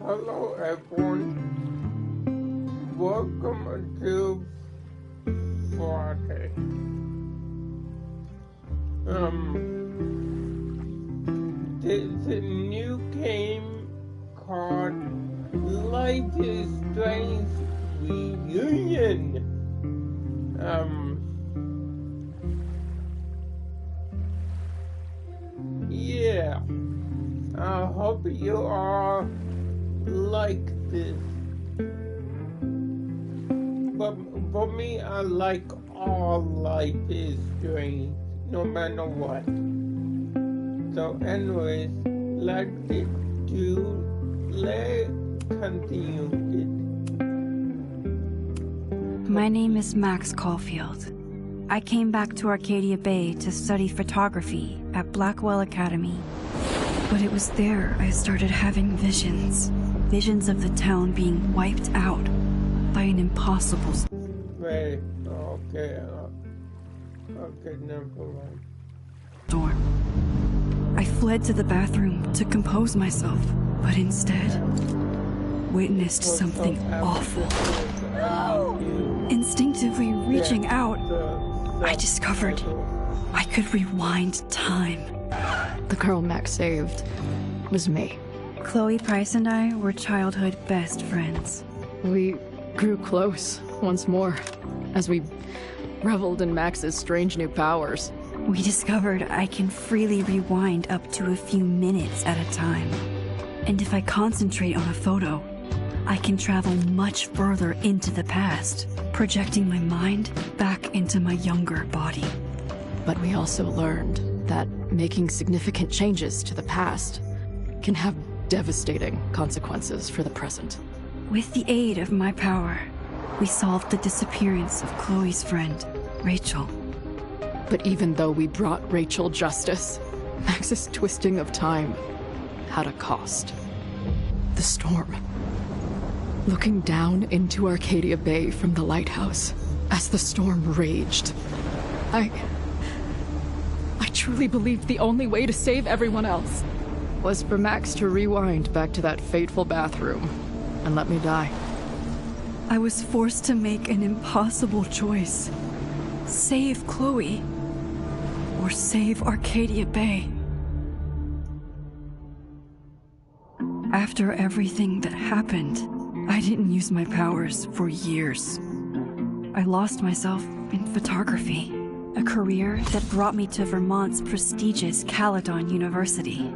Hello everyone, welcome to Friday. There's a new game called Life is Strange Reunion. Yeah, I hope you all like this, but for me, I like all Life is Strange, no matter what. So anyways, let's continue it. My name is Max Caulfield. I came back to Arcadia Bay to study photography at Blackwell Academy. But it was there I started having visions. Visions of the town being wiped out by an impossible Wait, okay, never mind. Storm. I fled to the bathroom to compose myself, but instead witnessed something awful. Instinctively reaching out, I discovered I could rewind time. The girl Max saved was me. Chloe Price and I were childhood best friends. We grew close once more as we reveled in Max's strange new powers. We discovered I can freely rewind up to a few minutes at a time. And if I concentrate on a photo, I can travel much further into the past, projecting my mind back into my younger body. But we also learned that making significant changes to the past can have devastating consequences for the present. With the aid of my power, we solved the disappearance of Chloe's friend, Rachel. But even though we brought Rachel justice, Max's twisting of time had a cost. The storm. Looking down into Arcadia Bay from the lighthouse, as the storm raged, I truly believed the only way to save everyone else was for Max to rewind back to that fateful bathroom and let me die. I was forced to make an impossible choice. Save Chloe, or save Arcadia Bay. After everything that happened, I didn't use my powers for years. I lost myself in photography, a career that brought me to Vermont's prestigious Caledon University,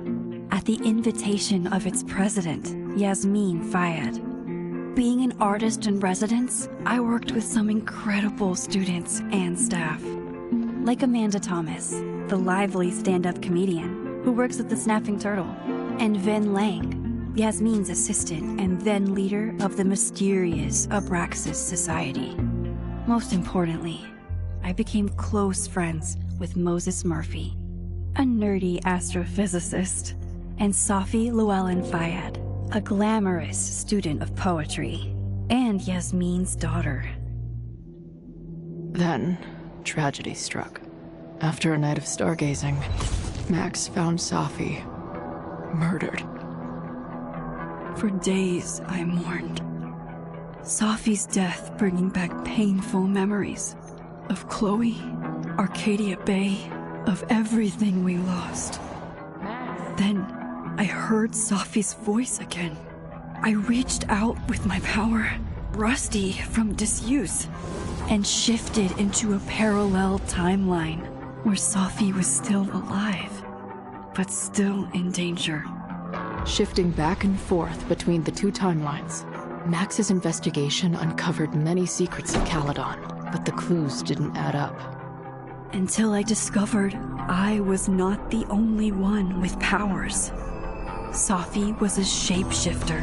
at the invitation of its president, Yasmin Fayyad. Being an artist in residence, I worked with some incredible students and staff, like Amanda Thomas, the lively stand-up comedian who works at the Snapping Turtle, and Ven Lang, Yasmin's assistant and then leader of the mysterious Abraxas Society. Most importantly, I became close friends with Moses Murphy, a nerdy astrophysicist, and Safi Llewellyn Fayyad, a glamorous student of poetry, and Yasmin's daughter. Then, tragedy struck. After a night of stargazing, Max found Safi murdered. For days, I mourned. Safi's death bringing back painful memories of Chloe, Arcadia Bay, of everything we lost. Then, I heard Safi's voice again. I reached out with my power, rusty from disuse, and shifted into a parallel timeline where Safi was still alive, but still in danger. Shifting back and forth between the two timelines, Max's investigation uncovered many secrets of Caledon, but the clues didn't add up. Until I discovered I was not the only one with powers. Safi was a shapeshifter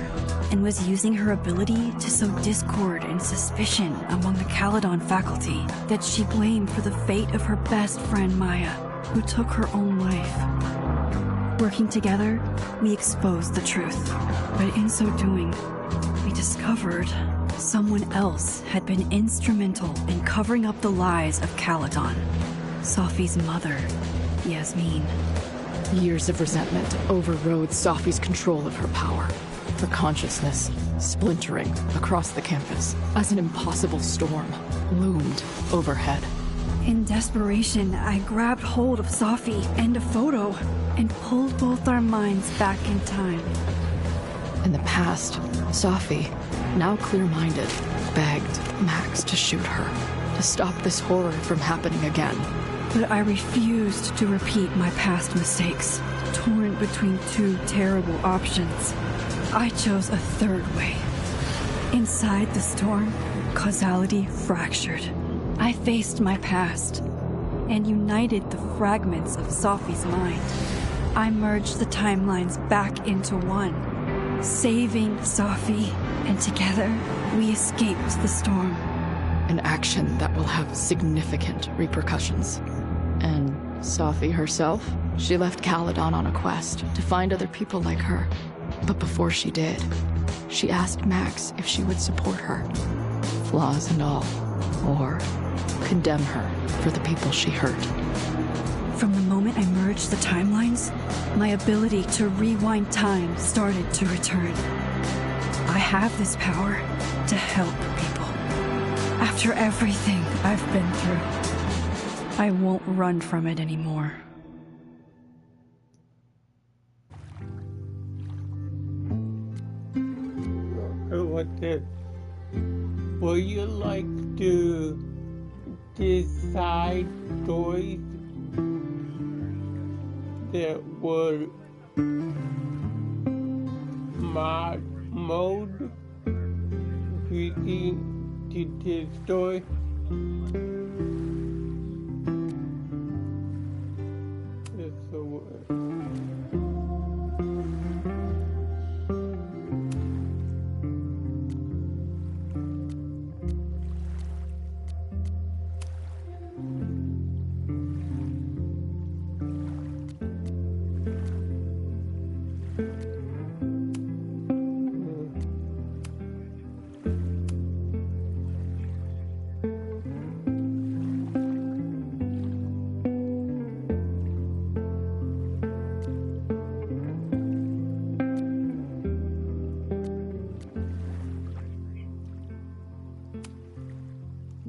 and was using her ability to sow discord and suspicion among the Caledon faculty that she blamed for the fate of her best friend Maya, who took her own life. Working together, we exposed the truth, but in so doing, we discovered someone else had been instrumental in covering up the lies of Caledon. Safi's mother, Yasmin. Years of resentment overrode Safi's control of her power, her consciousness splintering across the campus as an impossible storm loomed overhead. In desperation, I grabbed hold of Safi and a photo and pulled both our minds back in time. In the past, Safi, now clear-minded, begged Max to shoot her, to stop this horror from happening again. But I refused to repeat my past mistakes, torn between two terrible options. I chose a third way. Inside the storm, causality fractured. I faced my past and united the fragments of Safi's mind. I merged the timelines back into one, saving Safi, and together we escaped the storm. An action that will have significant repercussions. And Safi herself? She left Caledon on a quest to find other people like her. But before she did, she asked Max if she would support her, flaws and all, or condemn her for the people she hurt. From the moment I merged the timelines, my ability to rewind time started to return. I have this power to help people. After everything I've been through, I won't run from it anymore. What if? Would you like to decide stories that were mod mode tweaking to this story? That's the word.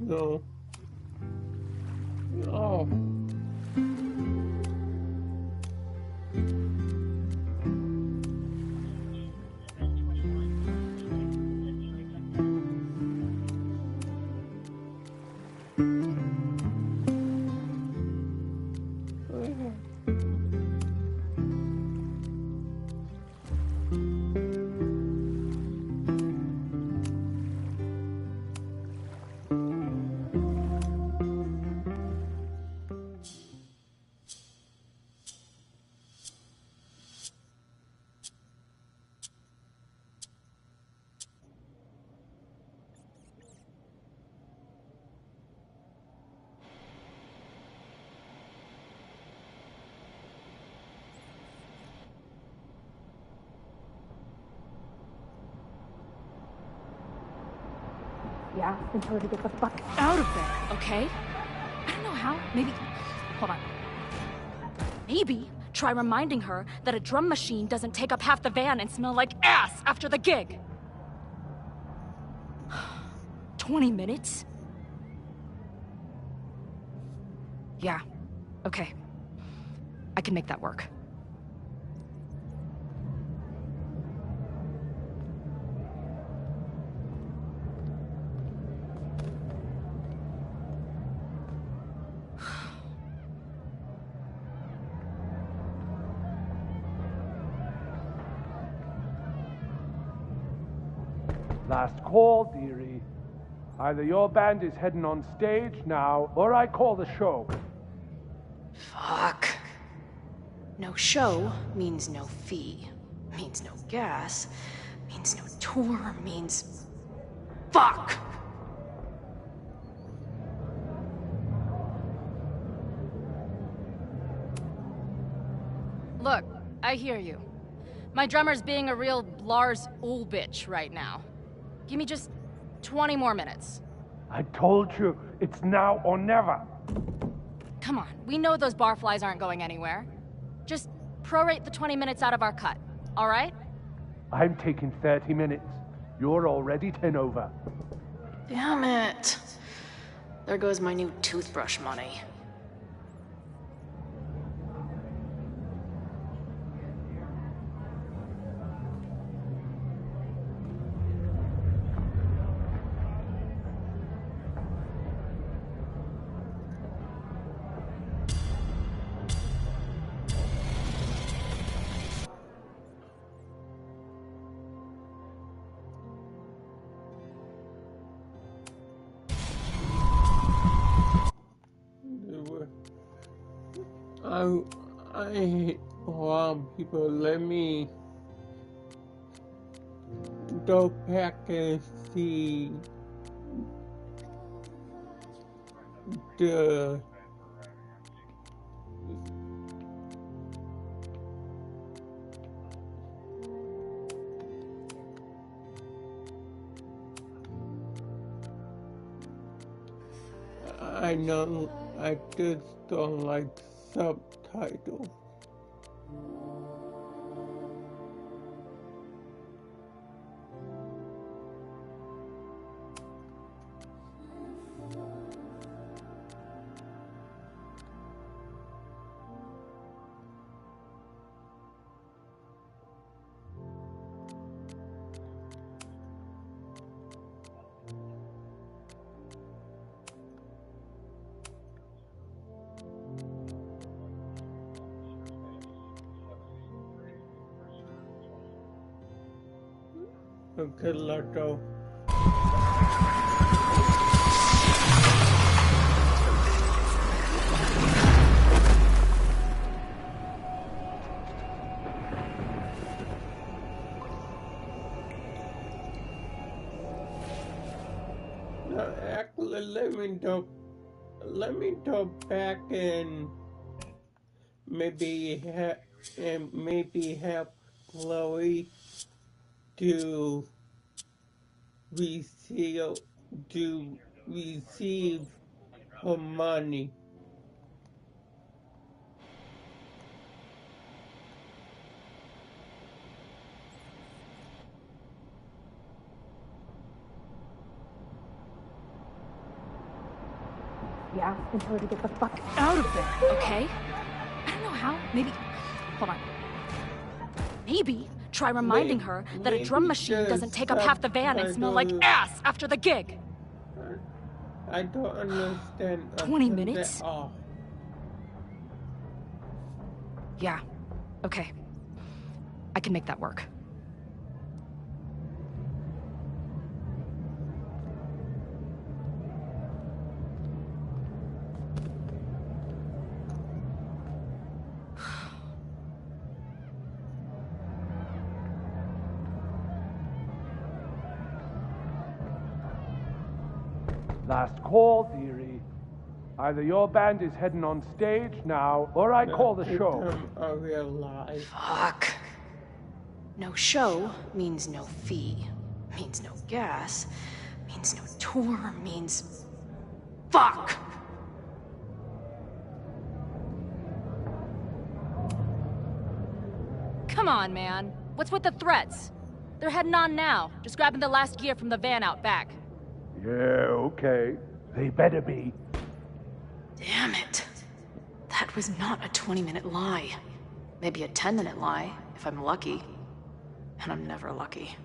No. Oh. Yeah, and tell her to get the fuck out of there, okay? I don't know how. Maybe... Hold on. Maybe try reminding her that a drum machine doesn't take up half the van and smell like ass after the gig. 20 minutes? Yeah, okay. I can make that work. Last call, dearie. Either your band is heading on stage now, or I call the show. Fuck. No show means no fee. Means no gas. Means no tour. Means... Fuck! Look, I hear you. My drummer's being a real Lars Ulrich right now. Give me just 20 more minutes. I told you, it's now or never. Come on, we know those barflies aren't going anywhere. Just prorate the 20 minutes out of our cut, all right? I'm taking 30 minutes. You're already 10 over. Damn it. There goes my new toothbrush money. I hate people. Let me go back and see the I know I just don't like subtitles. Okay, let's go. No, actually, let me go back and maybe help Chloe to receive her money. Yeah, and tell her to get the fuck out of there, okay? I don't know how. Maybe... Hold on. Maybe try reminding her that a drum machine doesn't take up half the van and smell like ass after the gig. I don't understand. 20 minutes? Yeah. Okay. I can make that work. Last call, dearie. Either your band is heading on stage now, or I call the show. I realize. Fuck. No show means no fee. Means no gas. Means no tour. Means... Fuck! Come on, man. What's with the threats? They're heading on now, just grabbing the last gear from the van out back. Yeah, okay. They better be. Damn it. That was not a 20-minute lie. Maybe a 10-minute lie, if I'm lucky. And I'm never lucky.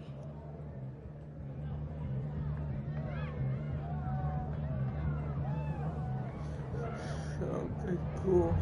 Okay, cool.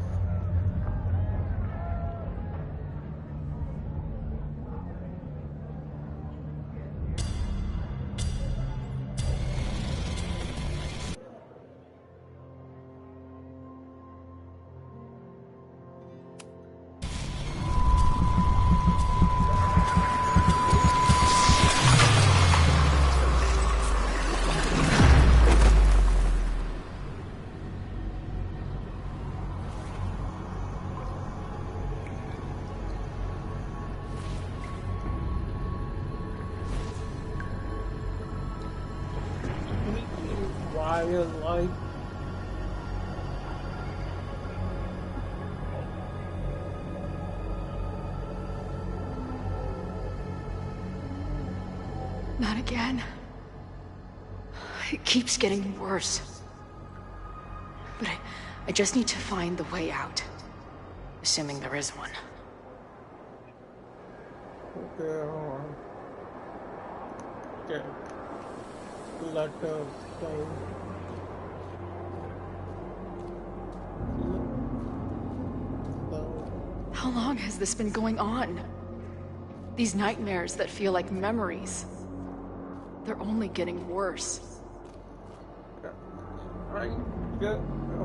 entire life. Not again. It keeps getting worse. But I just need to find the way out. Assuming there is one. Okay, hold on. Okay. Let go. How long has this been going on? These nightmares that feel like memories. They're only getting worse.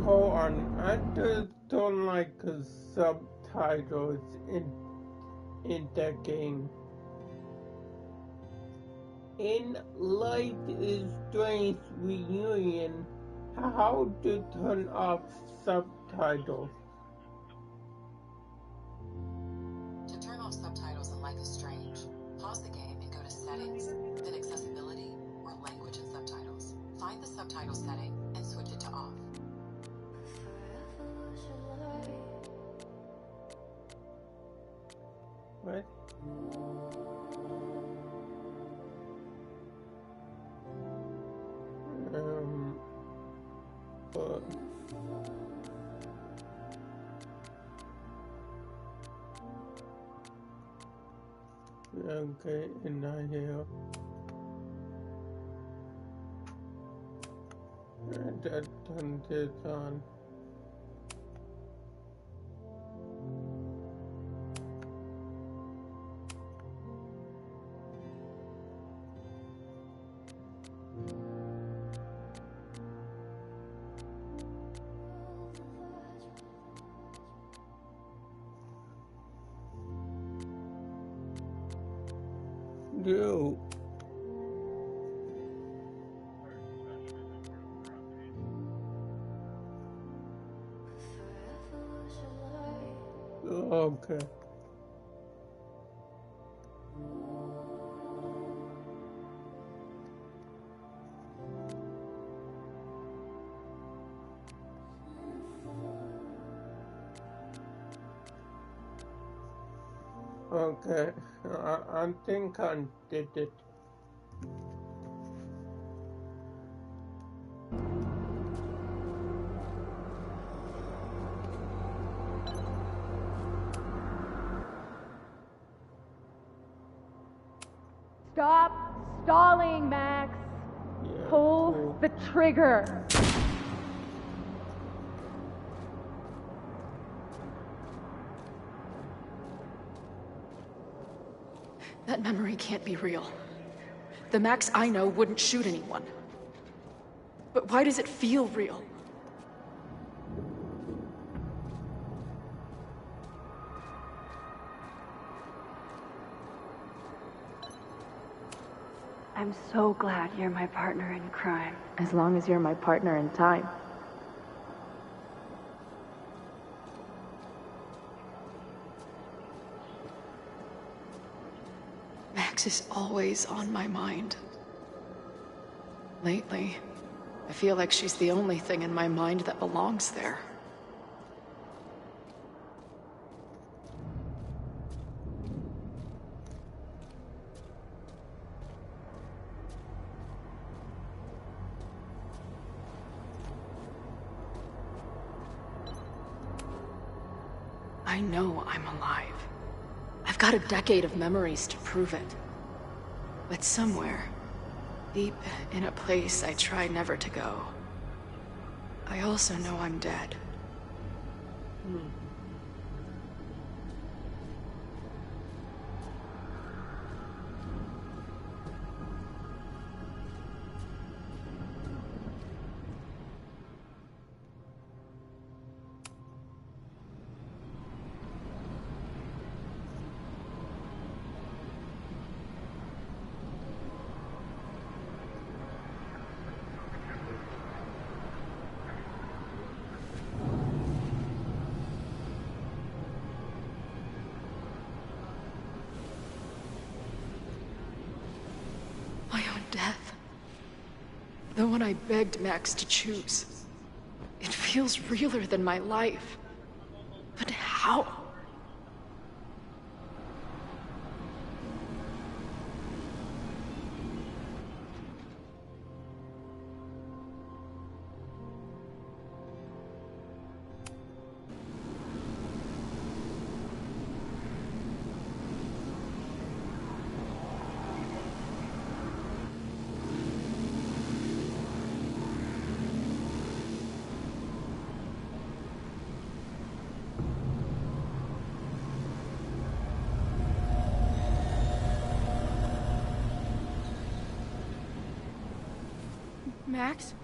Hold on. I just don't like the subtitles in that game. In Life is Strange Reunion, how to turn off subtitles? To turn off subtitles in Life is Strange, pause the game and go to Settings, then Accessibility or Language and Subtitles. Find the subtitle setting and switch it to off. What? Okay, and I have that turn this on. Go. Okay. Okay, I think I did it. Stop stalling, Max. Yeah, Pull cool. the trigger. That memory can't be real. The Max I know wouldn't shoot anyone. But why does it feel real? I'm so glad you're my partner in crime. As long as you're my partner in time. Max is always on my mind. Lately, I feel like she's the only thing in my mind that belongs there. I know I'm alive. I've got a decade of memories to prove it. But somewhere, deep in a place I try never to go, I also know I'm dead. The one I begged Max to choose. It feels realer than my life. But how? Max?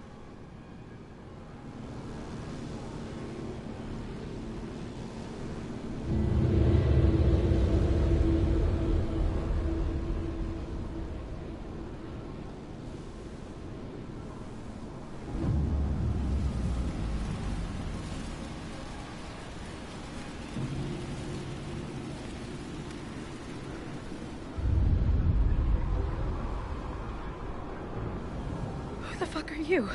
Who the fuck are you?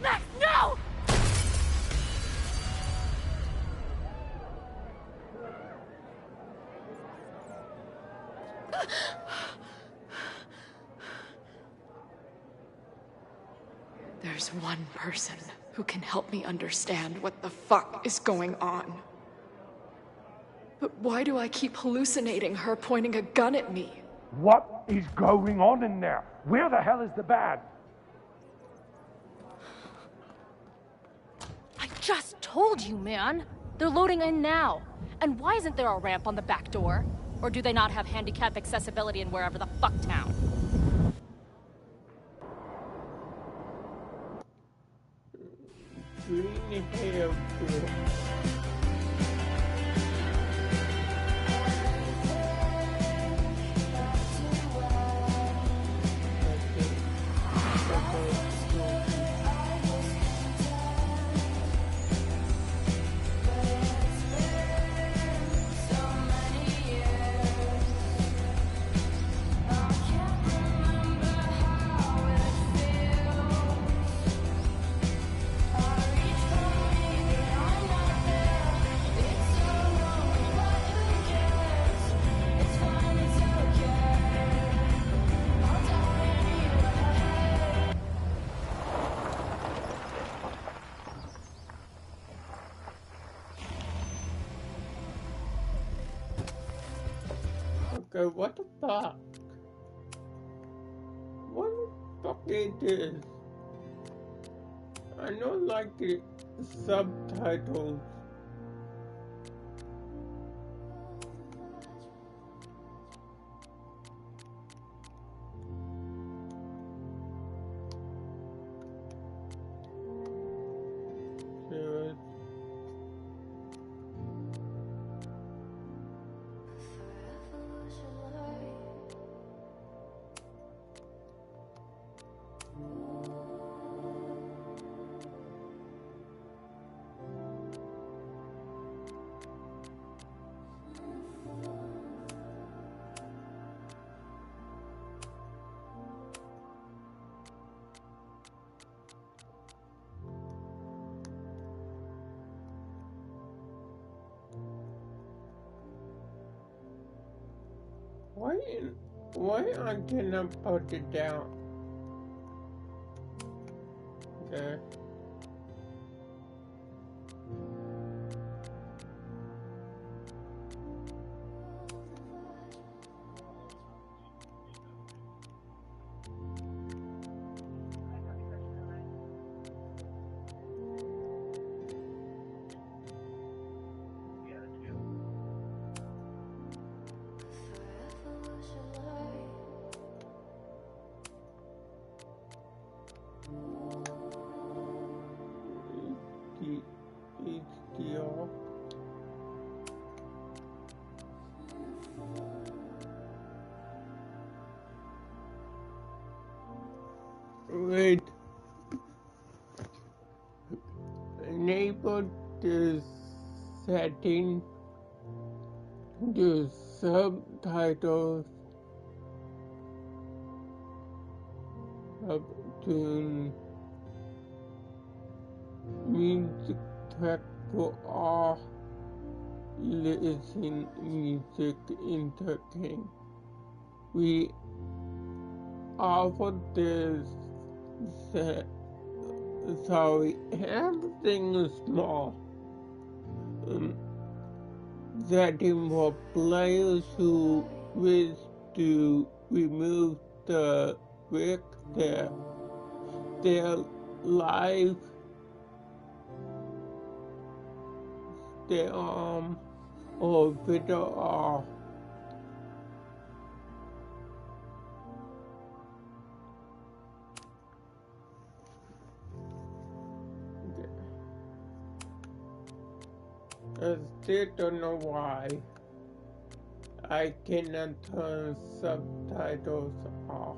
Max, no! There's one person who can help me understand what the fuck is going on. But why do I keep hallucinating her pointing a gun at me? What is going on in there? Where the hell is the band? I just told you, man. They're loading in now. And why isn't there a ramp on the back door? Or do they not have handicap accessibility in wherever the fuck town? Green hair girl. Okay, what the fuck? What the fuck is this? I know, like, the subtitles. Serious. Why I cannot put it down? Okay. go to setting, do subtitles, up to music track for all listen music entertain. We offer this everything is small. Setting for players who wish to remove the brick their life, their arm, or video off. I still don't know why I cannot turn subtitles off.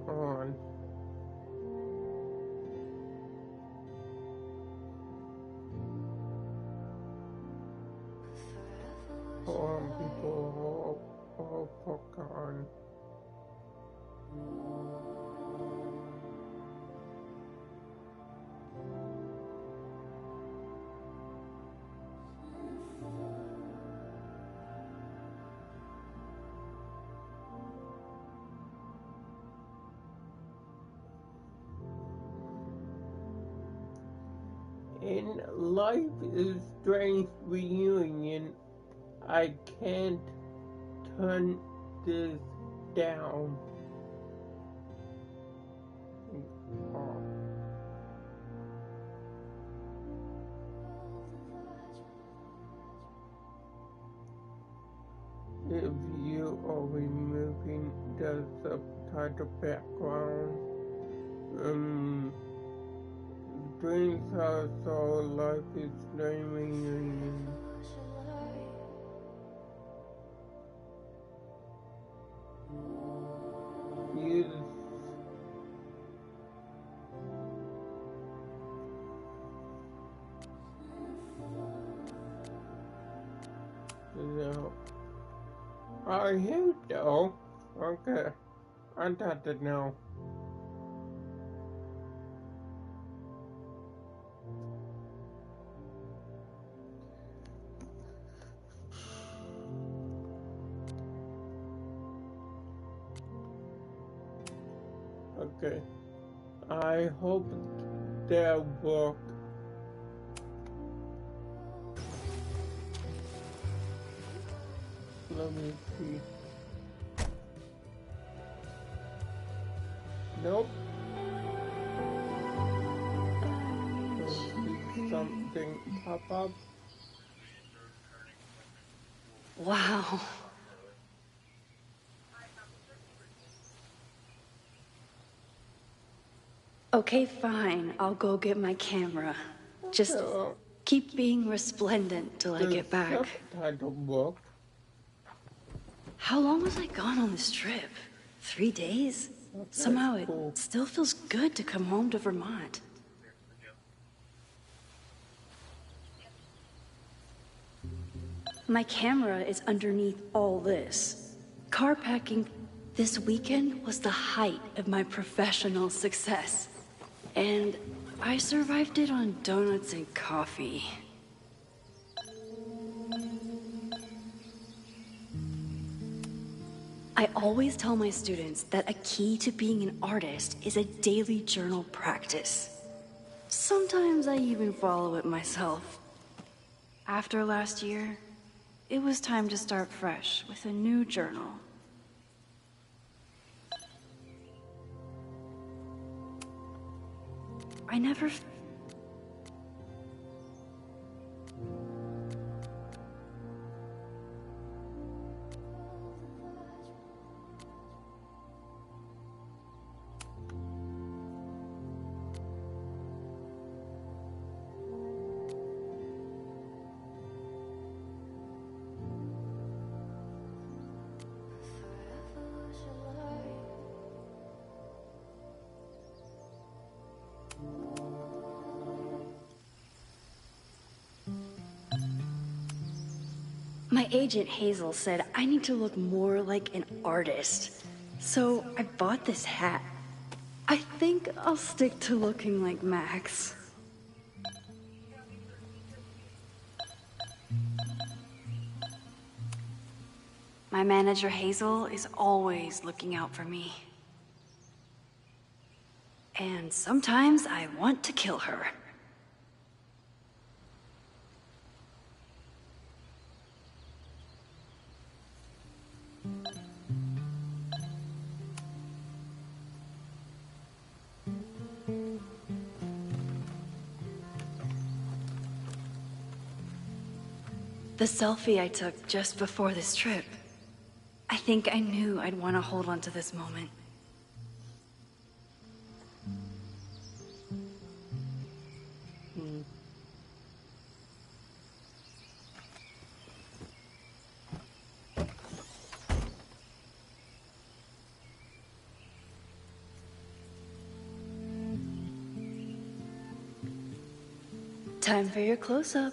On. People all popcorn. In Life is Strange Reunion, I can't turn this down. If you are removing the subtitle background, Dreams are so Life is Strange Reunion. Use no. I hate though. Okay, I got it now. Okay, I hope they'll work. Let me see. Nope. Something pop up. Wow. Okay, fine. I'll go get my camera. Just keep being resplendent till I get back. Subtitle book. How long was I gone on this trip? 3 days? Somehow it still feels good to come home to Vermont. My camera is underneath all this. Car packing this weekend was the height of my professional success. And I survived it on donuts and coffee. I always tell my students that a key to being an artist is a daily journal practice. Sometimes I even follow it myself. After last year, it was time to start fresh with a new journal. I never... My agent Hazel said I need to look more like an artist. So I bought this hat. I think I'll stick to looking like Max. My manager Hazel is always looking out for me. And sometimes I want to kill her. The selfie I took just before this trip. I think I knew I'd want to hold on to this moment. Time for your close-up.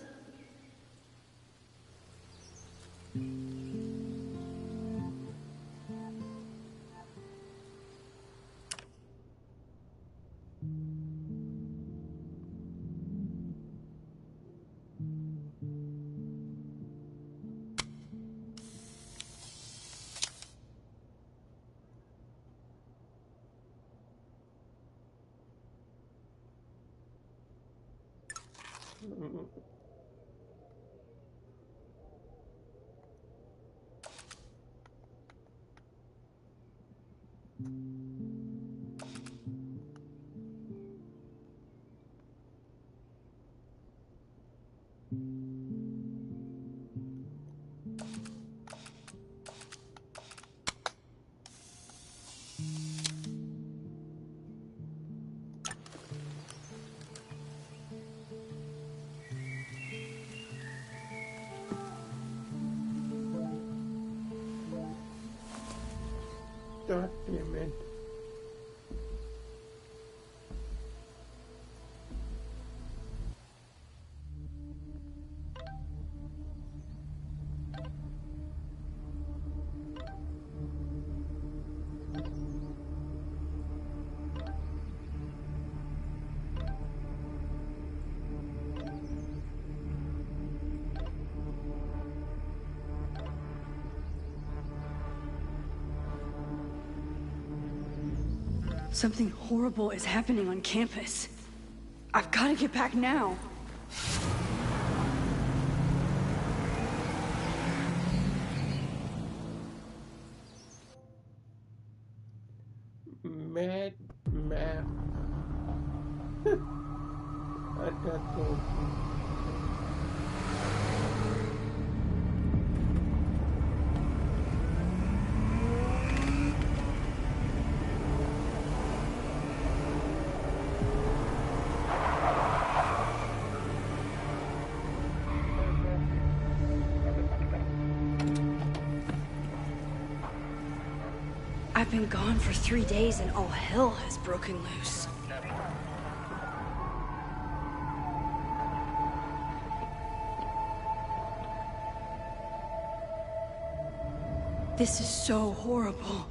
God damn it. Something horrible is happening on campus. I've got to get back now. Mad Max. I got those. I've been gone for 3 days and all hell has broken loose. This is so horrible.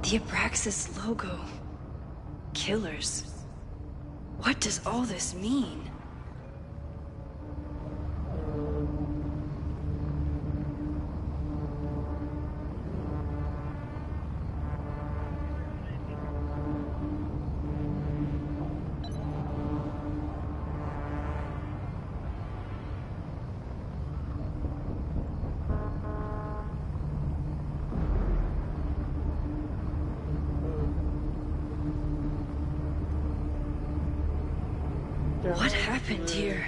The Abraxas logo. Killers. What does all this mean? What happened here?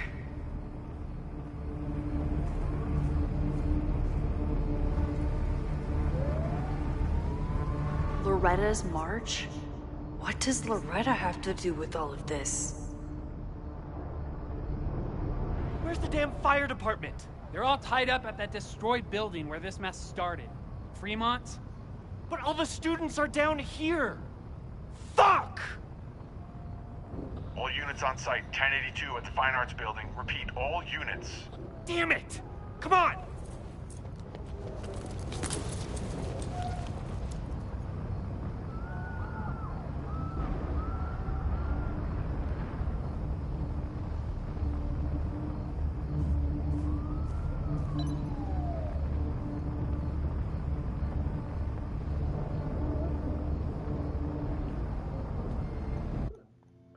Loretta's march? What does Loretta have to do with all of this? Where's the damn fire department? They're all tied up at that destroyed building where this mess started. Fremont? But all the students are down here! Fuck! All units on site, 1082 at the Fine Arts Building. Repeat, all units. Damn it! Come on!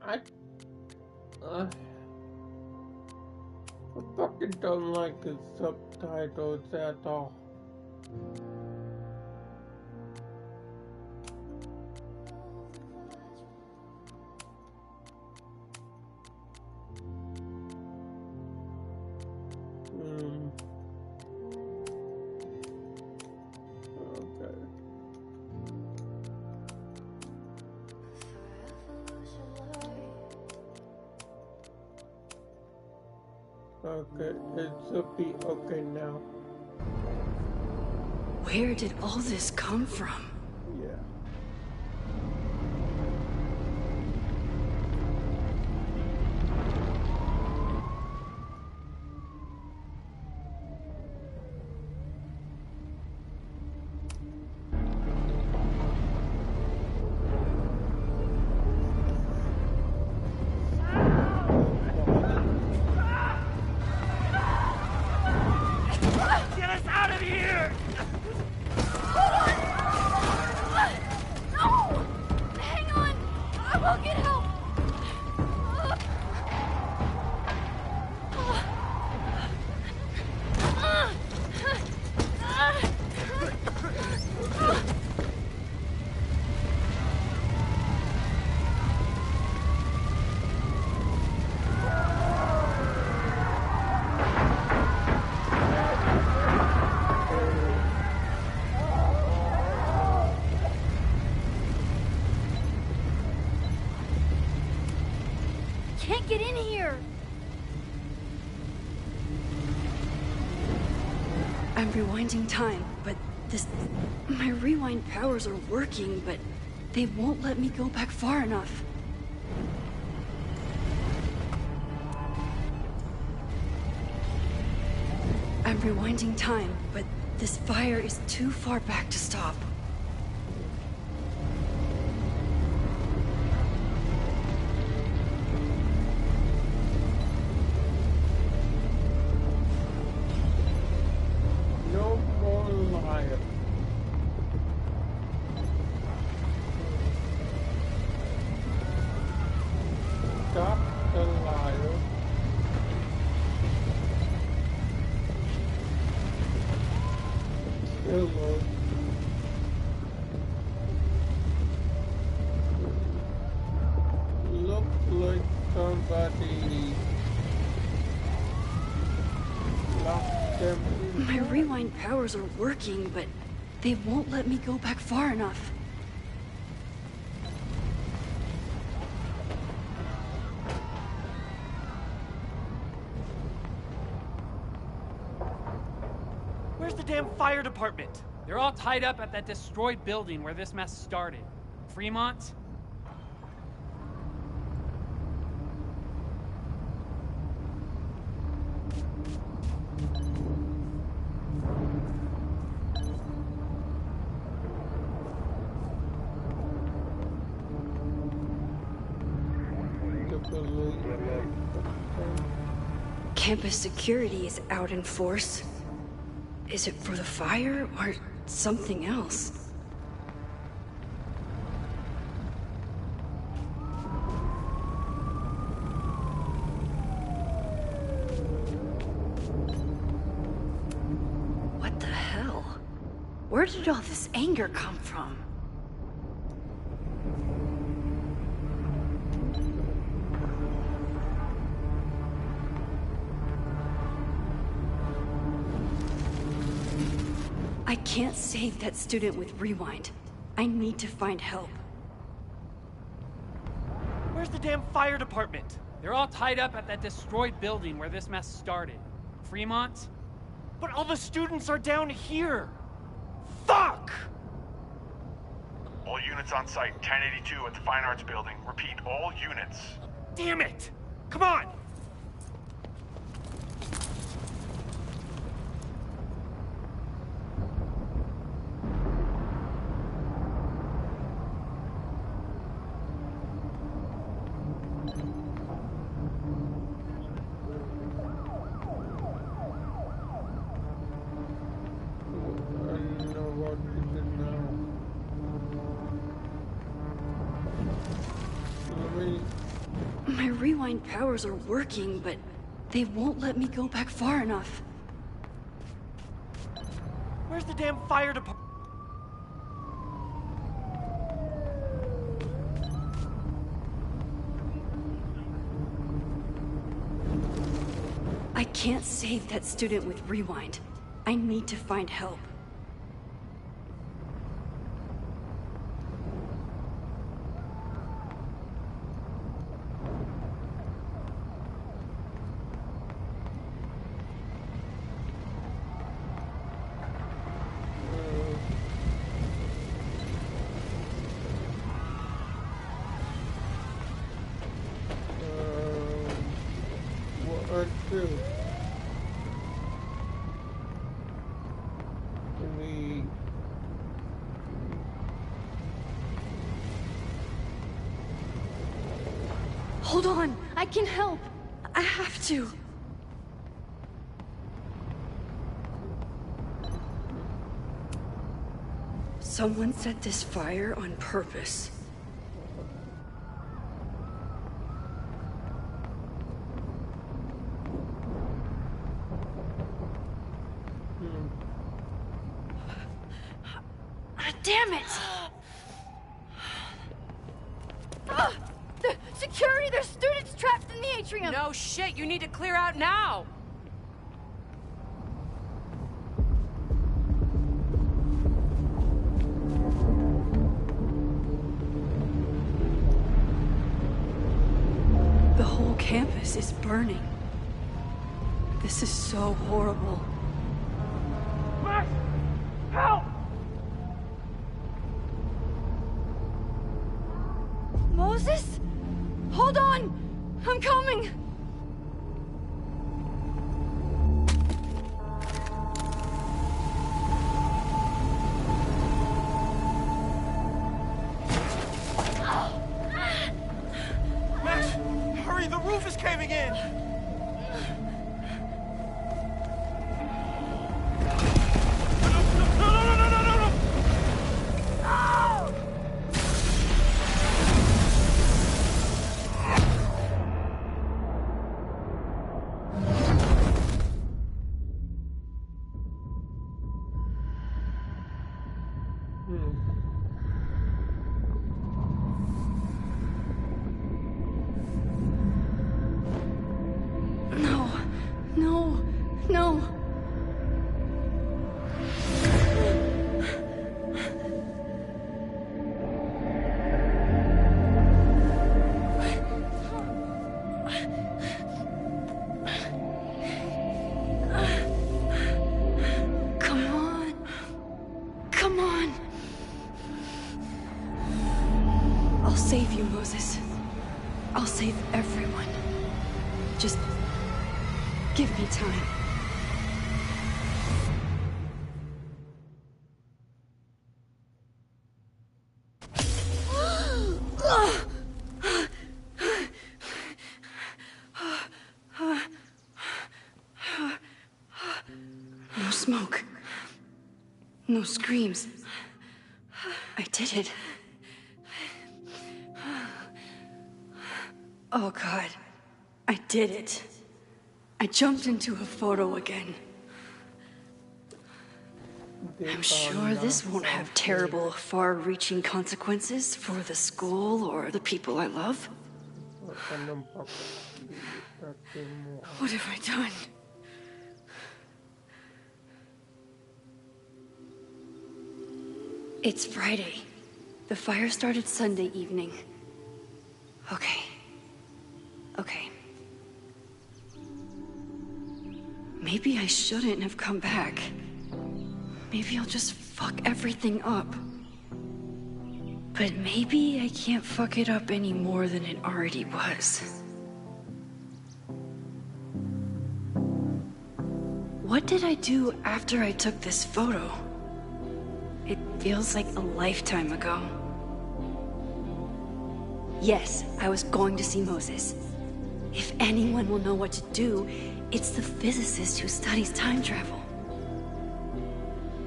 I fucking don't like the subtitles at all. Okay, it should be okay now. Where did all this come from? Yeah. Get us out of here! No! Hang on! I will get help! Can't get in here! I'm rewinding time, but my rewind powers are working, but they won't let me go back far enough. I'm rewinding time, but this fire is too far back to stop. No more liar. Stop the liar. Hello. Look like somebody locked them in. My rewind powers are working, but they won't let me go back far enough. Where's the damn fire department? They're all tied up at that destroyed building where this mess started. Fremont? Campus security is out in force. Is it for the fire or something else? What the hell? Where did all this anger come from? I can't save that student with Rewind. I need to find help. Where's the damn fire department? They're all tied up at that destroyed building where this mess started. Fremont? But all the students are down here! Fuck! All units on site, 1082 at the Fine Arts Building. Repeat, all units. Damn it! Come on! rewind powers are working, but they won't let me go back far enough. Where's the damn fire department? I can't save that student with rewind. I need to find help. What do? Hold on, I can help. I have to. Someone set this fire on purpose. Damn it! The security! There's students trapped in the atrium! No shit, you need to clear out now! The whole campus is burning. This is so horrible. Max! Help! Moses? Hold on! I'm coming! Max, hurry, the roof is caving in! No. Come on. I'll save you, Moses. I'll save everyone. Just give me time. No smoke. No screams. I did it. Oh God, I did it. I jumped into a photo again. I'm sure this won't have terrible, far-reaching consequences for the school or the people I love. What have I done? It's Friday. The fire started Sunday evening. Okay. Maybe I shouldn't have come back. Maybe I'll just fuck everything up. But maybe I can't fuck it up any more than it already was. What did I do after I took this photo? It feels like a lifetime ago. Yes, I was going to see Moses. If anyone will know what to do, it's the physicist who studies time travel.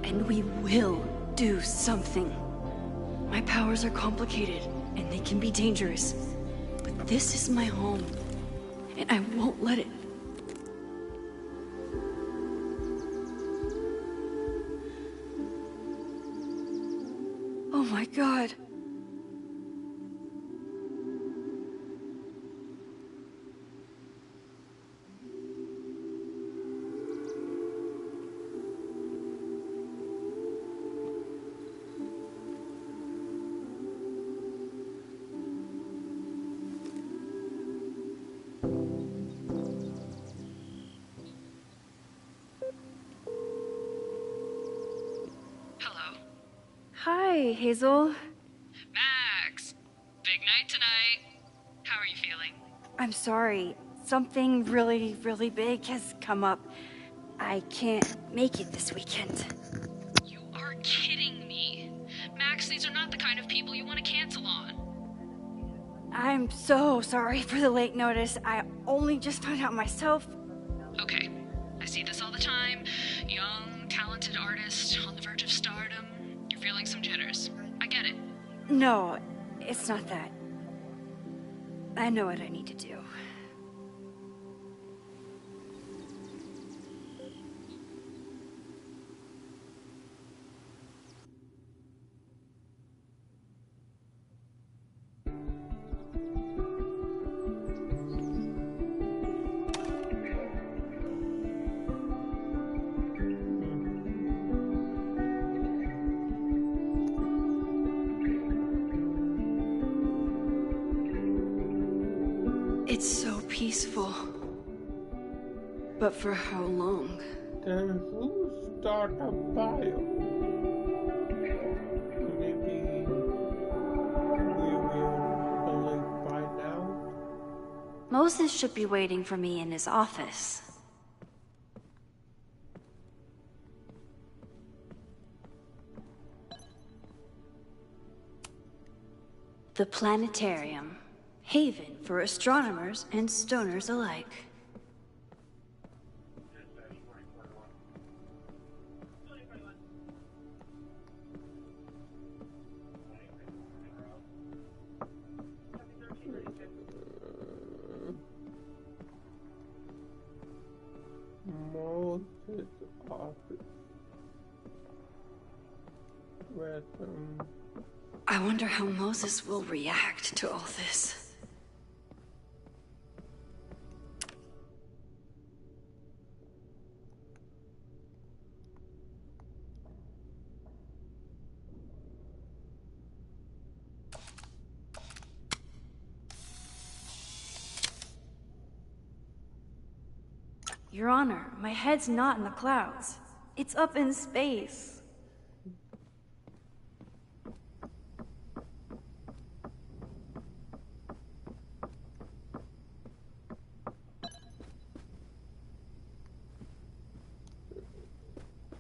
And we will do something. My powers are complicated, and they can be dangerous. But this is my home, and I won't let it. Oh my God. Hi, Hazel. Max! Big night tonight. How are you feeling? I'm sorry. Something really, really big has come up. I can't make it this weekend. You are kidding me. Max, these are not the kind of people you want to cancel on. I'm so sorry for the late notice. I only just found out myself. Okay. I see this all the time. Young, talented artist on the verge of stardom. You're feeling some jitters. I get it. No, it's not that. I know what I need to do. It's so peaceful. But for how long? Then who started a fire? Maybe we will believe by now. Moses should be waiting for me in his office. The planetarium. Haven for astronomers and stoners alike. Moses' office. I wonder how Moses will react to all this. Your Honor, my head's not in the clouds. It's up in space.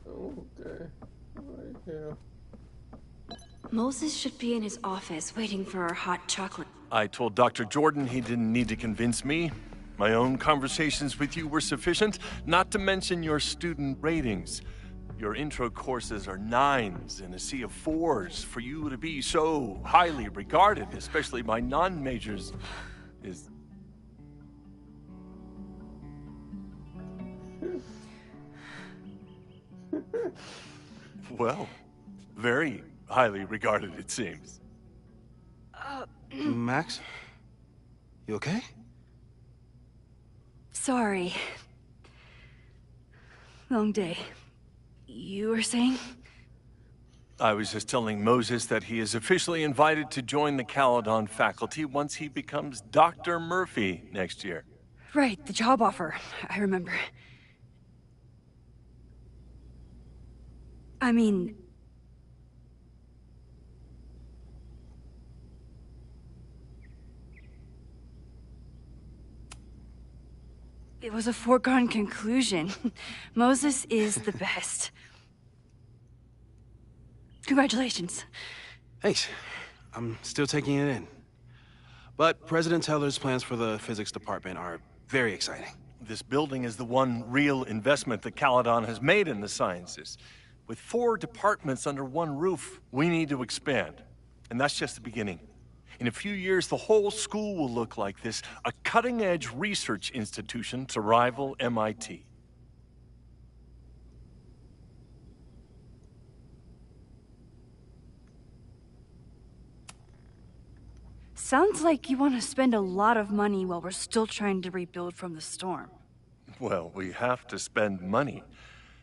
Okay, right here. Moses should be in his office waiting for our hot chocolate. I told Dr. Jordan he didn't need to convince me. My own conversations with you were sufficient, not to mention your student ratings. Your intro courses are 9s in a sea of 4s. For you to be so highly regarded, especially by non-majors, is... well, very highly regarded, it seems. Max? You okay? Sorry. Long day. You were saying? I was just telling Moses that he is officially invited to join the Caledon faculty once he becomes Dr. Murphy next year. Right, the job offer. I remember. I mean... it was a foregone conclusion. Moses is the best. Congratulations. Thanks. I'm still taking it in. But President Teller's plans for the physics department are very exciting. This building is the one real investment that Caledon has made in the sciences. With 4 departments under one roof, we need to expand. And that's just the beginning. In a few years, the whole school will look like this, a cutting-edge research institution to rival MIT. Sounds like you want to spend a lot of money while we're still trying to rebuild from the storm. Well, we have to spend money.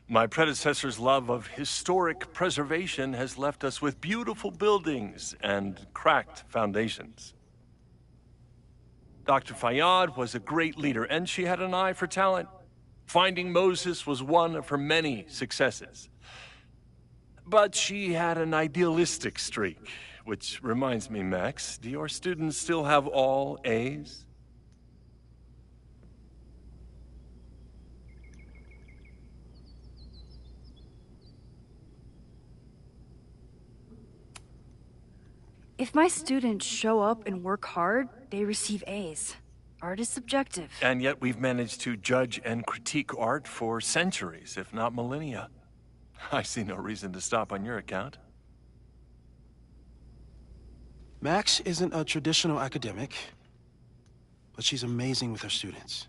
My predecessor's love of historic preservation has left us with beautiful buildings and cracked foundations. Dr. Fayyad was a great leader, and she had an eye for talent. Finding Moses was one of her many successes. But she had an idealistic streak, which reminds me, Max, do your students still have all A's? If my students show up and work hard, they receive A's. Art is subjective. And yet we've managed to judge and critique art for centuries, if not millennia. I see no reason to stop on your account. Max isn't a traditional academic, but she's amazing with her students.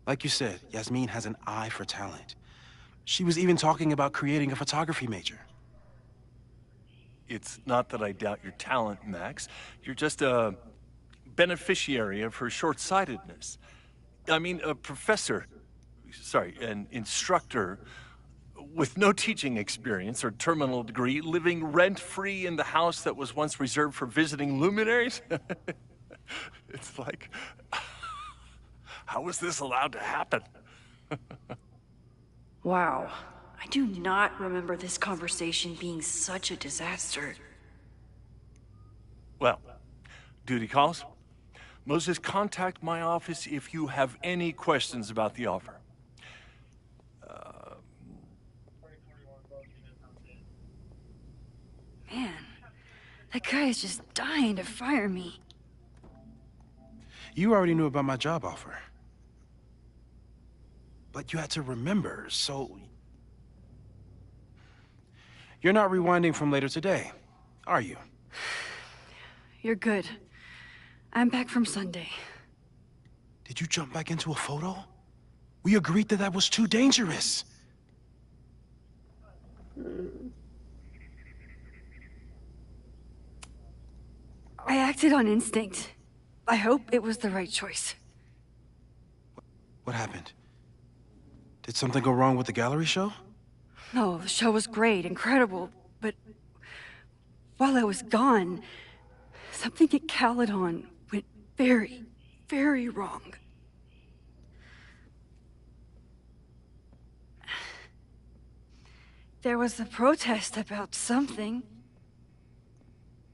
Like you said, Yasmin has an eye for talent. She was even talking about creating a photography major. It's not that I doubt your talent, Max. You're just a beneficiary of her short-sightedness. I mean, an instructor with no teaching experience or terminal degree, living rent-free in the house that was once reserved for visiting luminaries? It's like, how was this allowed to happen? Wow. I do not remember this conversation being such a disaster. Well, duty calls. Moses, contact my office if you have any questions about the offer. Man, that guy is just dying to fire me. You already knew about my job offer. But you had to remember, so... You're not rewinding from later today, are you? You're good. I'm back from Sunday. Did you jump back into a photo? We agreed that that was too dangerous. I acted on instinct. I hope it was the right choice. What happened? Did something go wrong with the gallery show? No, the show was great, incredible, but while I was gone, something at Caledon went very, very wrong. There was a protest about something.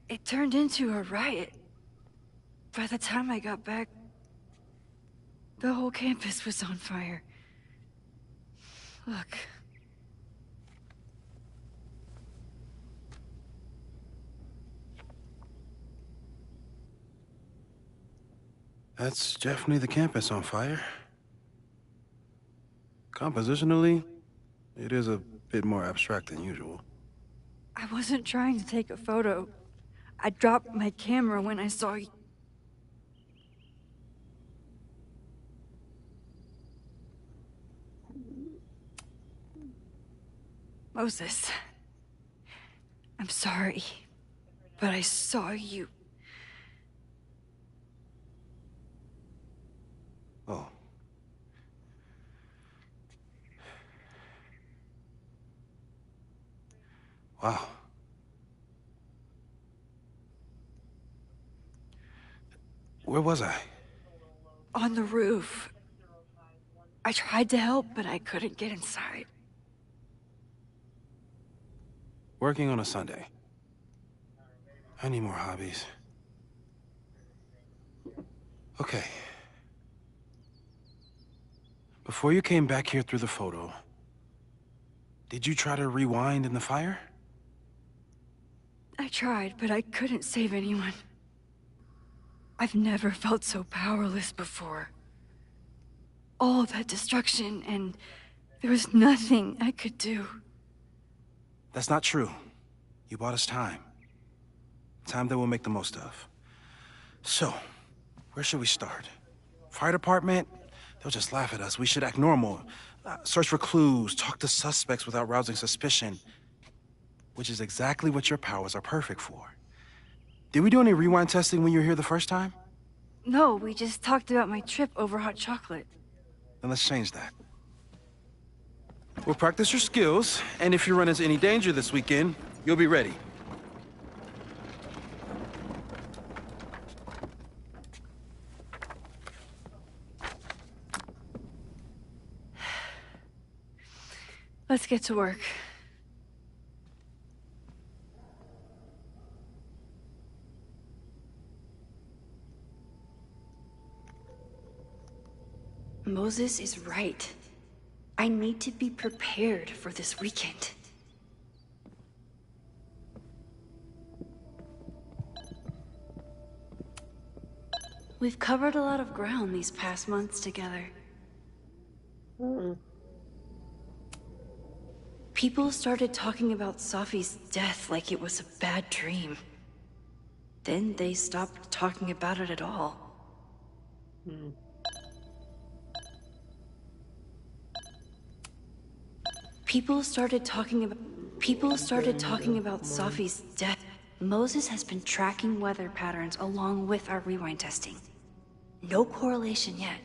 It turned into a riot. By the time I got back, the whole campus was on fire. Look. That's definitely the campus on fire. Compositionally, it is a bit more abstract than usual. I wasn't trying to take a photo. I dropped my camera when I saw you. Moses, I'm sorry, but I saw you. Oh. Wow. Where was I? On the roof. I tried to help, but I couldn't get inside. Working on a Sunday. I need more hobbies. Okay. Before you came back here through the photo, did you try to rewind in the fire? I tried, but I couldn't save anyone. I've never felt so powerless before. All that destruction, and there was nothing I could do. That's not true. You bought us time. time that we'll make the most of. So, where should we start? Fire department? They'll just laugh at us. We should act normal. Search for clues, talk to suspects without rousing suspicion. Which is exactly what your powers are perfect for. Did we do any rewind testing when you were here the first time? No, we just talked about my trip over hot chocolate. Then let's change that. We'll practice your skills, and if you run into any danger this weekend, you'll be ready. Let's get to work. Moses is right. I need to be prepared for this weekend. We've covered a lot of ground these past months together. People started talking about Safi's death like it was a bad dream. Then they stopped talking about it at all. People started talking about Safi's death. Moses has been tracking weather patterns along with our rewind testing. No correlation yet.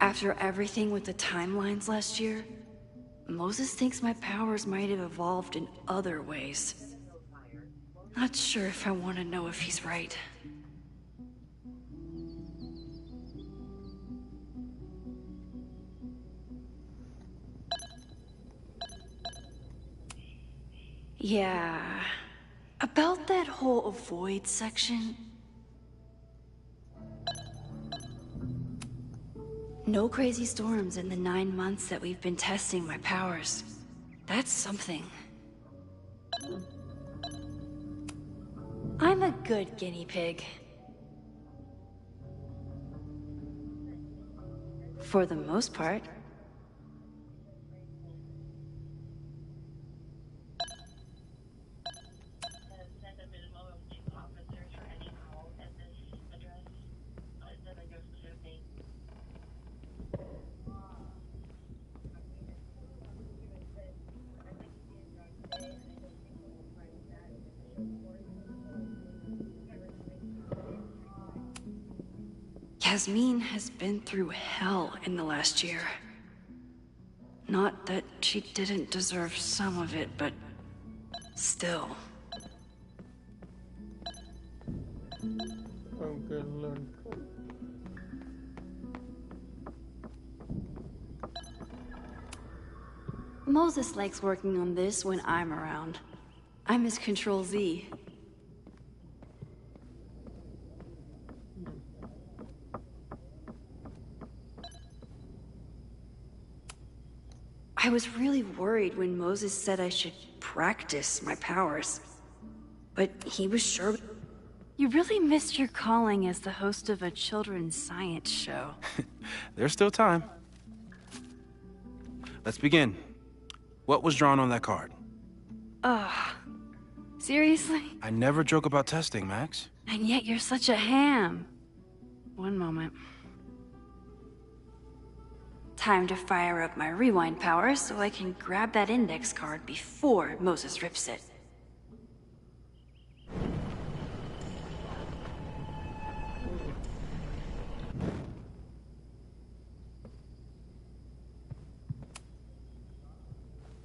After everything with the timelines last year, Moses thinks my powers might have evolved in other ways. Not sure if I want to know if he's right. Yeah, about that whole avoid section. No crazy storms in the 9 months that we've been testing my powers. That's something. I'm a good guinea pig. For the most part. Yasmin has been through hell in the last year. Not that she didn't deserve some of it, but still. Moses likes working on this when I'm around. I'm his Control-Z. I was really worried when Moses said I should practice my powers. But he was sure. You really missed your calling as the host of a children's science show. There's still time. Let's begin. What was drawn on that card? Seriously? I never joke about testing, Max. And yet you're such a ham. One moment. Time to fire up my rewind powers so I can grab that index card before Moses rips it.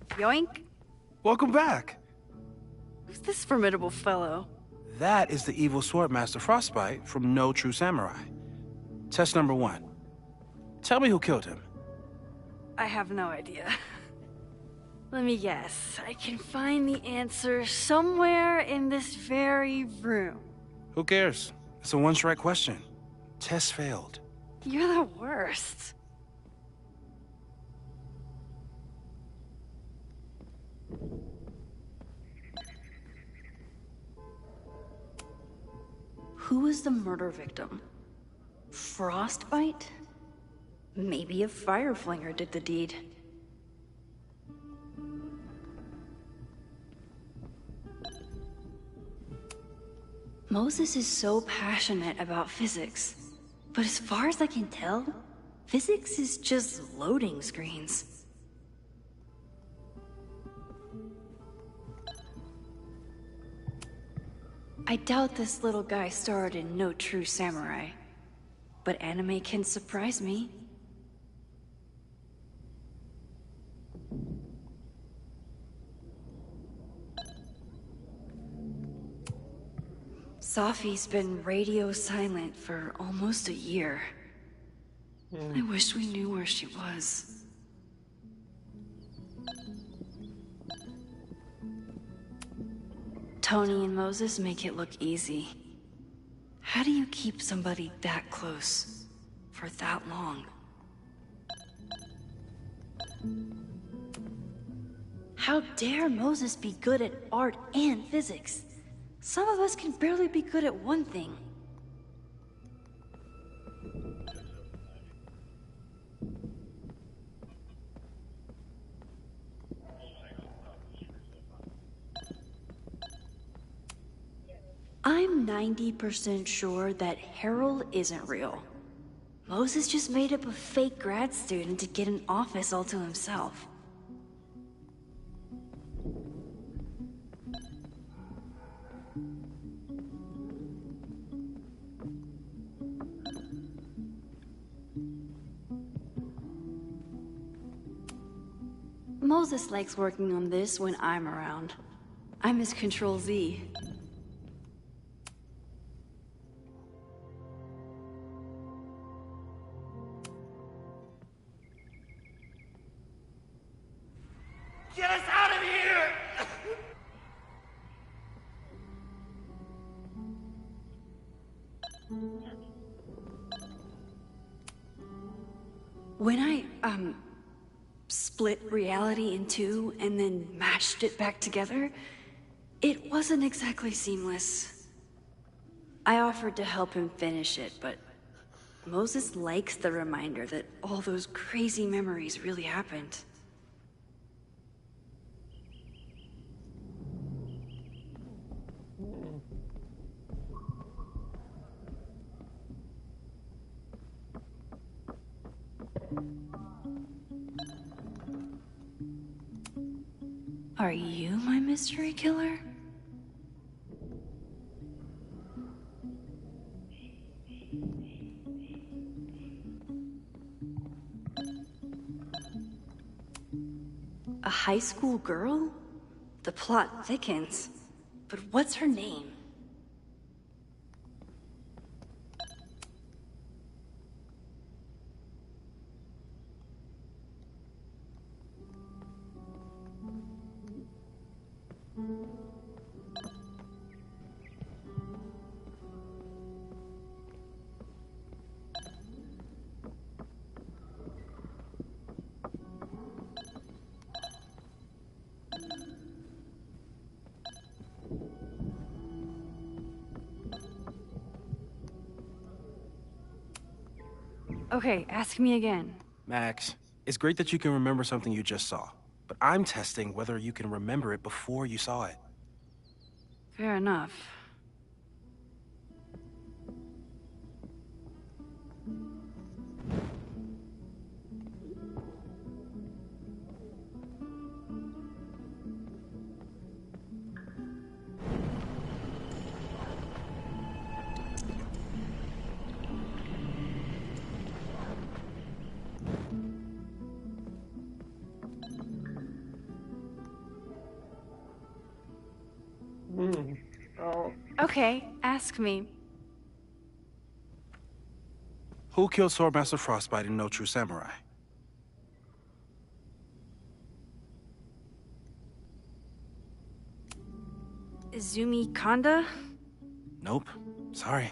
Yoink! Welcome back! Who's this formidable fellow? That is the evil Swordmaster Frostbite from No True Samurai. Test number 1. Tell me who killed him. I have no idea. Let me guess. I can find the answer somewhere in this very room. Who cares? It's a one-strike question. Test failed. You're the worst. Who was the murder victim? Frostbite? Maybe a fire flinger did the deed. Moses is so passionate about physics, but as far as I can tell, physics is just loading screens. I doubt this little guy starred in No True Samurai, but anime can surprise me. Safi's been radio silent for almost a year. I wish we knew where she was. Tony and Moses make it look easy. How do you keep somebody that close for that long? How dare Moses be good at art and physics? Some of us can barely be good at one thing. I'm 90% sure that Harold isn't real. Moses just made up a fake grad student to get an office all to himself. Moses likes working on this when I'm around. I'm his Control-Z. Get us out of here! When I, split reality in two and then mashed it back together, it wasn't exactly seamless. I offered to help him finish it, but Moses likes the reminder that all those crazy memories really happened. Are you my mystery killer? A high school girl? The plot thickens. But what's her name? Okay, ask me again. Max, it's great that you can remember something you just saw, but I'm testing whether you can remember it before you saw it. Fair enough. Okay, ask me. Who killed Swordmaster Frostbite in No True Samurai? Izumi Kanda? Nope. Sorry.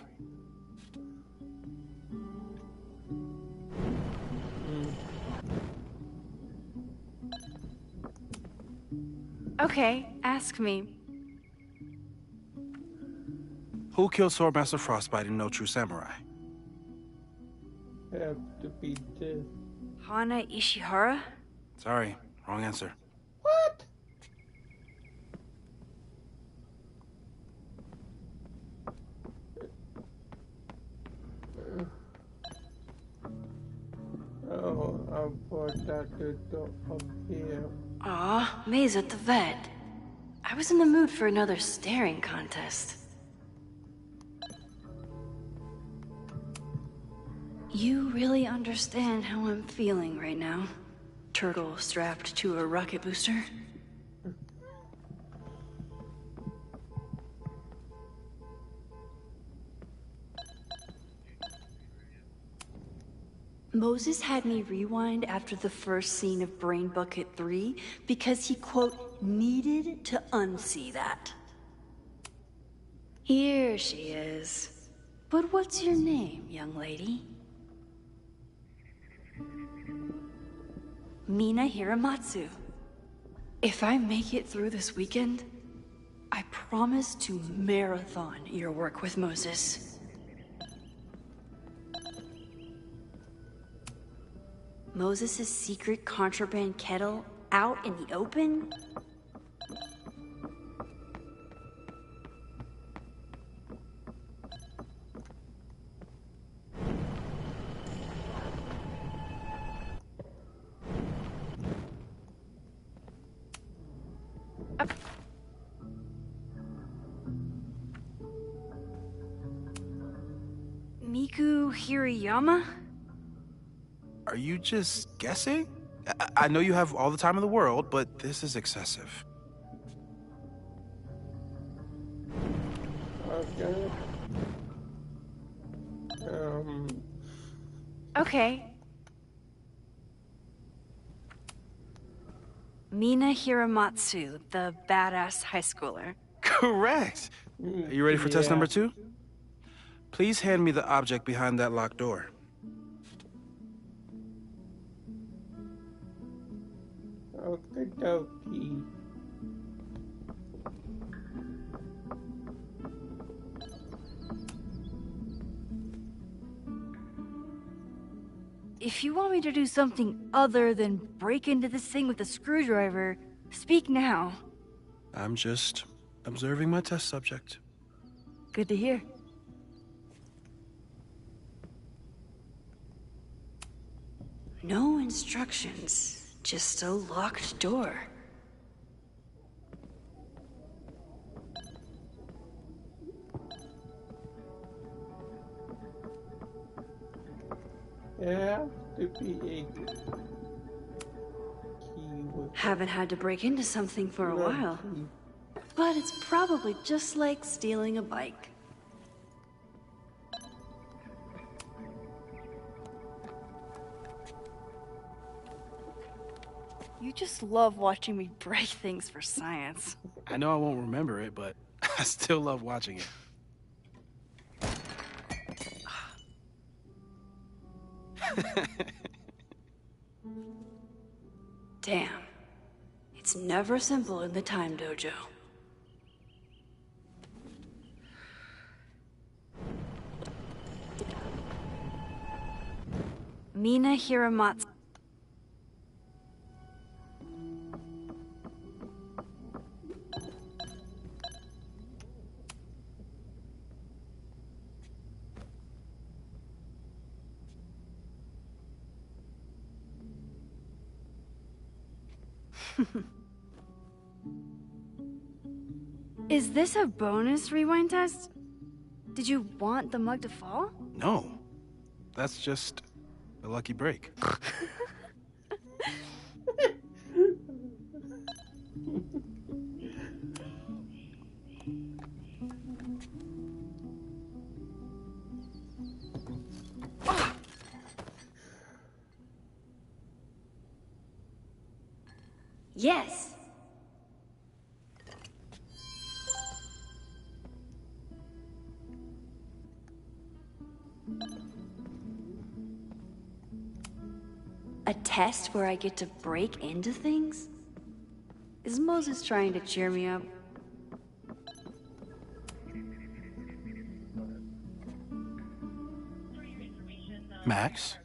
Okay, ask me. Who killed Swordmaster Frostbite in No True Samurai? Have to be this. Hana Ishihara? Sorry, wrong answer. at the door up here. Aw, May's at the vet. I was in the mood for another staring contest. You really understand how I'm feeling right now? Turtle strapped to a rocket booster? Moses had me rewind after the first scene of Brain Bucket 3 because he, quote, needed to unsee that. Here she is. But what's your name, young lady? Mina Hiramatsu. If I make it through this weekend, I promise to marathon your work with Moses. Moses' secret contraband kettle out in the open? Miku Hirayama? Are you just guessing? I know you have all the time in the world, but this is excessive. Okay. Okay. Mina Hiramatsu, the badass high schooler. Correct. Are you ready for test number 2? Please hand me the object behind that locked door. Okie dokie. If you want me to do something other than break into this thing with a screwdriver, speak now. I'm just observing my test subject. Good to hear. No instructions, just a locked door. Yeah, to be a Haven't had to break into something for a while. But it's probably just like stealing a bike. You just love watching me break things for science. I know I won't remember it, but I still love watching it. Damn. It's never simple in the Time Dojo. Mina Hiramatsu. Is this a bonus rewind test? Did you want the mug to fall? No. That's just a lucky break. Yes. A test where I get to break into things? Is Moses trying to cheer me up? Max,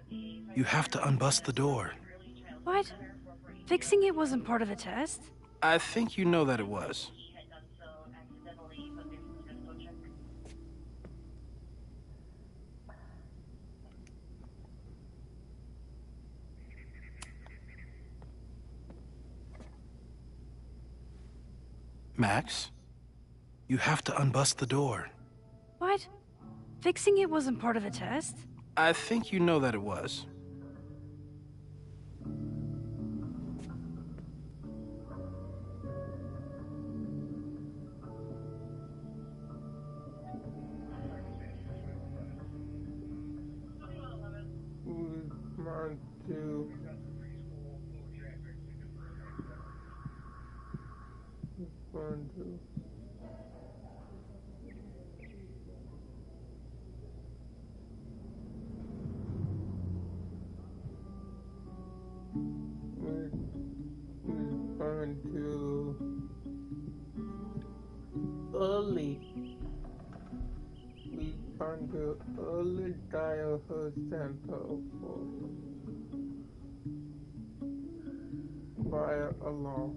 you have to unbust the door. What? Fixing it wasn't part of the test? I think you know that it was. Max, you have to unbust the door. What? Fixing it wasn't part of the test? I think you know that it was. Early childhood sample by a law.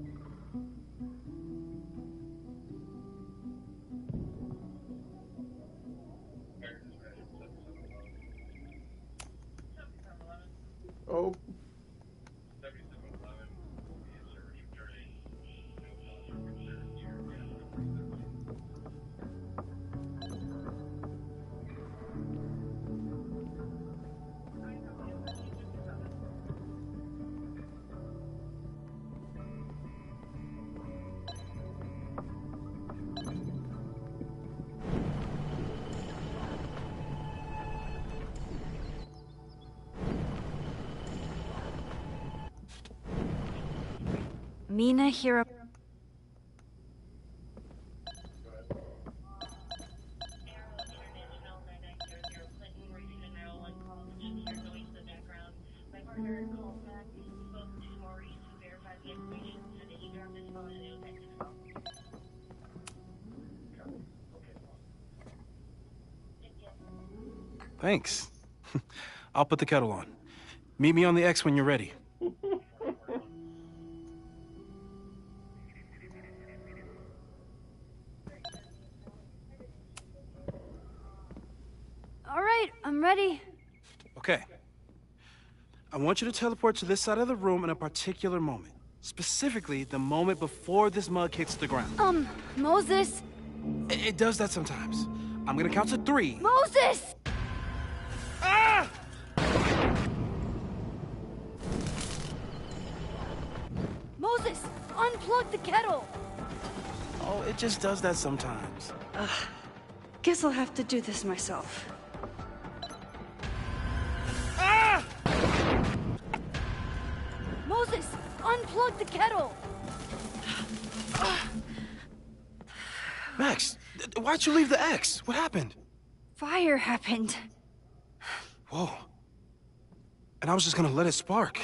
Oh. Mina Hira. Thanks. I'll put the kettle on. Meet me on the X when you're ready. All right, I'm ready. Okay. I want you to teleport to this side of the room in a particular moment. Specifically, the moment before this mug hits the ground. Moses! It does that sometimes. I'm gonna count to 3. Moses! Ah! Moses, unplug the kettle! Oh, it just does that sometimes. Guess I'll have to do this myself. Ah! Moses, unplug the kettle! Max, why'd you leave the X? What happened? Fire happened. Whoa. And I was just gonna let it spark.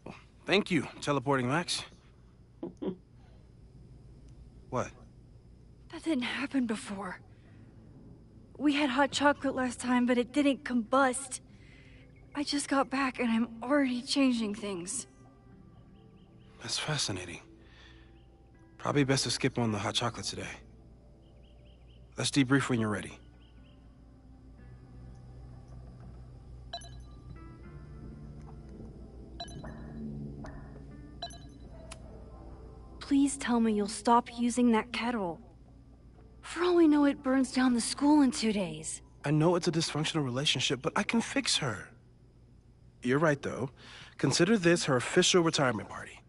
Well, thank you, teleporting Max. What? That didn't happen before. We had hot chocolate last time, but it didn't combust. I just got back and I'm already changing things. That's fascinating. Probably best to skip on the hot chocolate today. Let's debrief when you're ready. Please tell me you'll stop using that kettle. For all we know, it burns down the school in 2 days. I know it's a dysfunctional relationship, but I can fix her. You're right, though. Consider this her official retirement party.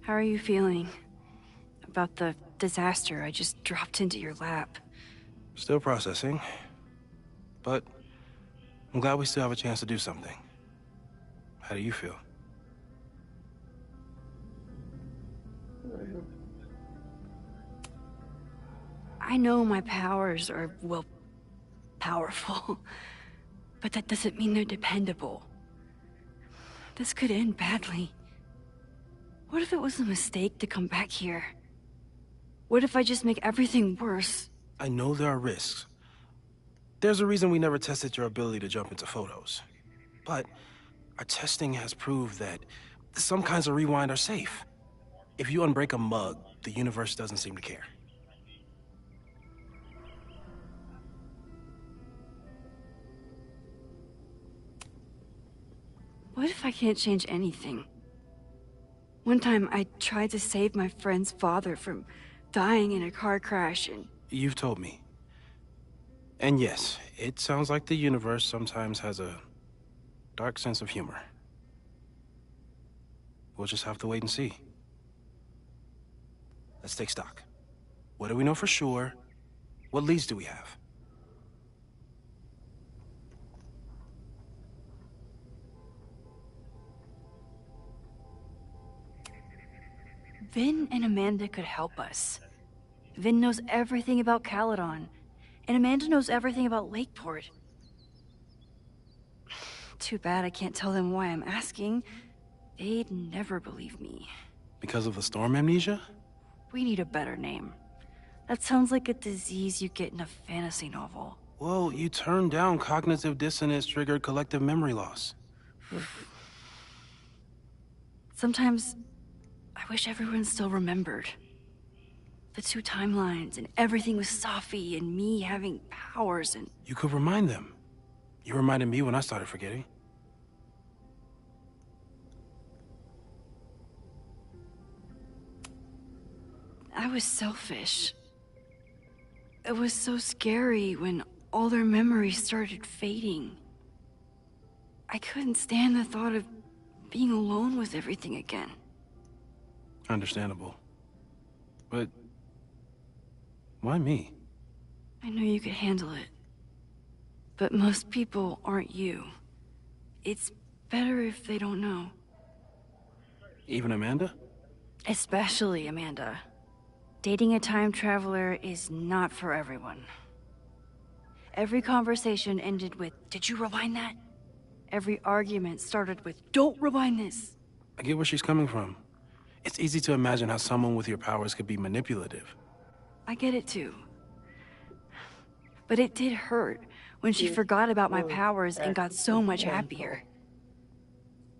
How are you feeling about the disaster I just dropped into your lap? Still processing. But I'm glad we still have a chance to do something. How do you feel? I know my powers are, well, powerful. But that doesn't mean they're dependable. This could end badly. What if it was a mistake to come back here? What if I just make everything worse? I know there are risks. There's a reason we never tested your ability to jump into photos. But our testing has proved that some kinds of rewind are safe. If you unbreak a mug, the universe doesn't seem to care. What if I can't change anything? One time I tried to save my friend's father from dying in a car crash and... You've told me. And yes, it sounds like the universe sometimes has a dark sense of humor. We'll just have to wait and see. Let's take stock. What do we know for sure? What leads do we have? Vin and Amanda could help us. Vin knows everything about Caledon, and Amanda knows everything about Lakeport. Too bad I can't tell them why I'm asking. They'd never believe me. Because of the storm amnesia? We need a better name. That sounds like a disease you get in a fantasy novel. Well, you turned down cognitive dissonance triggered collective memory loss. Sometimes, I wish everyone still remembered. The two timelines, and everything with Safi, and me having powers, and... You could remind them. You reminded me when I started forgetting. I was selfish. It was so scary when all their memories started fading. I couldn't stand the thought of being alone with everything again. Understandable. But... why me? I know you could handle it. But most people aren't you. It's better if they don't know. Even Amanda? Especially Amanda. Dating a time traveler is not for everyone. Every conversation ended with, "Did you rewind that?" Every argument started with, "Don't rewind this." I get where she's coming from. It's easy to imagine how someone with your powers could be manipulative. I get it too. But it did hurt when she forgot about my powers and got so much happier.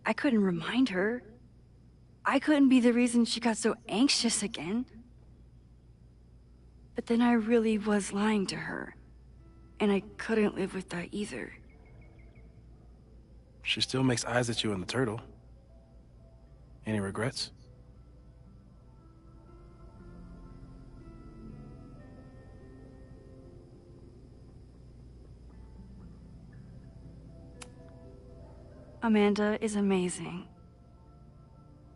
I couldn't remind her. I couldn't be the reason she got so anxious again. But then I really was lying to her. And I couldn't live with that either. She still makes eyes at you and the turtle. Any regrets? Amanda is amazing.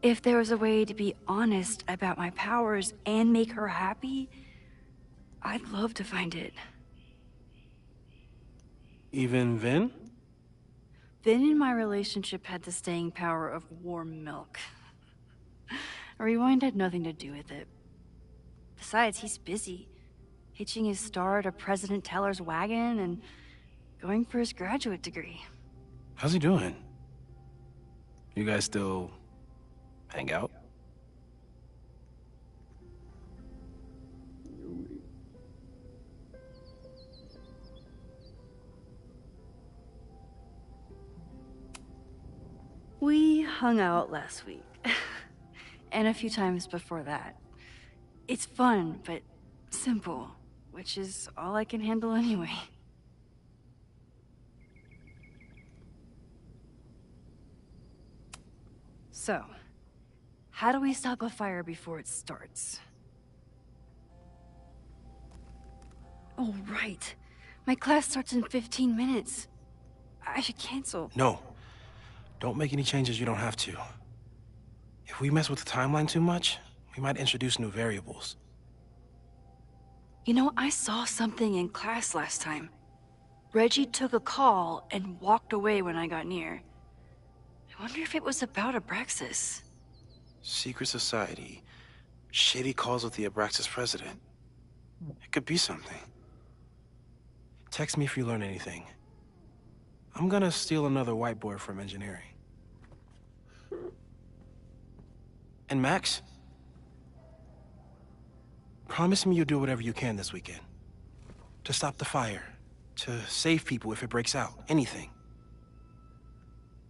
If there was a way to be honest about my powers and make her happy, I'd love to find it. Even Vin? Vin in my relationship had the staying power of warm milk. A rewind had nothing to do with it. Besides, he's busy, hitching his star to President Teller's wagon and going for his graduate degree. How's he doing? You guys still hang out? We hung out last week. And a few times before that. It's fun, but simple, which is all I can handle anyway. So, how do we stop a fire before it starts? Oh, right. My class starts in 15 minutes. I should cancel. No. Don't make any changes you don't have to. If we mess with the timeline too much, we might introduce new variables. You know, I saw something in class last time. Reggie took a call and walked away when I got near. I wonder if it was about Abraxas. Secret society. Shady calls with the Abraxas president. It could be something. Text me if you learn anything. I'm gonna steal another whiteboard from engineering. And Max? Promise me you'll do whatever you can this weekend. To stop the fire. To save people if it breaks out. Anything.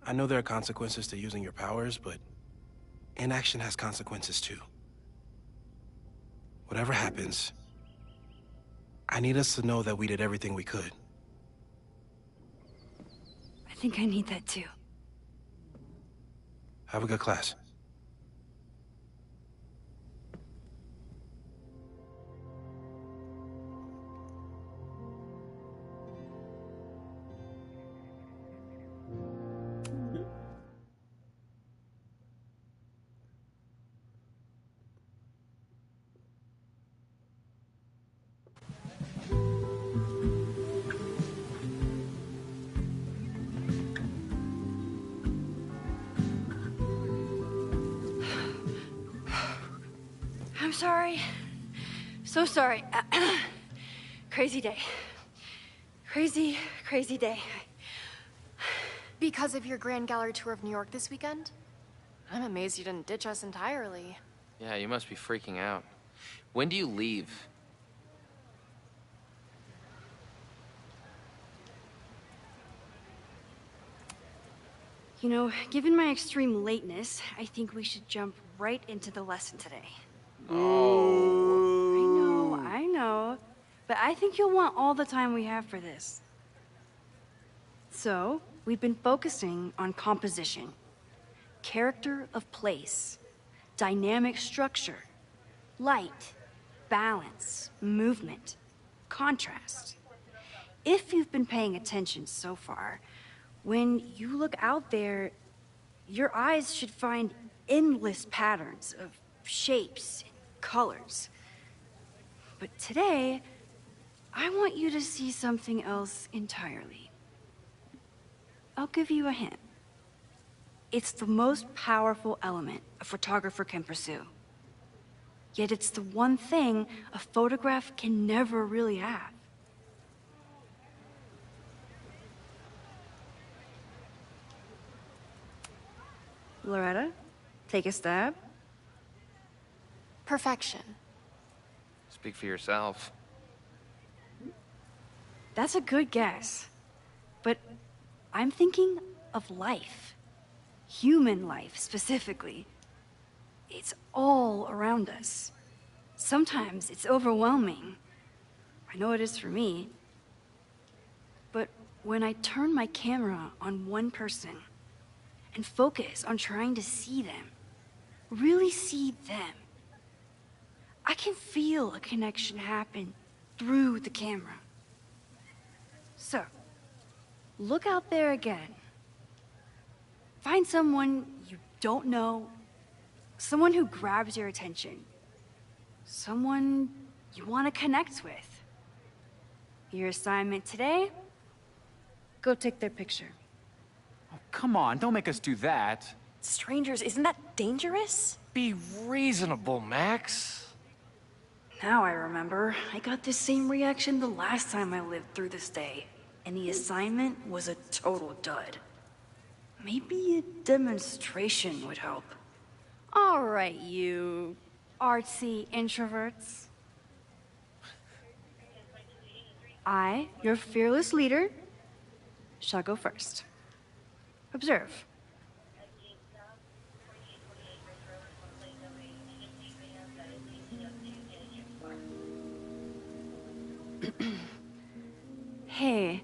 I know there are consequences to using your powers, but inaction has consequences too. Whatever happens, I need us to know that we did everything we could. I think I need that too. Have a good class. sorry. So sorry. Crazy day. Crazy, crazy day. Because of your Grand Gallery tour of New York this weekend? I'm amazed you didn't ditch us entirely. Yeah, you must be freaking out. When do you leave? You know, given my extreme lateness, I think we should jump right into the lesson today. Oh. I know. But I think you'll want all the time we have for this. So, we've been focusing on composition, character of place, dynamic structure, light, balance, movement, contrast. If you've been paying attention so far, when you look out there, your eyes should find endless patterns of shapes and colors. But today, I want you to see something else entirely. I'll give you a hint. It's the most powerful element a photographer can pursue. Yet it's the one thing a photograph can never really have. Loretta, take a stab. Perfection. Speak for yourself. That's a good guess. But I'm thinking of life. Human life, specifically. It's all around us. Sometimes it's overwhelming. I know it is for me. But when I turn my camera on one person and focus on trying to see them, really see them, I can feel a connection happen through the camera. So, look out there again. Find someone you don't know, someone who grabs your attention, someone you want to connect with. Your assignment today? Go take their picture. Oh, come on, don't make us do that. Strangers, isn't that dangerous? Be reasonable, Max. Now I remember. I got the same reaction the last time I lived through this day, and the assignment was a total dud. Maybe a demonstration would help. All right, you artsy introverts. I, your fearless leader, shall go first. Observe. Hey,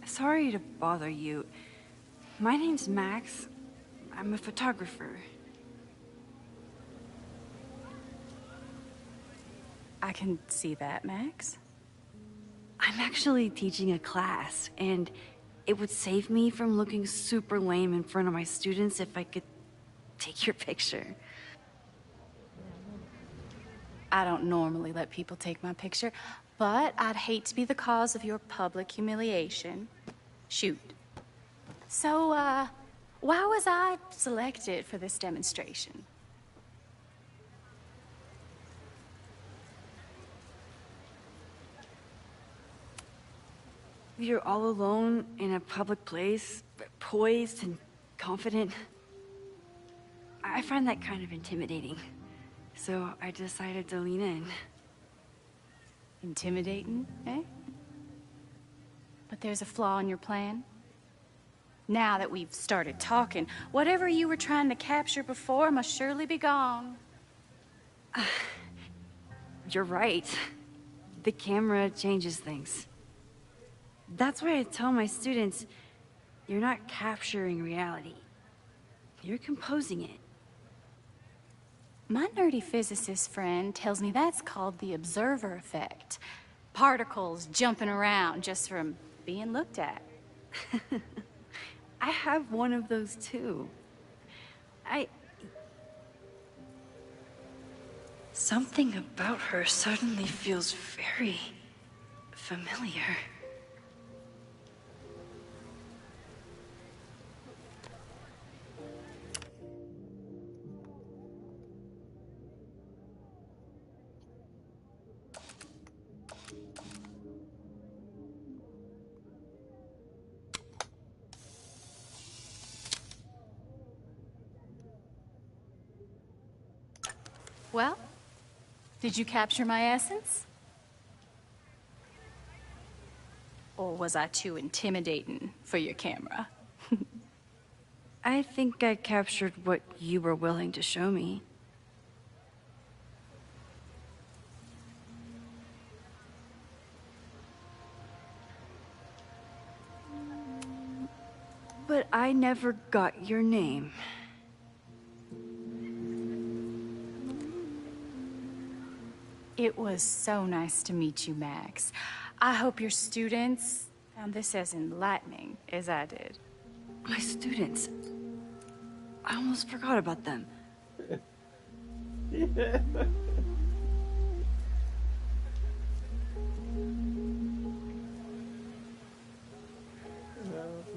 sorry to bother you. My name's Max. I'm a photographer. I can see that, Max. I'm actually teaching a class, and it would save me from looking super lame in front of my students if I could take your picture. I don't normally let people take my picture, but I'd hate to be the cause of your public humiliation. Shoot. So, why was I selected for this demonstration? You're all alone in a public place, poised and confident. I find that kind of intimidating. So I decided to lean in. Intimidating, eh? But there's a flaw in your plan. Now that we've started talking, whatever you were trying to capture before must surely be gone. You're right. The camera changes things. That's why I tell my students, you're not capturing reality. You're composing it. My nerdy physicist friend tells me that's called the observer effect. Particles jumping around just from being looked at. I have one of those too. Something about her suddenly feels very familiar. Well, did you capture my essence? Or was I too intimidating for your camera? I think I captured what you were willing to show me. But I never got your name. It was so nice to meet you, Max. I hope your students found this as enlightening as I did. My students. I almost forgot about them. Yeah.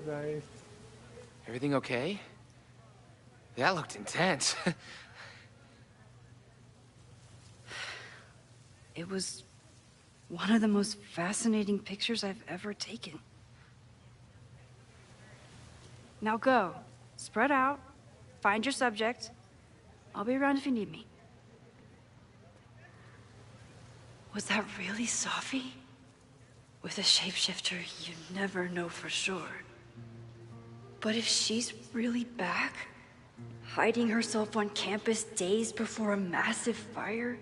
Nice. Everything okay? That looked intense. It was one of the most fascinating pictures I've ever taken. Now go. Spread out. Find your subject. I'll be around if you need me. Was that really Safi? With a shapeshifter, you never know for sure. But if she's really back, hiding herself on campus days before a massive fire,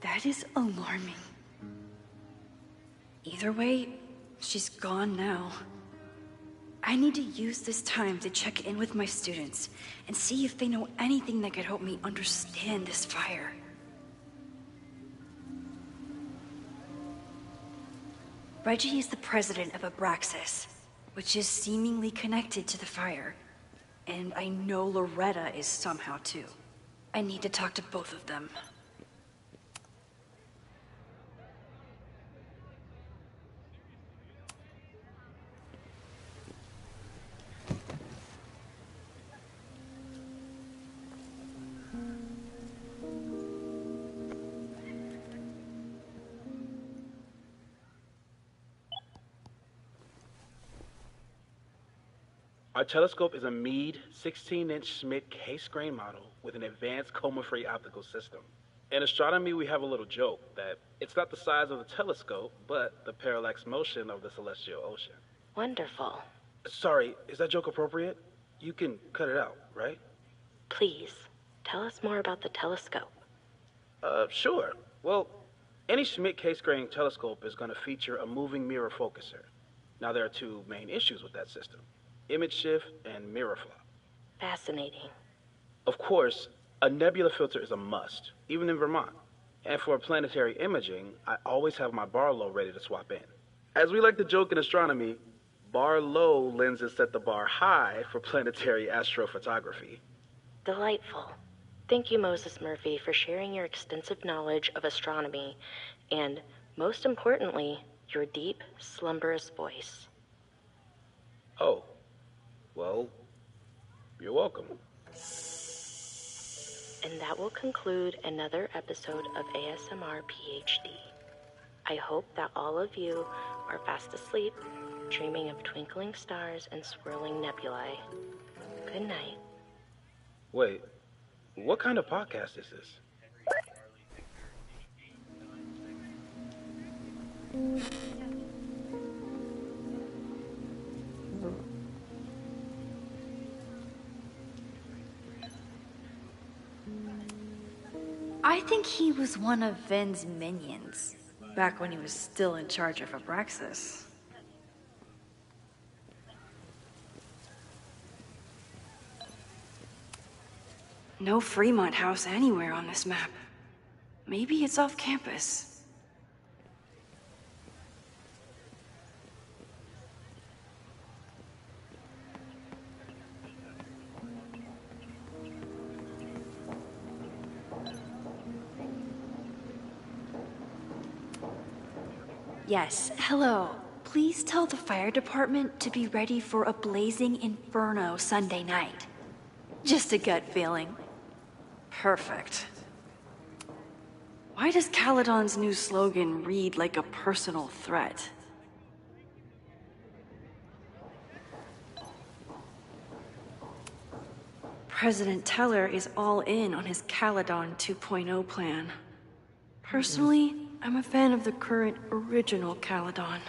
that is alarming. Either way, she's gone now. I need to use this time to check in with my students and see if they know anything that could help me understand this fire. Reggie is the president of Abraxas, which is seemingly connected to the fire. And I know Loretta is somehow too. I need to talk to both of them. Our telescope is a Meade 16-inch Schmidt case-grain model with an advanced coma-free optical system. In astronomy, we have a little joke that it's not the size of the telescope, but the parallax motion of the celestial ocean. Wonderful. Sorry, is that joke appropriate? You can cut it out, right? Please, tell us more about the telescope. Sure. Well, any Schmidt case-grain telescope is going to feature a moving mirror focuser. Now, there are two main issues with that system: image shift and mirror flop. Fascinating. Of course, a nebula filter is a must, even in Vermont. And for planetary imaging, I always have my Barlow ready to swap in. As we like to joke in astronomy, Barlow lenses set the bar high for planetary astrophotography. Delightful. Thank you, Moses Murphy, for sharing your extensive knowledge of astronomy and, most importantly, your deep, slumberous voice. Oh. Well, you're welcome. And that will conclude another episode of ASMR PhD. I hope that all of you are fast asleep, dreaming of twinkling stars and swirling nebulae. Good night. Wait, what kind of podcast is this? I think he was one of Ven's minions, back when he was still in charge of Abraxas. No Fremont House anywhere on this map. Maybe it's off campus. Yes, hello. Please tell the fire department to be ready for a blazing inferno Sunday night. Just a gut feeling. Perfect. Why does Caledon's new slogan read like a personal threat? President Teller is all in on his Caledon 2.0 plan. Personally, I'm a fan of the current original Caledon.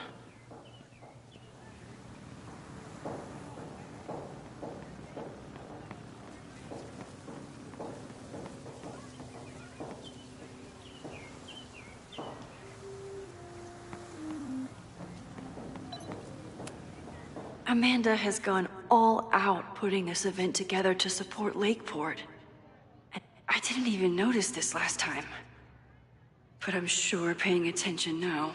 Amanda has gone all out putting this event together to support Lakeport. I didn't even notice this last time. But I'm sure paying attention now.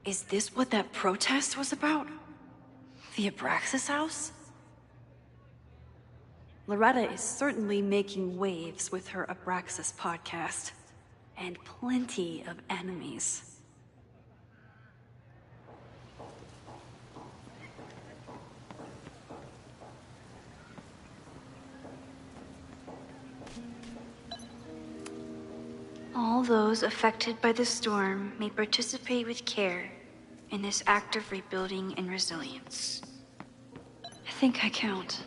Is this what that protest was about? The Abraxas house? Loretta is certainly making waves with her Abraxas podcast. And plenty of enemies. All those affected by the storm may participate with care in this act of rebuilding and resilience. I think I count.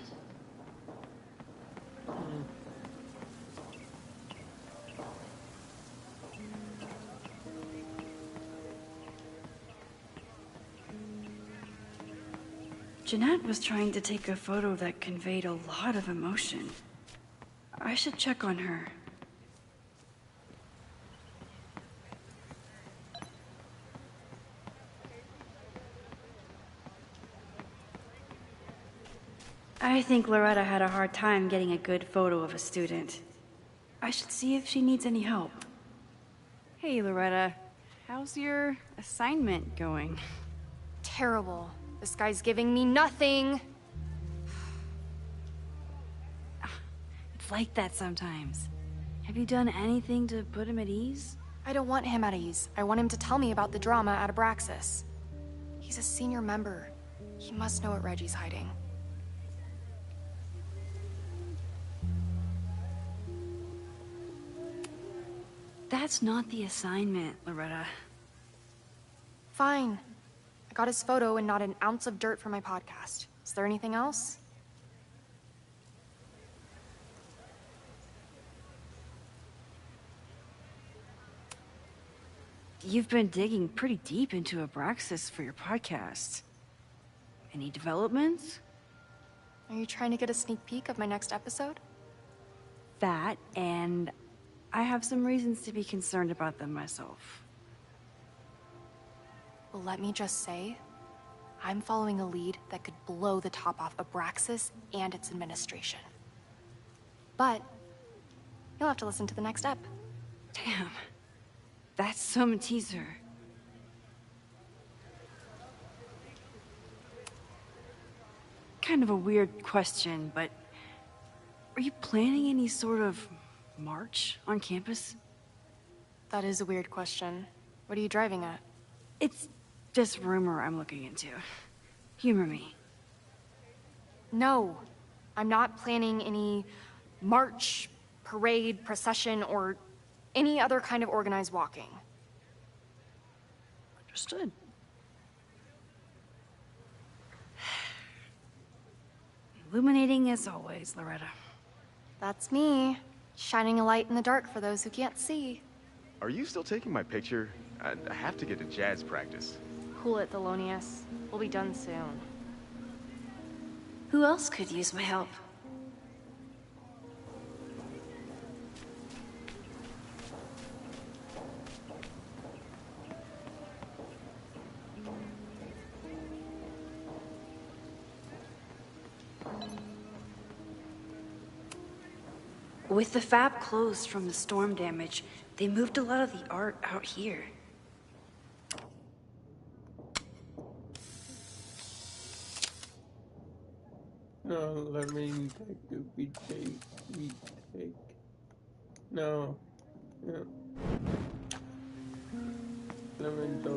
Jeanette was trying to take a photo that conveyed a lot of emotion. I should check on her. I think Loretta had a hard time getting a good photo of a student. I should see if she needs any help. Hey, Loretta. How's your assignment going? Terrible. This guy's giving me nothing. It's like that sometimes. Have you done anything to put him at ease? I don't want him at ease. I want him to tell me about the drama at Abraxas. He's a senior member. He must know what Reggie's hiding. That's not the assignment, Loretta. Fine. I got his photo and not an ounce of dirt for my podcast. Is there anything else? You've been digging pretty deep into Abraxas for your podcast. Any developments? Are you trying to get a sneak peek of my next episode? That, and I have some reasons to be concerned about them myself. Well, let me just say, I'm following a lead that could blow the top off Abraxas and its administration. But you'll have to listen to the next ep. Damn. That's some teaser. Kind of a weird question, but are you planning any sort of march on campus? That is a weird question. What are you driving at? It's just rumor I'm looking into. Humor me. No, I'm not planning any march, parade, procession, or any other kind of organized walking. Understood. Illuminating as always, Loretta. That's me, shining a light in the dark for those who can't see. Are you still taking my picture? I have to get to jazz practice. Cool it, Thelonious. We'll be done soon. Who else could use my help? With the fab closed from the storm damage, they moved a lot of the art out here. No, let me take a retake. No. Yeah. Let me go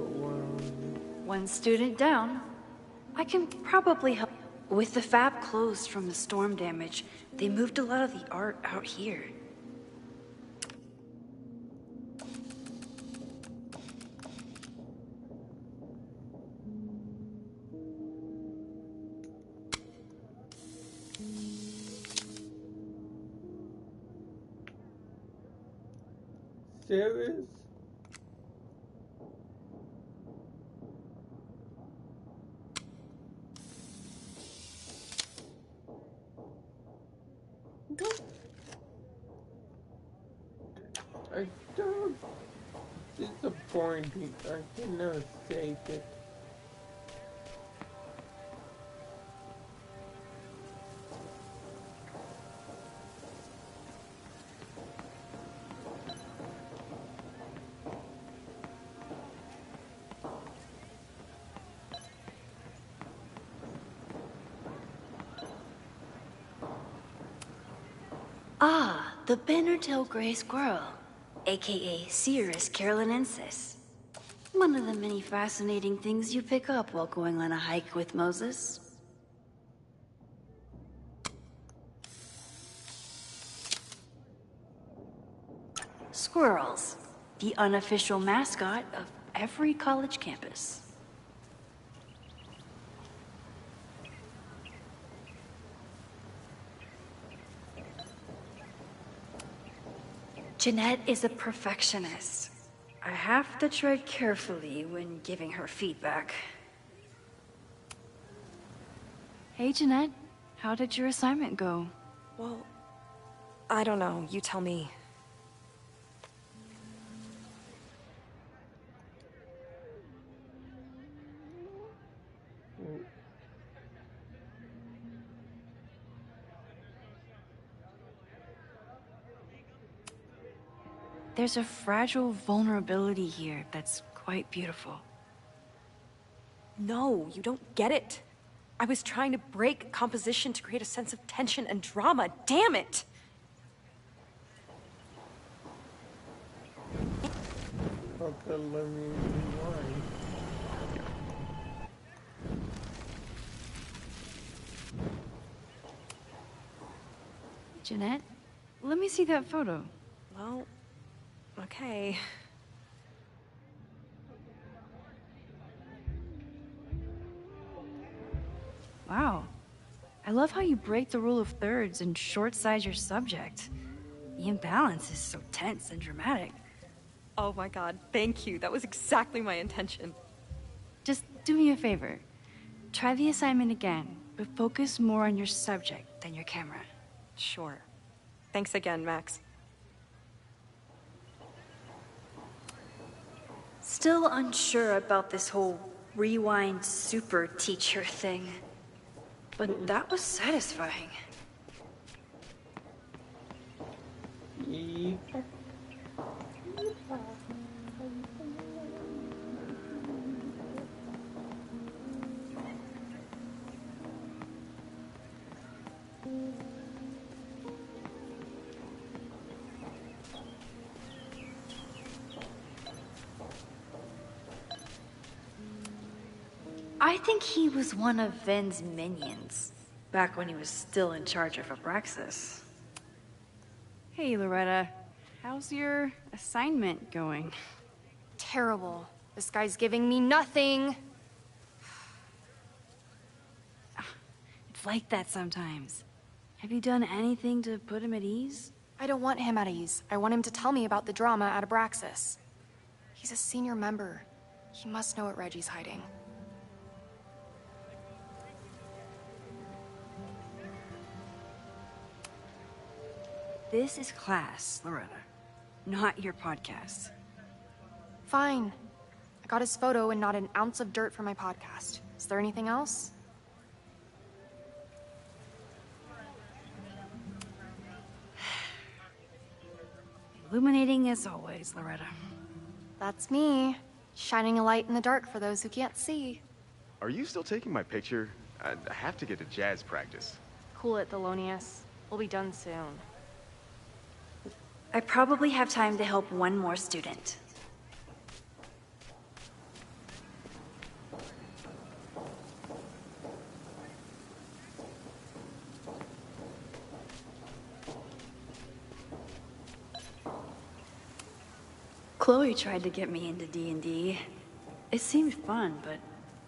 One student down. I can probably help. With the fab closed from the storm damage, they moved a lot of the art out here. serious? I don't disappointing. I cannot say it. Ah, the Bannertail Gray Squirrel, aka Cirrus carolinensis. One of the many fascinating things you pick up while going on a hike with Moses. Squirrels, the unofficial mascot of every college campus. Jeanette is a perfectionist. I have to tread carefully when giving her feedback. Hey, Jeanette. How did your assignment go? Well, I don't know. You tell me. There's a fragile vulnerability here that's quite beautiful. No, you don't get it. I was trying to break composition to create a sense of tension and drama. Damn it! Okay, let me rewind. Jeanette, let me see that photo. Well, okay. Wow. I love how you break the rule of thirds and short-size your subject. The imbalance is so tense and dramatic. Oh my god, thank you. That was exactly my intention. Just do me a favor. Try the assignment again, but focus more on your subject than your camera. Sure. Thanks again, Max. Still unsure about this whole rewind super teacher thing. But that was satisfying. I think he was one of Ven's minions, back when he was still in charge of Abraxas. Hey, Loretta. How's your assignment going? Terrible. This guy's giving me nothing. It's like that sometimes. Have you done anything to put him at ease? I don't want him at ease. I want him to tell me about the drama at Abraxas. He's a senior member. He must know what Reggie's hiding. This is class, Loretta, not your podcast. Fine. I got his photo and not an ounce of dirt for my podcast. Is there anything else? Illuminating as always, Loretta. That's me, shining a light in the dark for those who can't see. Are you still taking my picture? I have to get to jazz practice. Cool it, Thelonious. We'll be done soon. I probably have time to help one more student. Chloe tried to get me into D&D. It seemed fun, but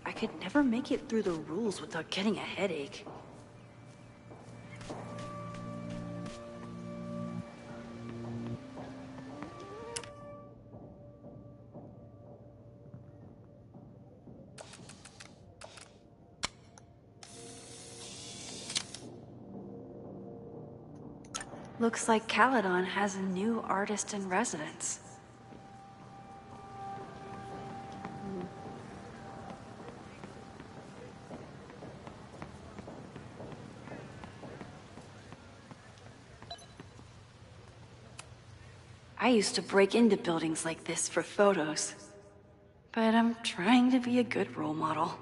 I could never make it through the rules without getting a headache. Looks like Caledon has a new artist in residence. I used to break into buildings like this for photos, but I'm trying to be a good role model.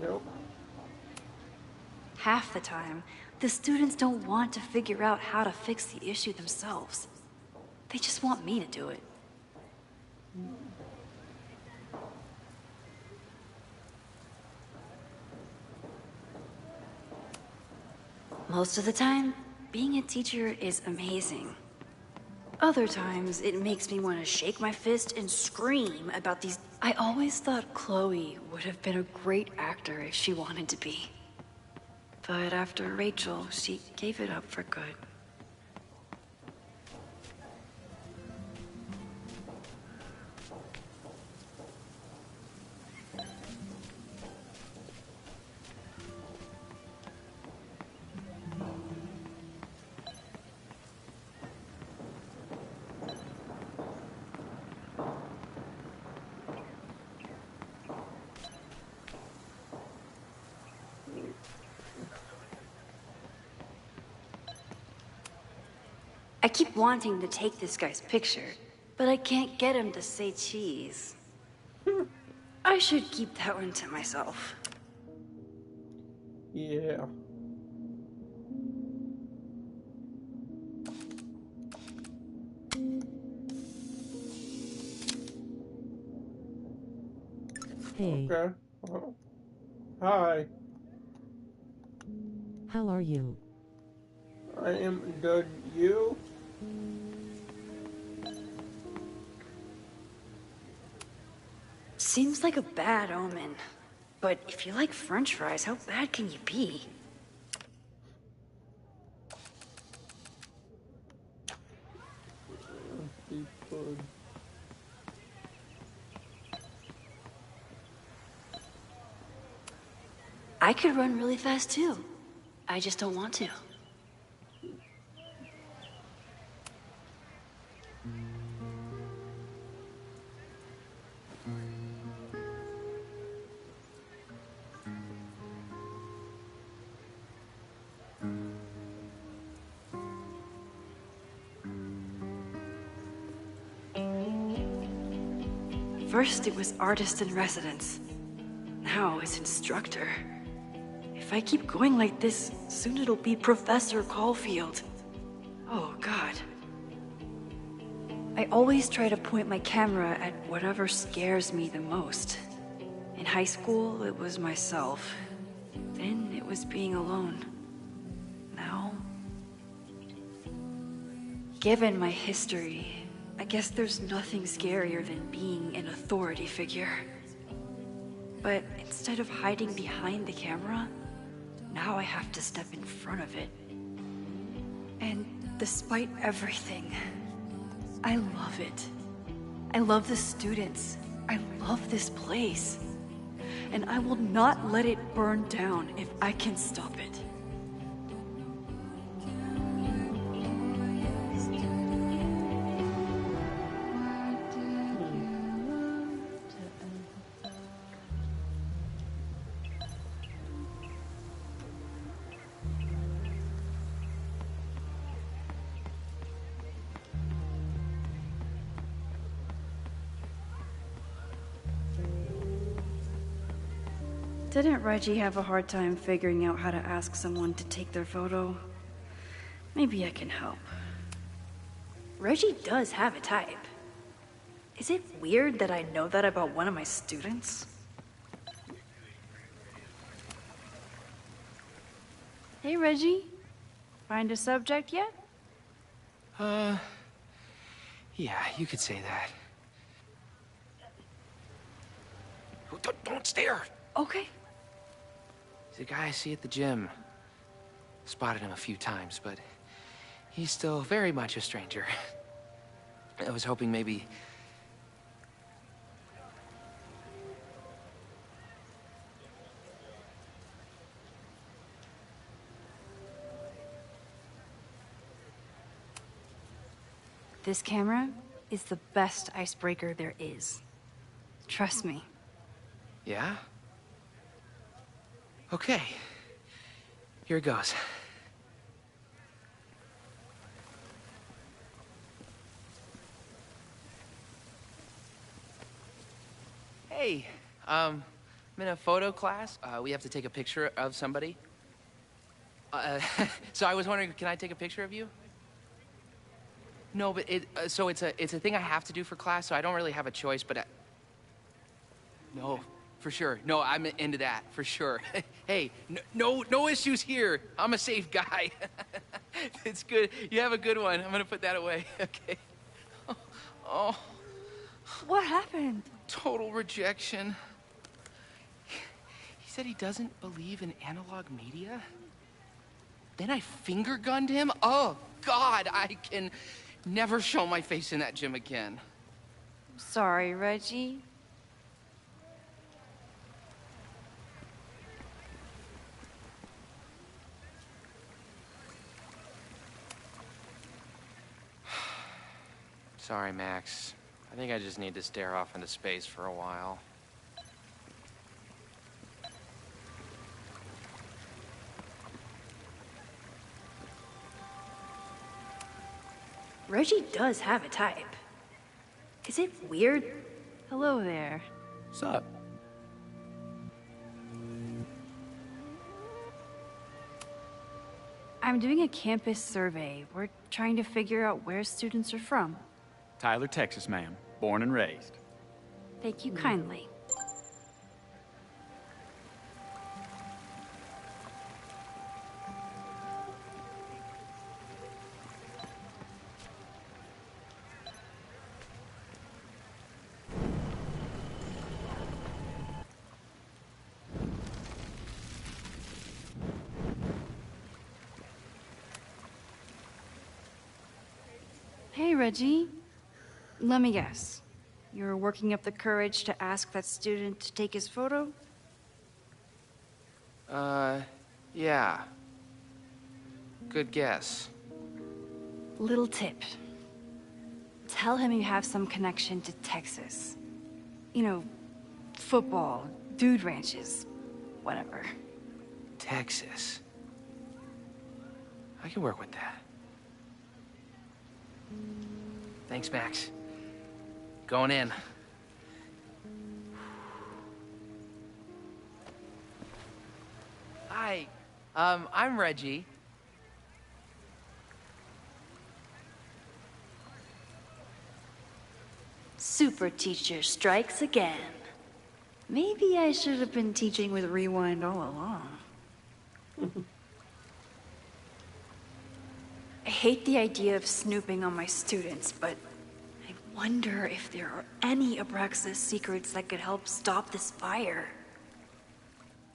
Nope. Half the time, the students don't want to figure out how to fix the issue themselves. They just want me to do it. Most of the time, being a teacher is amazing. Other times, it makes me want to shake my fist and scream about these... I always thought Chloe would have been a great actor if she wanted to be. But after Rachel, she gave it up for good. I keep wanting to take this guy's picture, but I can't get him to say cheese. I should keep that one to myself. Yeah. Hey. Okay. Oh. Hi. How are you? I am good. You? Seems like a bad omen. But if you like French fries, how bad can you be? I could run really fast too. I just don't want to. First it was artist in residence. Now it's instructor. If I keep going like this, soon it'll be Professor Caulfield. Oh, God. I always try to point my camera at whatever scares me the most. In high school, it was myself. Then it was being alone. Now... Given my history, I guess there's nothing scarier than being an authority figure. But instead of hiding behind the camera, now I have to step in front of it. And despite everything, I love it. I love the students. I love this place. And I will not let it burn down if I can stop it. Didn't Reggie have a hard time figuring out how to ask someone to take their photo? Maybe I can help. Reggie does have a type. Is it weird that I know that about one of my students? Hey, Reggie. Find a subject yet? Yeah, you could say that. Don't stare. Okay. He's a guy I see at the gym. Spotted him a few times, but he's still very much a stranger. I was hoping maybe... This camera is the best icebreaker there is. Trust me. Yeah? Okay. Here it goes. Hey, I'm in a photo class. We have to take a picture of somebody. So I was wondering, can I take a picture of you? No, but it's a thing I have to do for class, so I don't really have a choice, but no, for sure. No, I'm into that, for sure. Hey, no issues here. I'm a safe guy. It's good. You have a good one. I'm gonna put that away, okay? Oh. What happened? Total rejection. He said he doesn't believe in analog media. Then I finger gunned him? Oh, God, I can never show my face in that gym again. Sorry, Reggie. Sorry, Max. I think I just need to stare off into space for a while. Reggie does have a type. Is it weird? Hello there. What's up? I'm doing a campus survey. We're trying to figure out where students are from. Tyler, Texas, ma'am. Born and raised. Thank you kindly. Hey, Reggie. Let me guess. You're working up the courage to ask that student to take his photo? Yeah. Good guess. Little tip. Tell him you have some connection to Texas. You know, football, dude ranches, whatever. Texas. I can work with that. Thanks, Max. Going in. Hi. I'm Reggie. Super teacher strikes again. Maybe I should have been teaching with Rewind all along. I hate the idea of snooping on my students, but I wonder if there are any Abraxas secrets that could help stop this fire.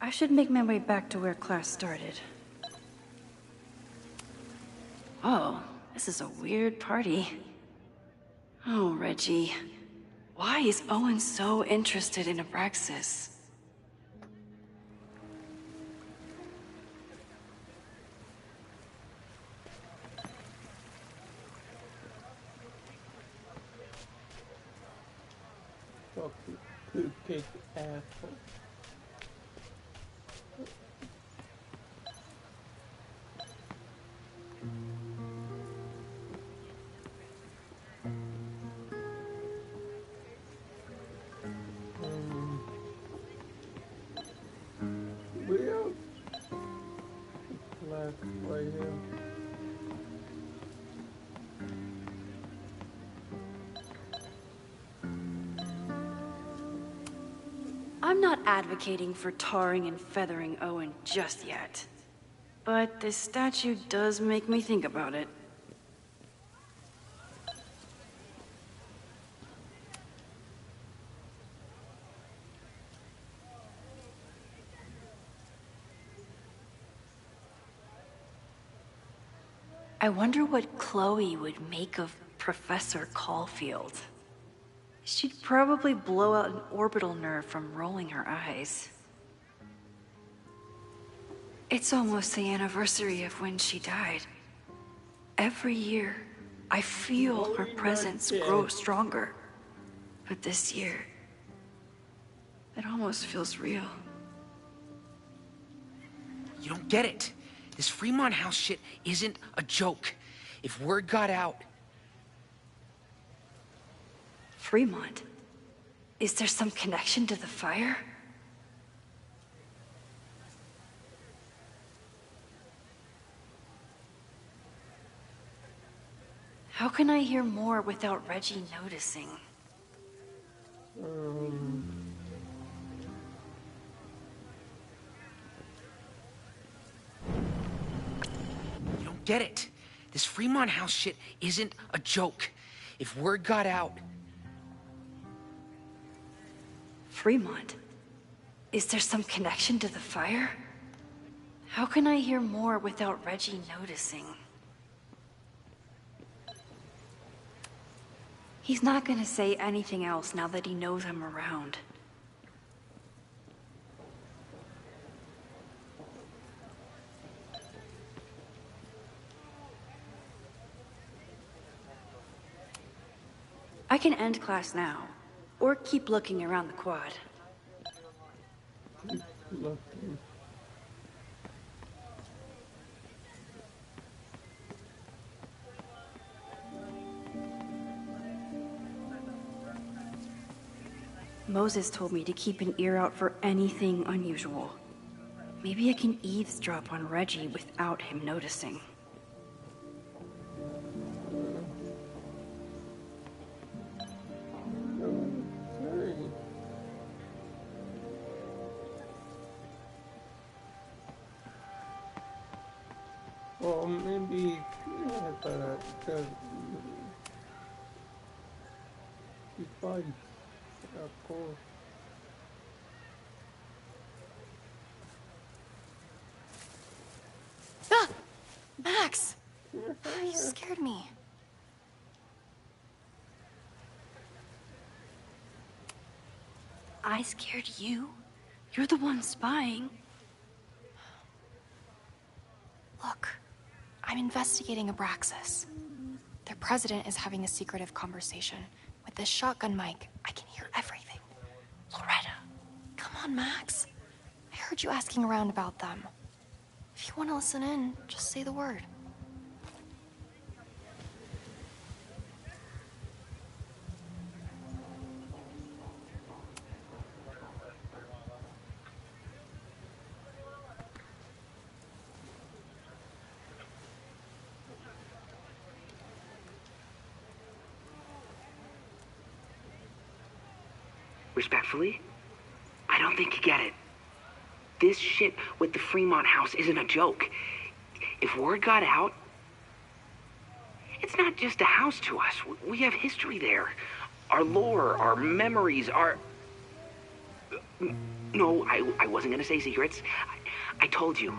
I should make my way back to where class started. Oh, this is a weird party. Oh, Reggie. Why is Owen so interested in Abraxas? Fucking kick asshole. Weird. Left right here. I'm not advocating for tarring and feathering Owen just yet. But this statue does make me think about it. I wonder what Chloe would make of Professor Caulfield. She'd probably blow out an orbital nerve from rolling her eyes. It's almost the anniversary of when she died. Every year, I feel her presence grow stronger. But this year, it almost feels real. You don't get it. This Fremont House shit isn't a joke. If word got out... Fremont? Is there some connection to the fire? How can I hear more without Reggie noticing? You don't get it. This Fremont House shit isn't a joke. If word got out... Fremont? Is there some connection to the fire? How can I hear more without Reggie noticing? He's not gonna say anything else now that he knows I'm around. I can end class now, or keep looking around the quad. Looking. Moses told me to keep an ear out for anything unusual. Maybe I can eavesdrop on Reggie without him noticing. Or maybe, device, of course. Ah! Max! You scared me. I scared you? You're the one spying. Look, I'm investigating Abraxas. Their president is having a secretive conversation. With this shotgun mic, I can hear everything. Loretta, come on, Max. I heard you asking around about them. If you want to listen in, just say the word. Respectfully, I don't think you get it. This shit with the Fremont House isn't a joke. If word got out, it's not just a house to us. We have history there. Our lore, our memories, our... No, I wasn't gonna say secrets. I told you,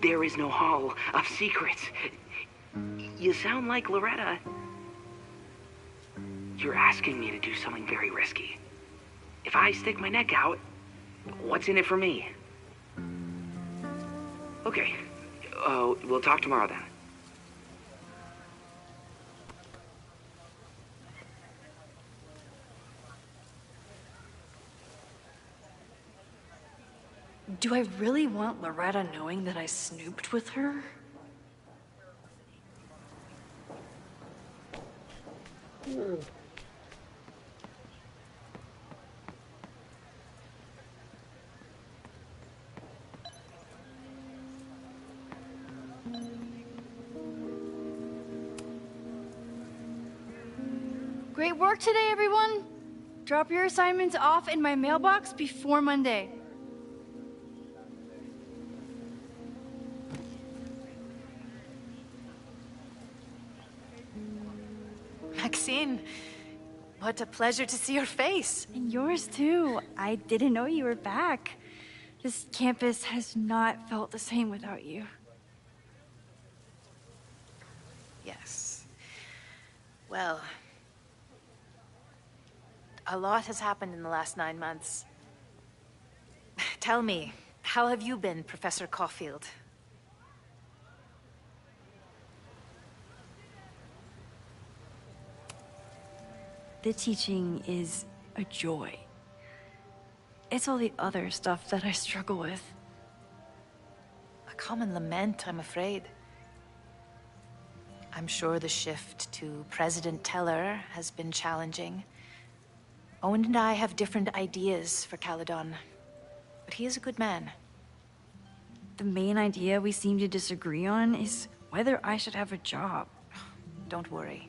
there is no hall of secrets. You sound like Loretta. You're asking me to do something very risky. If I stick my neck out, what's in it for me? Okay. We'll talk tomorrow then. Do I really want Loretta knowing that I snooped with her? Great work today, everyone. Drop your assignments off in my mailbox before Monday. Maxine, what a pleasure to see your face. And yours too. I didn't know you were back. This campus has not felt the same without you. Well, a lot has happened in the last 9 months. Tell me, how have you been, Professor Caulfield? The teaching is a joy. It's all the other stuff that I struggle with. A common lament, I'm afraid. I'm sure the shift to President Teller has been challenging. Owen and I have different ideas for Caledon, but he is a good man. The main idea we seem to disagree on is whether I should have a job. Don't worry.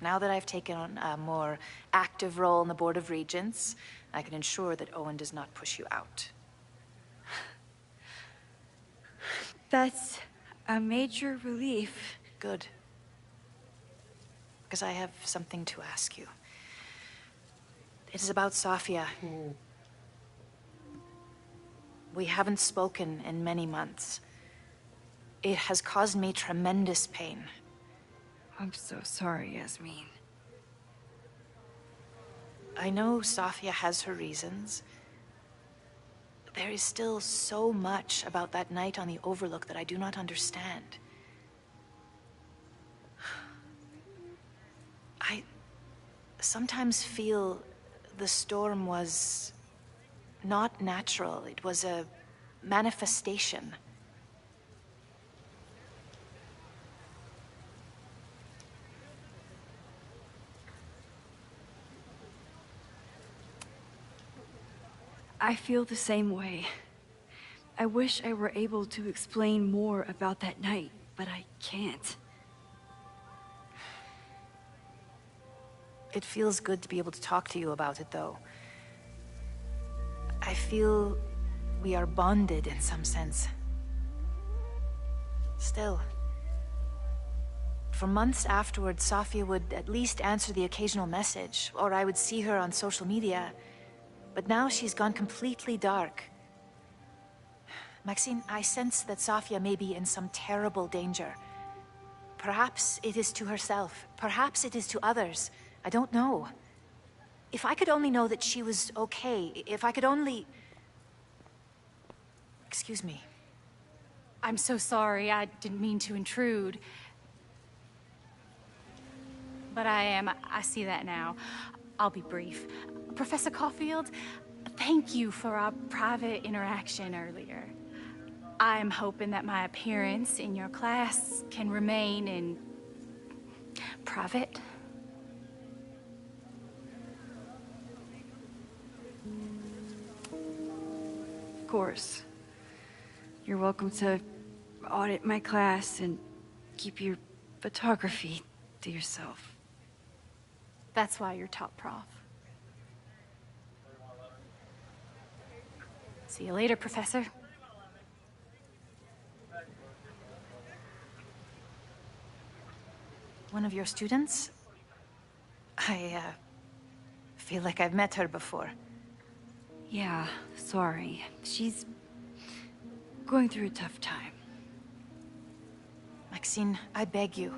Now that I've taken on a more active role in the Board of Regents, I can ensure that Owen does not push you out. That's a major relief. Good. Because I have something to ask you. It is about Sofia. We haven't spoken in many months. It has caused me tremendous pain. I'm so sorry, Yasmin. I know Sofia has her reasons. There is still so much about that night on the Overlook that I do not understand. I sometimes feel the storm was not natural. It was a manifestation. I feel the same way. I wish I were able to explain more about that night, but I can't. It feels good to be able to talk to you about it, though. I feel we are bonded in some sense. Still, for months afterwards, Sofia would at least answer the occasional message, or I would see her on social media. But now she's gone completely dark. Maxine, I sense that Sofia may be in some terrible danger. Perhaps it is to herself. Perhaps it is to others. I don't know. If I could only know that she was okay, if I could only... Excuse me. I'm so sorry. I didn't mean to intrude. But I see that now. I'll be brief. Professor Caulfield, thank you for our private interaction earlier. I'm hoping that my appearance in your class can remain in private. Of course. You're welcome to audit my class and keep your photography to yourself. That's why you're top prof. See you later, Professor. One of your students? I feel like I've met her before. Yeah, sorry. She's going through a tough time. Maxine, I beg you.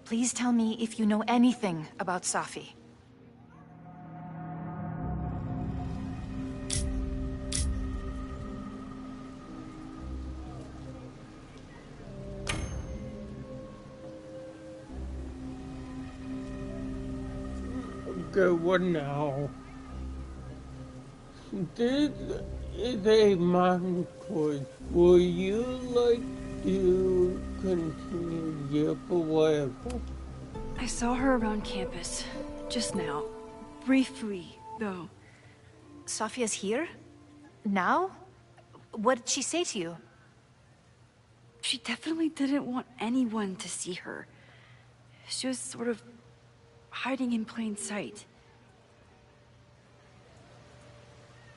Please tell me if you know anything about Safi. Okay, what now? This is a montage. Will you like to continue here for whatever? I saw her around campus, just now. Briefly, though. Sofia's here? Now? What did she say to you? She definitely didn't want anyone to see her. She was sort of hiding in plain sight.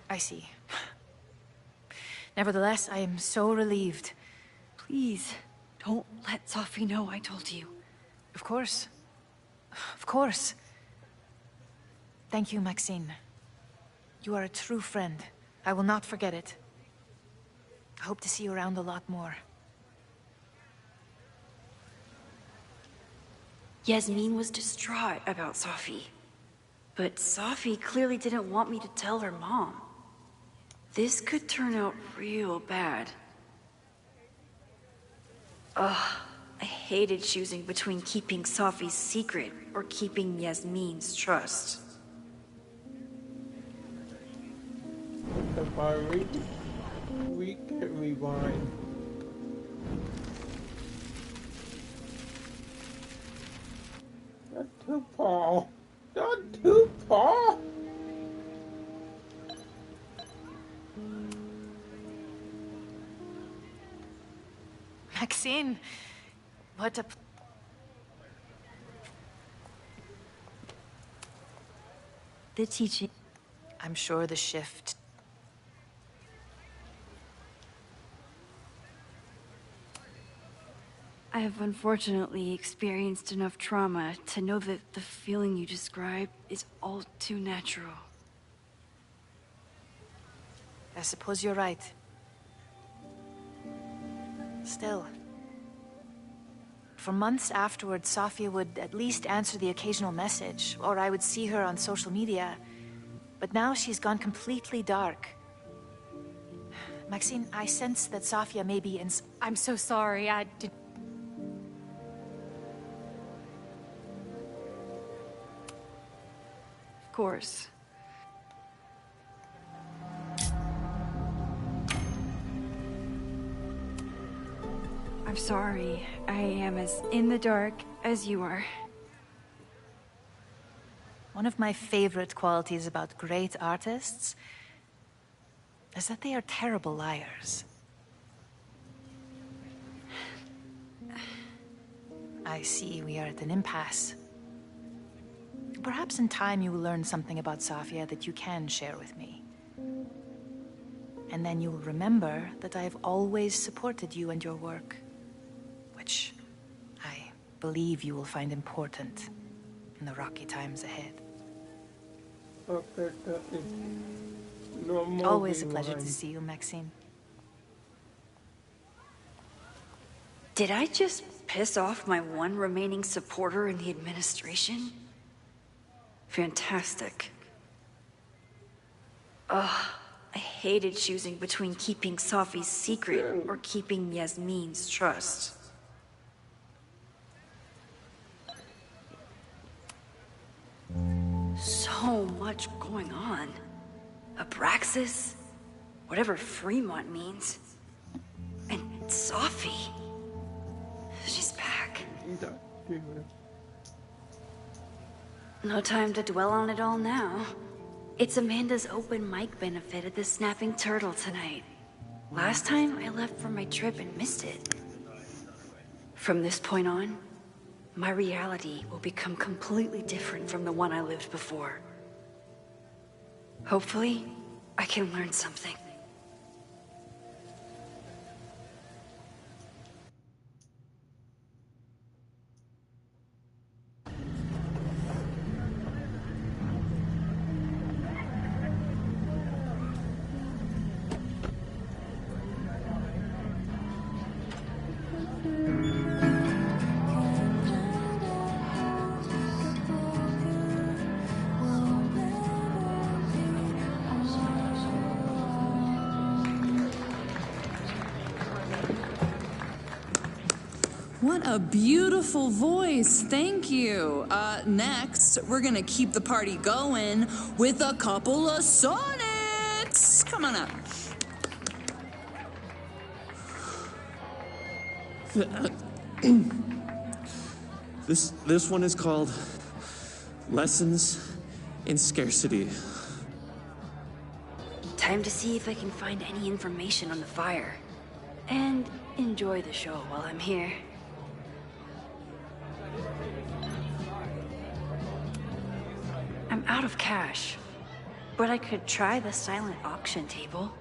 I see. Nevertheless, I am so relieved. Please, don't let Safi know I told you. Of course. Of course. Thank you, Maxine. You are a true friend. I will not forget it. I hope to see you around a lot more. Yasmin was distraught about Safi. But Safi clearly didn't want me to tell her mom. This could turn out real bad. Ugh, I hated choosing between keeping Safi's secret or keeping Yasmin's trust. If I we can rewind. Not too far. Not too far. Maxine, what a... The teaching... I'm sure the shift... I have unfortunately experienced enough trauma to know that the feeling you describe is all too natural. I suppose you're right. Still. For months afterwards, Safia would at least answer the occasional message, or I would see her on social media. But now she's gone completely dark. Maxine, I sense that Safia may be in... I'm so sorry, I did... Of course. I'm sorry. I am as in the dark as you are. One of my favorite qualities about great artists is that they are terrible liars. I see we are at an impasse. Perhaps in time you will learn something about Safia that you can share with me. And then you will remember that I have always supported you and your work, which I believe you will find important in the rocky times ahead. Always a pleasure to see you, Maxine. Did I just piss off my one remaining supporter in the administration? Fantastic. Ugh, I hated choosing between keeping Safi's secret or keeping Yasmin's trust. So much going on. Abraxas, whatever Fremont means, and Safi. She's back. No time to dwell on it all now. It's Amanda's open mic benefit at the Snapping Turtle tonight. Last time I left for my trip and missed it. From this point on, my reality will become completely different from the one I lived before. Hopefully, I can learn something. What a beautiful voice. Thank you. Next, we're gonna keep the party going with a couple of sonnets. Come on up. This one is called Lessons in Scarcity. Time to see if I can find any information on the fire. And enjoy the show while I'm here. I'm out of cash, but I could try the silent auction table.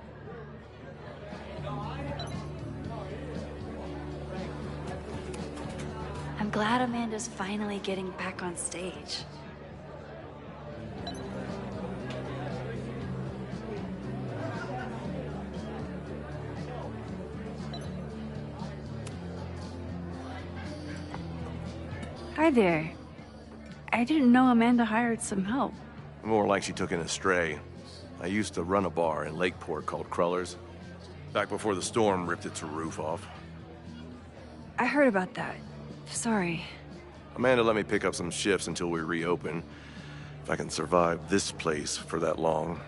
I'm glad Amanda's finally getting back on stage. Hi there. I didn't know Amanda hired some help. More like she took in a stray. I used to run a bar in Lakeport called Crullers, back before the storm ripped its roof off. I heard about that. Sorry. Amanda let me pick up some shifts until we reopen. If I can survive this place for that long.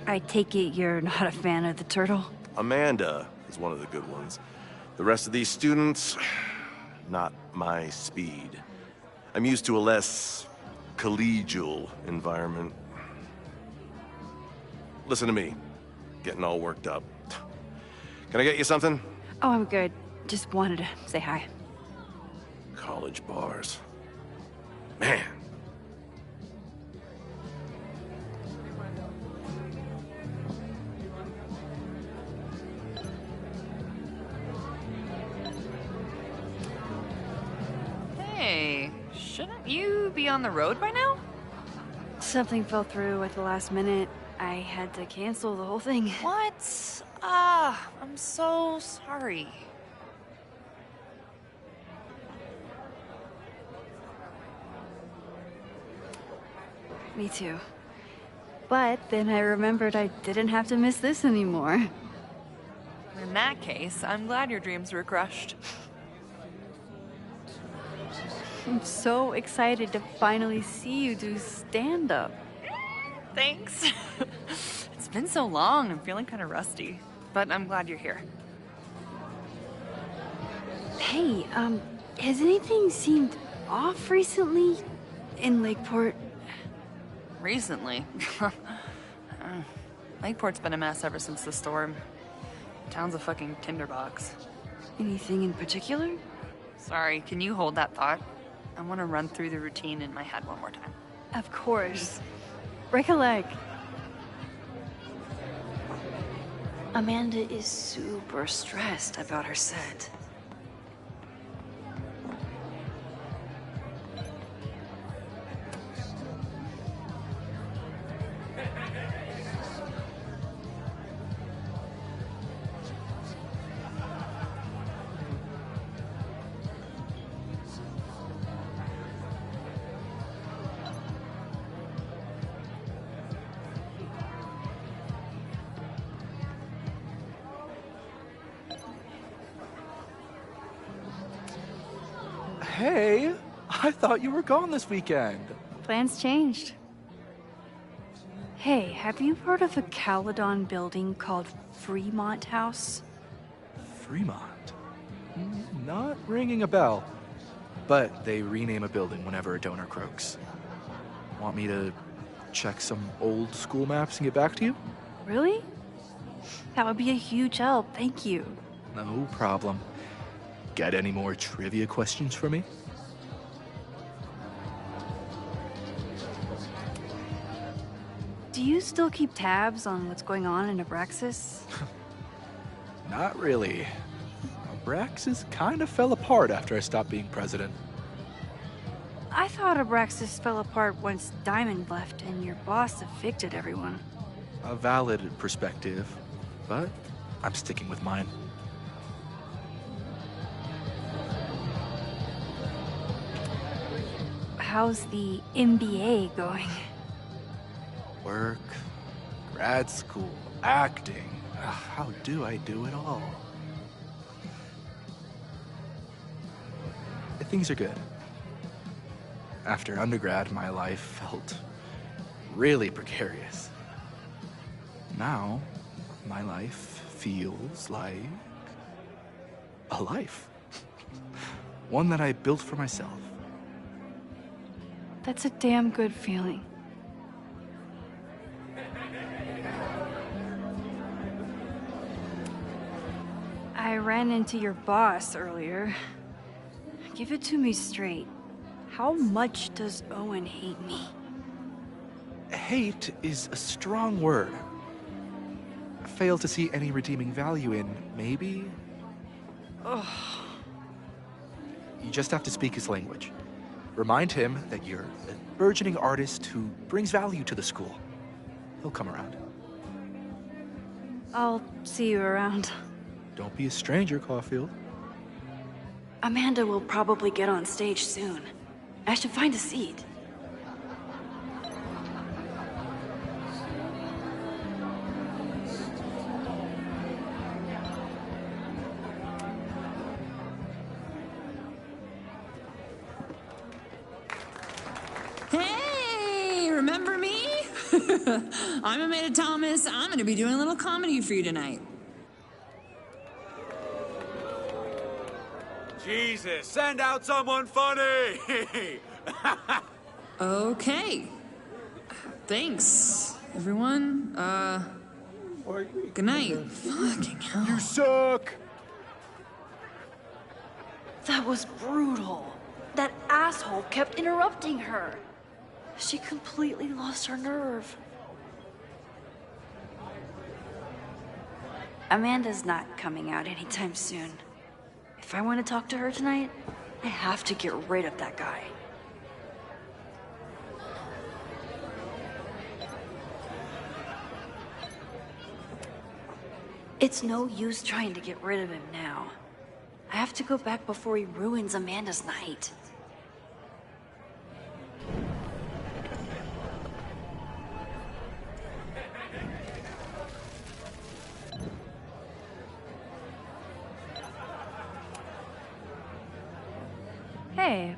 I take it you're not a fan of the turtle? Amanda is one of the good ones. The rest of these students, not my speed. I'm used to a less collegial environment. Listen to me, getting all worked up. Can I get you something? Oh, I'm good. Just wanted to say hi. College bars. Man. Hey, shouldn't you be on the road by now? Something fell through at the last minute. I had to cancel the whole thing. What? I'm so sorry. Me too. But then I remembered I didn't have to miss this anymore. In that case, I'm glad your dreams were crushed. I'm so excited to finally see you do stand-up. Thanks. It's been so long, I'm feeling kind of rusty. But I'm glad you're here. Hey, has anything seemed off recently in Lakeport? Recently? Lakeport's been a mess ever since the storm. Town's a fucking tinderbox. Anything in particular? Sorry, can you hold that thought? I want to run through the routine in my head one more time. Of course. Break a leg. Amanda is super stressed about her set. Hey, I thought you were gone this weekend. Plans changed. Hey, have you heard of a Caledon building called Fremont House? Fremont? Not ringing a bell. But they rename a building whenever a donor croaks. Want me to check some old school maps and get back to you? Really? That would be a huge help, thank you. No problem. Got any more trivia questions for me? Do you still keep tabs on what's going on in Abraxas? Not really. Abraxas kind of fell apart after I stopped being president. I thought Abraxas fell apart once Diamond left and your boss evicted everyone. A valid perspective, but I'm sticking with mine. How's the MBA going? Work, grad school, acting. How do I do it all? Things are good. After undergrad, my life felt really precarious. Now, my life feels like a life. One that I built for myself. That's a damn good feeling. I ran into your boss earlier. Give it to me straight. How much does Owen hate me? Hate is a strong word. I fail to see any redeeming value in maybe. Ugh. You just have to speak his language. Remind him that you're a burgeoning artist who brings value to the school. He'll come around. I'll see you around. Don't be a stranger, Caulfield. Amanda will probably get on stage soon. I should find a seat. Hey, remember me? I'm Amanda Thomas. I'm gonna be doing a little comedy for you tonight. Jesus, send out someone funny! Okay. Thanks, everyone. Good night. Fucking hell. You suck! That was brutal. That asshole kept interrupting her. She completely lost her nerve. Amanda's not coming out anytime soon. If I want to talk to her tonight, I have to get rid of that guy. It's no use trying to get rid of him now. I have to go back before he ruins Amanda's night. Hey.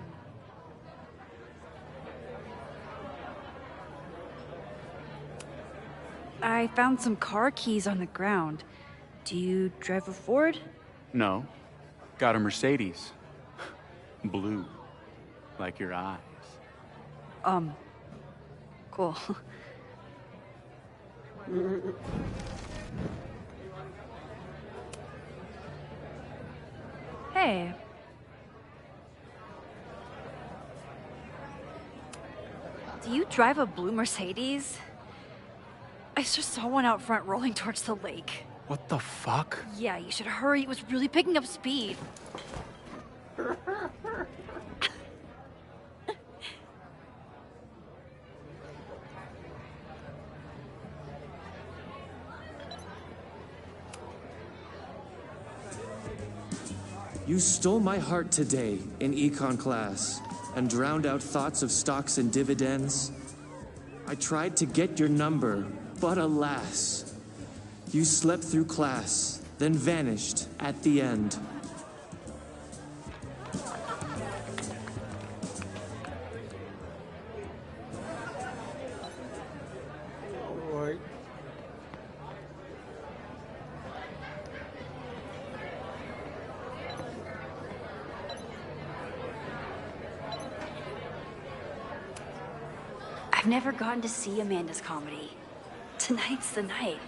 I found some car keys on the ground. Do you drive a Ford? No. Got a Mercedes. Blue. Like your eyes. Cool. Hey. Do you drive a blue Mercedes? I just saw one out front rolling towards the lake. What the fuck? Yeah, you should hurry. It was really picking up speed. You stole my heart today in econ class and drowned out thoughts of stocks and dividends. I tried to get your number, but alas, you slept through class, then vanished at the end. Alright. I've never gotten to see Amanda's comedy. Tonight's the night.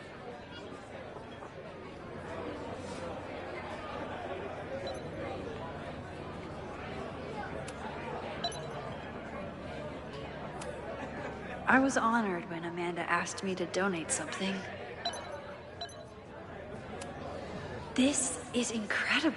I was honored when Amanda asked me to donate something. This is incredible.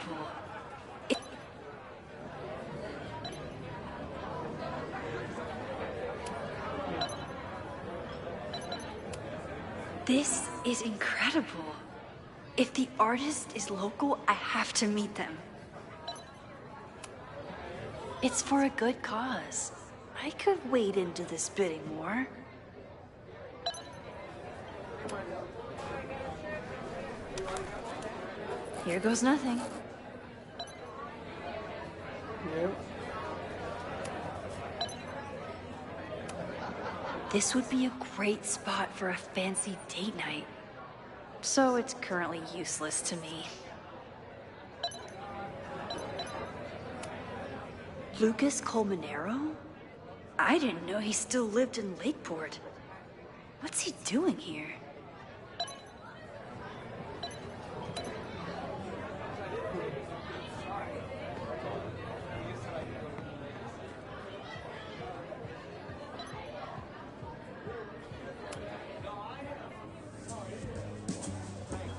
This is incredible. If the artist is local, I have to meet them. It's for a good cause. I could wade into this bidding war. Here goes nothing. Yep. This would be a great spot for a fancy date night. So it's currently useless to me. Lucas Colmenero? I didn't know he still lived in Lakeport. What's he doing here?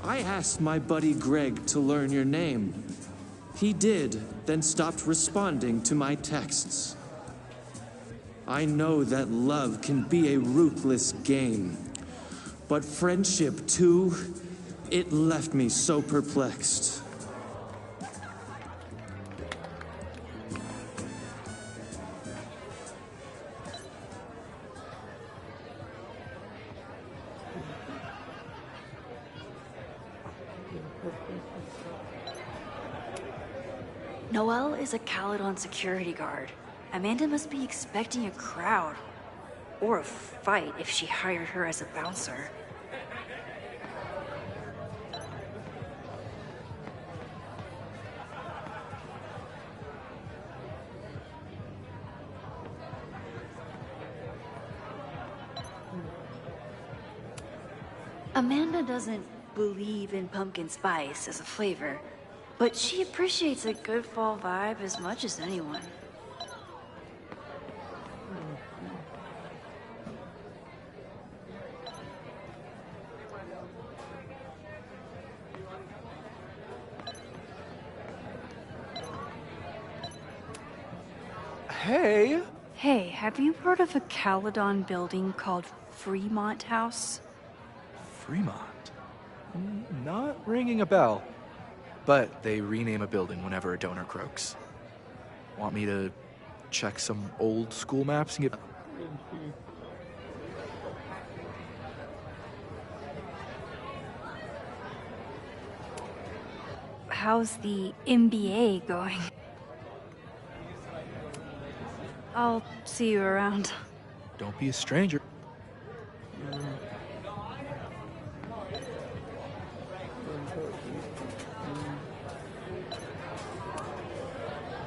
I asked my buddy Greg to learn your name. He did, then stopped responding to my texts. I know that love can be a ruthless game, but friendship too, It left me so perplexed. Noelle is a Caledon security guard. Amanda must be expecting a crowd. Or a fight if she hired her as a bouncer. Amanda doesn't believe in pumpkin spice as a flavor, but she appreciates a good fall vibe as much as anyone. Hey! Hey, have you heard of a Caledon building called Fremont House? Fremont? Not ringing a bell. But they rename a building whenever a donor croaks. Want me to check some old school maps and get... How's the MBA going? I'll see you around. Don't be a stranger.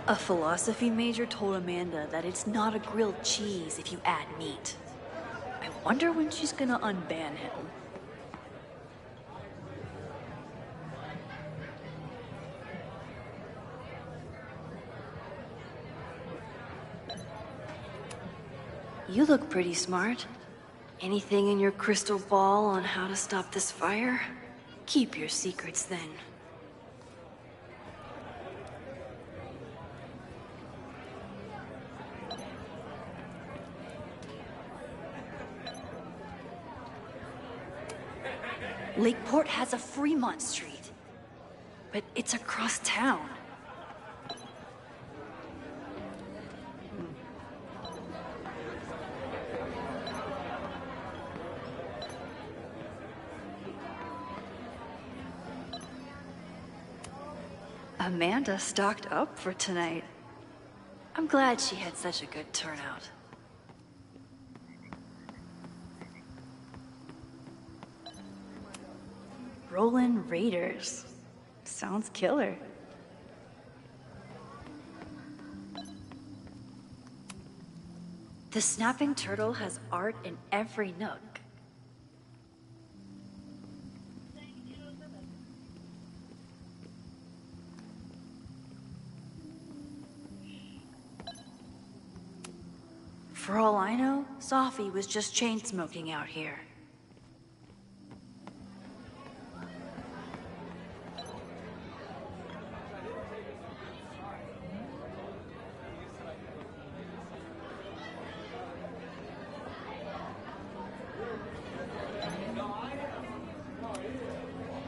A philosophy major told Amanda that it's not a grilled cheese if you add meat. I wonder when she's gonna unban him. You look pretty smart. Anything in your crystal ball on how to stop this fire? Keep your secrets then. Lakeport has a Fremont Street, but it's across town. Amanda stocked up for tonight. I'm glad she had such a good turnout. Rollin' Raiders. Sounds killer. The Snapping Turtle has art in every nook. For all I know, Sophie was just chain smoking out here.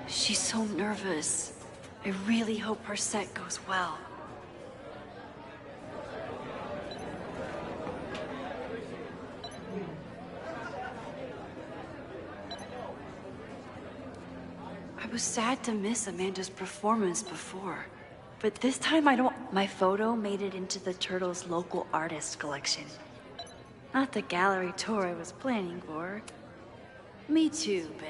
She's so nervous. I really hope her set goes well. I was sad to miss Amanda's performance before, but this time I don't... My photo made it into the Turtles' local artist collection. Not the gallery tour I was planning for. Me too, Ben.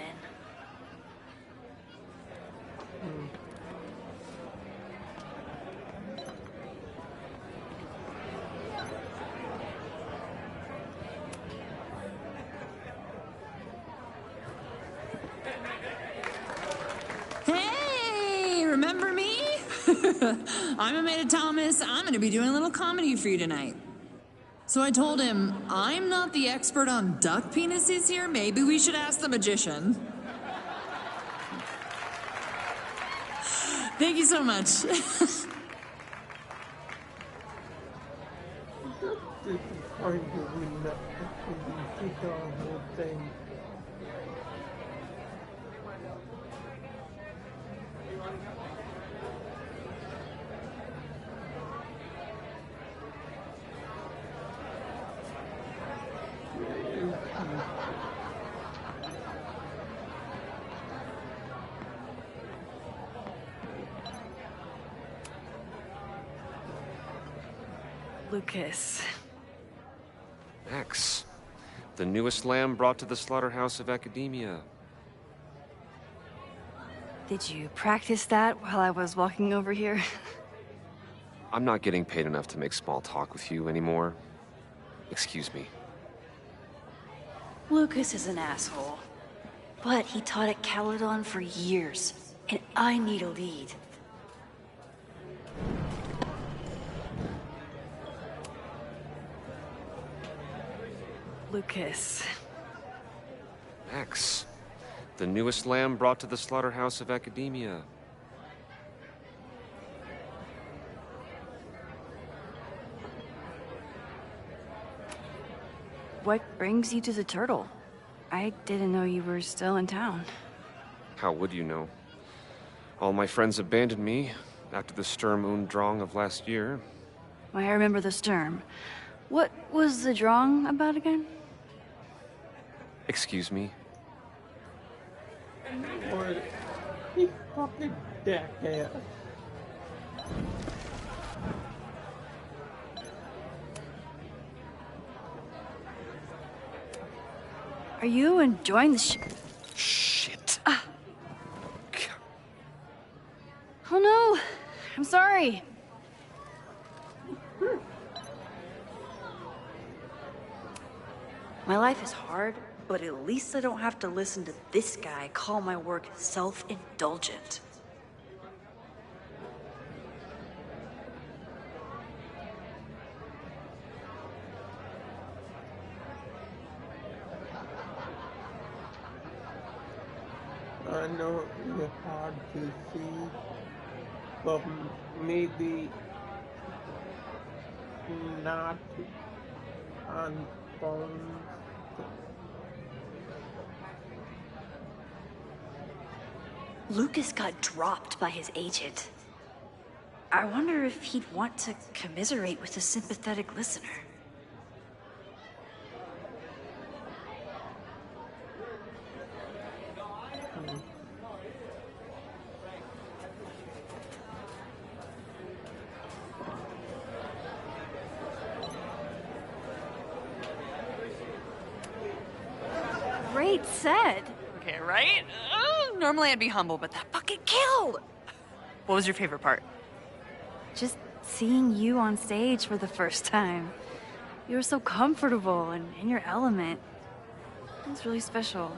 Hey, remember me? I'm Amanda Thomas. I'm going to be doing a little comedy for you tonight. So I told him, I'm not the expert on duck penises here. Maybe we should ask the magician. Thank you so much. Lucas. Max, the newest lamb brought to the slaughterhouse of academia. Did you practice that while I was walking over here? I'm not getting paid enough to make small talk with you anymore. Excuse me. Lucas is an asshole. But he taught at Caledon for years, and I need a lead. Lucas. Max, the newest lamb brought to the slaughterhouse of academia. What brings you to the Turtle? I didn't know you were still in town. How would you know? All my friends abandoned me after the Sturm und Drang of last year. I remember the Sturm. What was the Drang about again? Excuse me? Lord, he fucking jackass. Are you enjoying the Shit. Oh no! I'm sorry. My life is hard, but at least I don't have to listen to this guy call my work self-indulgent. I know it's hard to see, but maybe not on phones. Lucas got dropped by his agent. I wonder if he'd want to commiserate with a sympathetic listener. Great set. Okay, right? Normally I'd be humble, but that fucking killed! What was your favorite part? Just seeing you on stage for the first time. You were so comfortable and in your element. It was really special.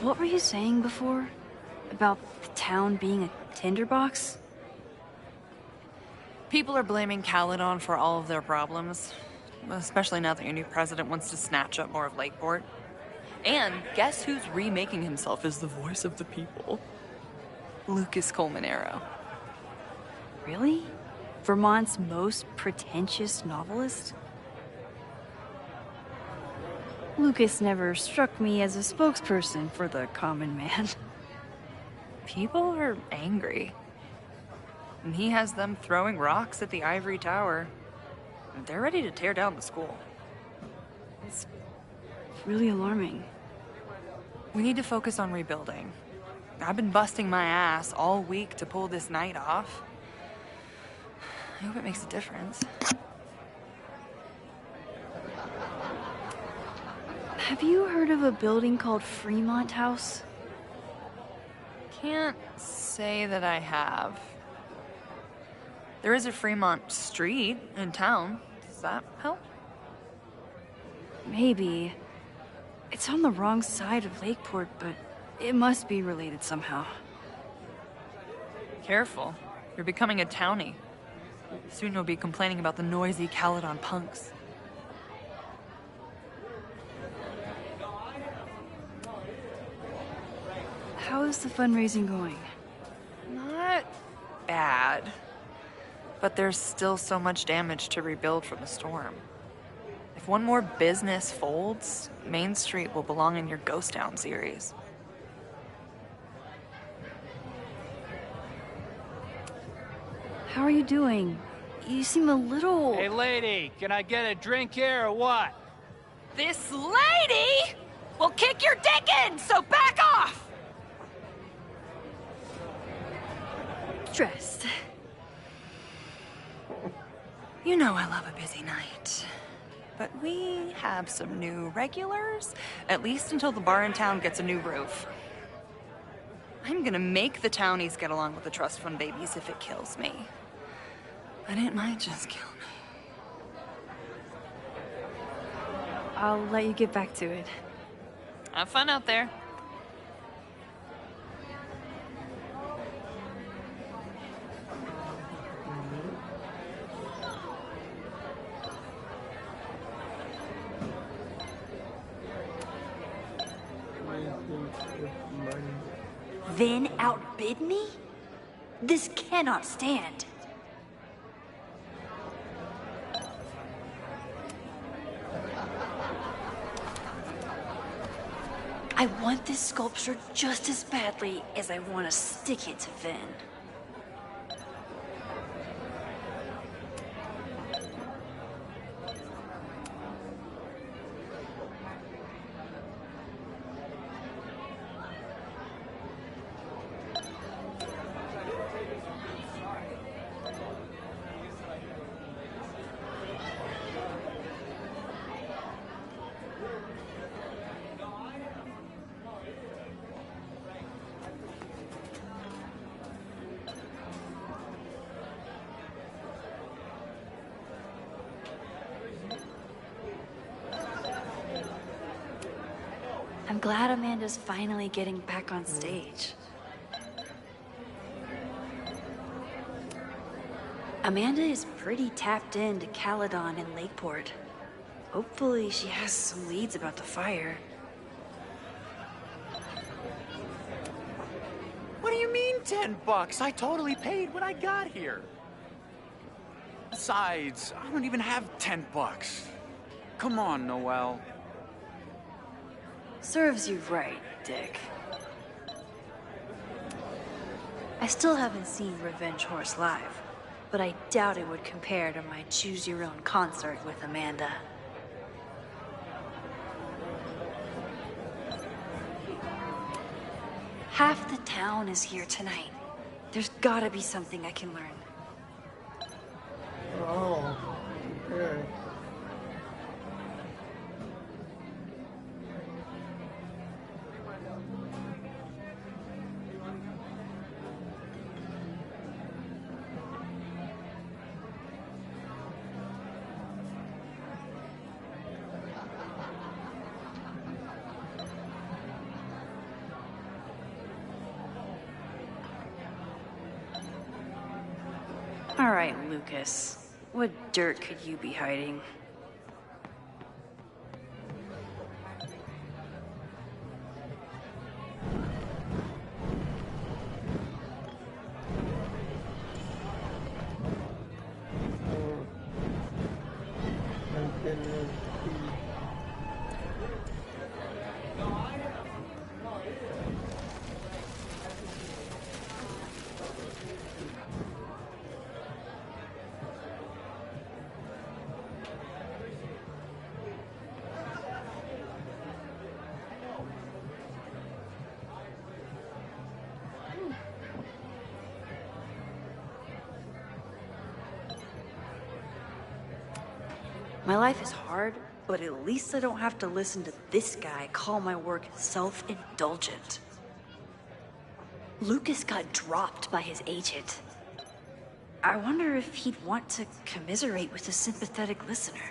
What were you saying before? About the town being a tinderbox? People are blaming Caledon for all of their problems. Especially now that your new president wants to snatch up more of Lakeport. And guess who's remaking himself as the voice of the people? Lucas Colmenero. Really? Vermont's most pretentious novelist? Lucas never struck me as a spokesperson for the common man. People are angry. And he has them throwing rocks at the Ivory Tower. They're ready to tear down the school. It's really alarming. We need to focus on rebuilding. I've been busting my ass all week to pull this night off. I hope it makes a difference. Have you heard of a building called Fremont House? Can't say that I have. There is a Fremont Street in town. Does that help? Maybe. It's on the wrong side of Lakeport, but it must be related somehow. Careful. You're becoming a townie. Soon you'll be complaining about the noisy Caledon punks. How is the fundraising going? Not bad. But there's still so much damage to rebuild from the storm. If one more business folds, Main Street will belong in your Ghost Town series. How are you doing? You seem a little... Hey, lady, can I get a drink here or what? This lady will kick your dick in, so back off! You know I love a busy night. But we have some new regulars, at least until the bar in town gets a new roof. I'm gonna make the townies get along with the trust fund babies if it kills me. But it might just kill me. I'll let you get back to it. Have fun out there. Vin outbid me? This cannot stand. I want this sculpture just as badly as I want to stick it to Vin. I'm glad Amanda's finally getting back on stage. Amanda is pretty tapped into Caledon and Lakeport. Hopefully she has some leads about the fire. What do you mean $10? I totally paid when I got here. Besides, I don't even have $10. Come on, Noelle. Serves you right, Dick. I still haven't seen Revenge Horse live, but I doubt it would compare to my choose-your-own concert with Amanda. Half the town is here tonight. There's gotta be something I can learn. Oh, okay. All right, Lucas. What dirt could you be hiding? My life is hard, but at least I don't have to listen to this guy call my work self-indulgent. Lucas got dropped by his agent. I wonder if he'd want to commiserate with a sympathetic listener.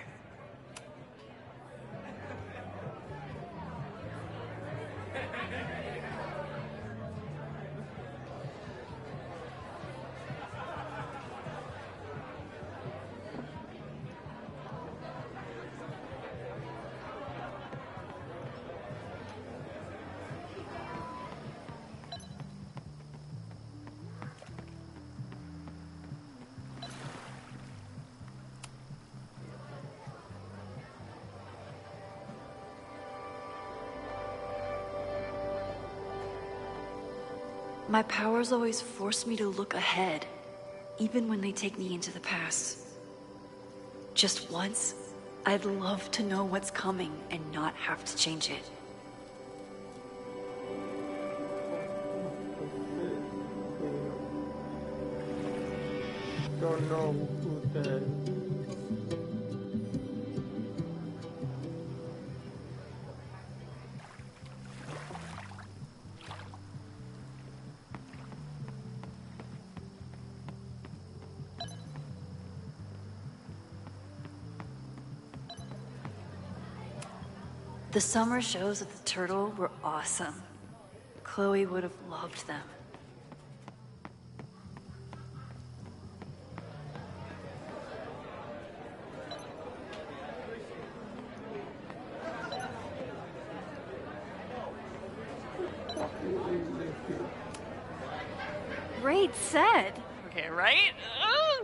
My powers always force me to look ahead, even when they take me into the past. Just once, I'd love to know what's coming and not have to change it. Don't know who that is. The summer shows at the Turtle were awesome. Chloe would have loved them. Great set. Okay, right?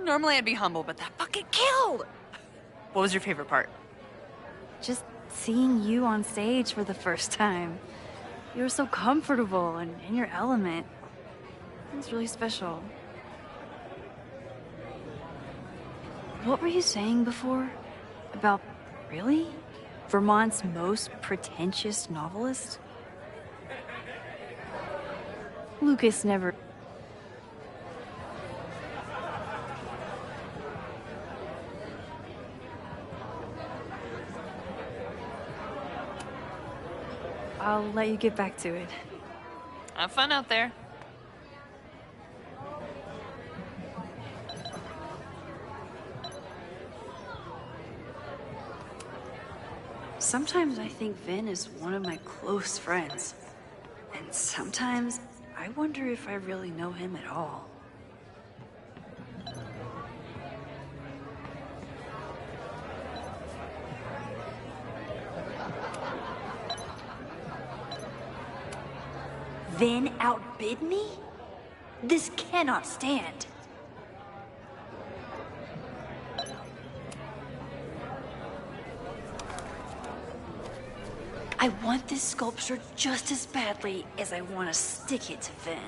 Normally I'd be humble, but that fucking killed! What was your favorite part? Just seeing you on stage for the first time. You were so comfortable and in your element. It was really special. What were you saying before? About, really? Vermont's most pretentious novelist? Lucas never... I'll let you get back to it. Have fun out there. Sometimes I think Vin is one of my close friends. And sometimes I wonder if I really know him at all. Vin outbid me? This cannot stand. I want this sculpture just as badly as I want to stick it to Vin.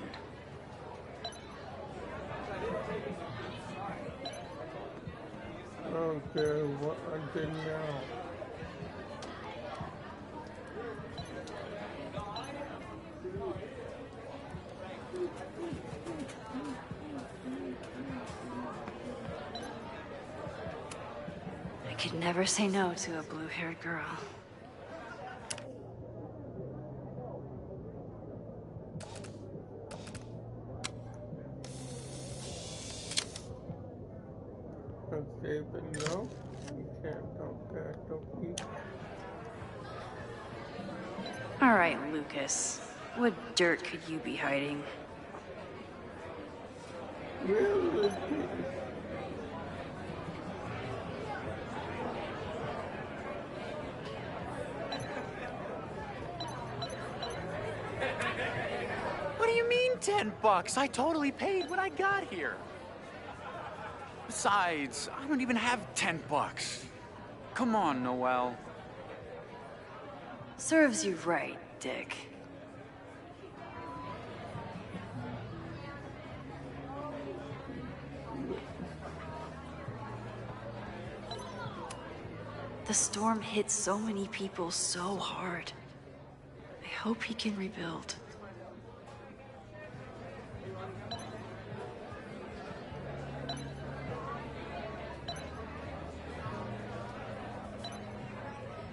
Okay, what I did now? I could never say no to a blue-haired girl. Okay, but no, you can't talk that, don't you? All right, Lucas. What dirt could you be hiding? Really? What do you mean $10? I totally paid when I got here. Besides, I don't even have $10. Come on, Noelle. Serves you right, Dick. The storm hit so many people so hard. I hope he can rebuild.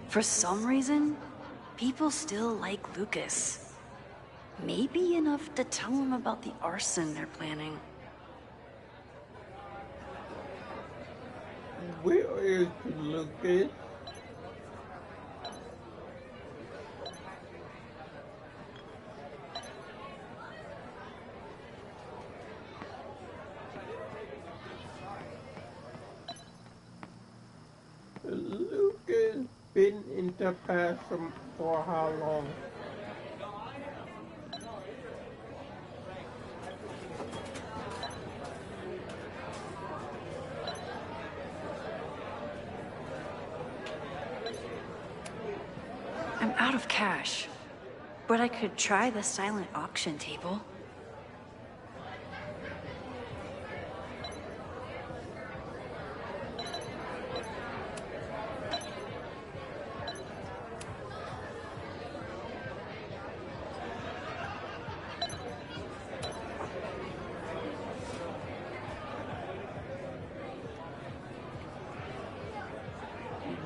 For some reason, people still like Lucas. Maybe enough to tell him about the arson they're planning. Where is Lucas? Lucas been in the past for how long? I'm out of cash, but I could try the silent auction table.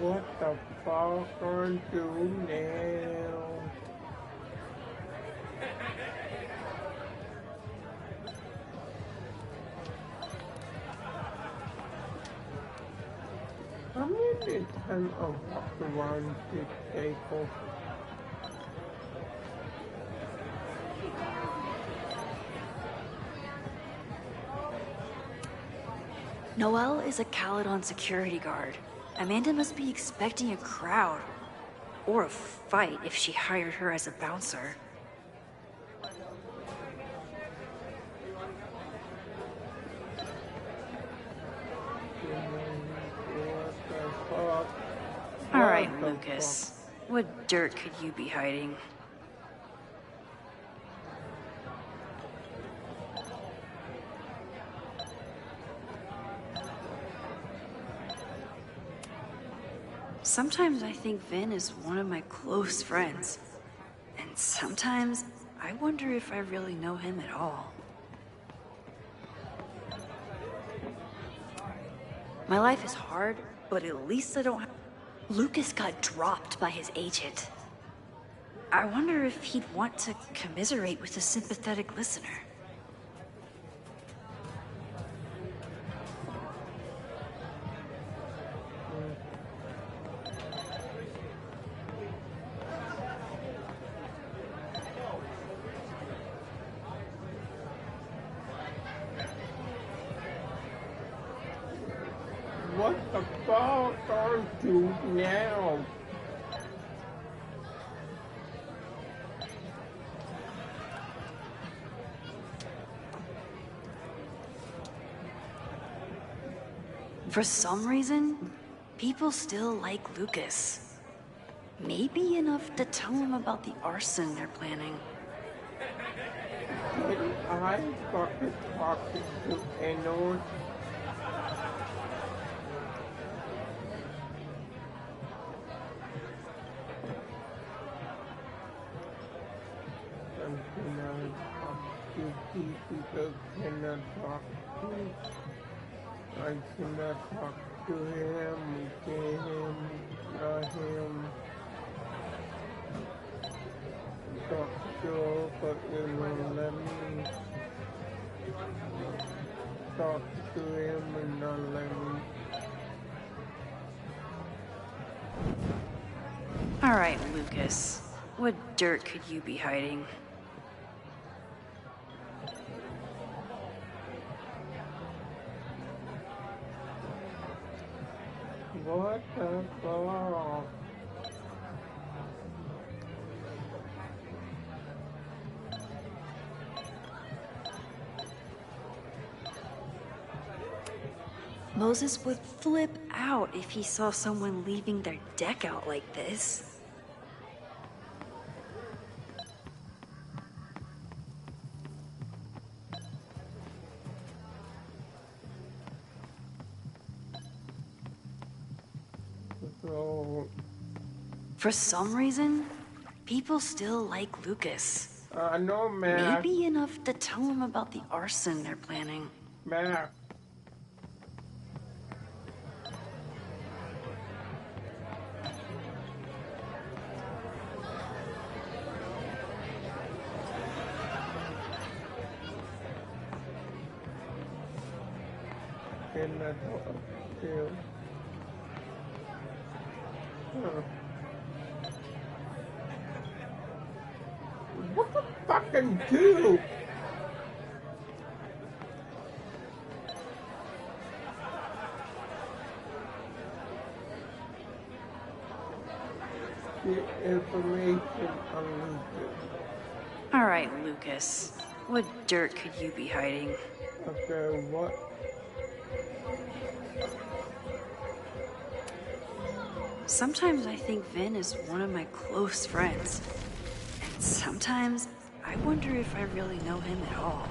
What the fuck are you doing now? How many times I walked around this table? Noelle is a Caledon security guard. Amanda must be expecting a crowd. Or a fight if she hired her as a bouncer. Alright, Lucas. What dirt could you be hiding? Sometimes I think Vin is one of my close friends. And sometimes I wonder if I really know him at all. My life is hard, but at least I don't have... Lucas got dropped by his agent. I wonder if he'd want to commiserate with a sympathetic listener. What the fuck are you now? For some reason, people still like Lucas. Maybe enough to tell him about the arson they're planning. Can I fucking talk to anyone? People cannot talk to. I cannot talk to him, not him. Talk to her, but you won't let me. Talk to him and not let me. Alright, Lucas. What dirt could you be hiding? What the fuck? Moses would flip out if he saw someone leaving their deck out like this. So, for some reason, people still like Lucas. No, Mac. Maybe enough to tell him about the arson they're planning. Mac. Cannot talk to him. What the fucking do? The information on Lucas. Alright, Lucas. What dirt could you be hiding? Okay, what? Sometimes I think Vin is one of my close friends. And sometimes I wonder if I really know him at all.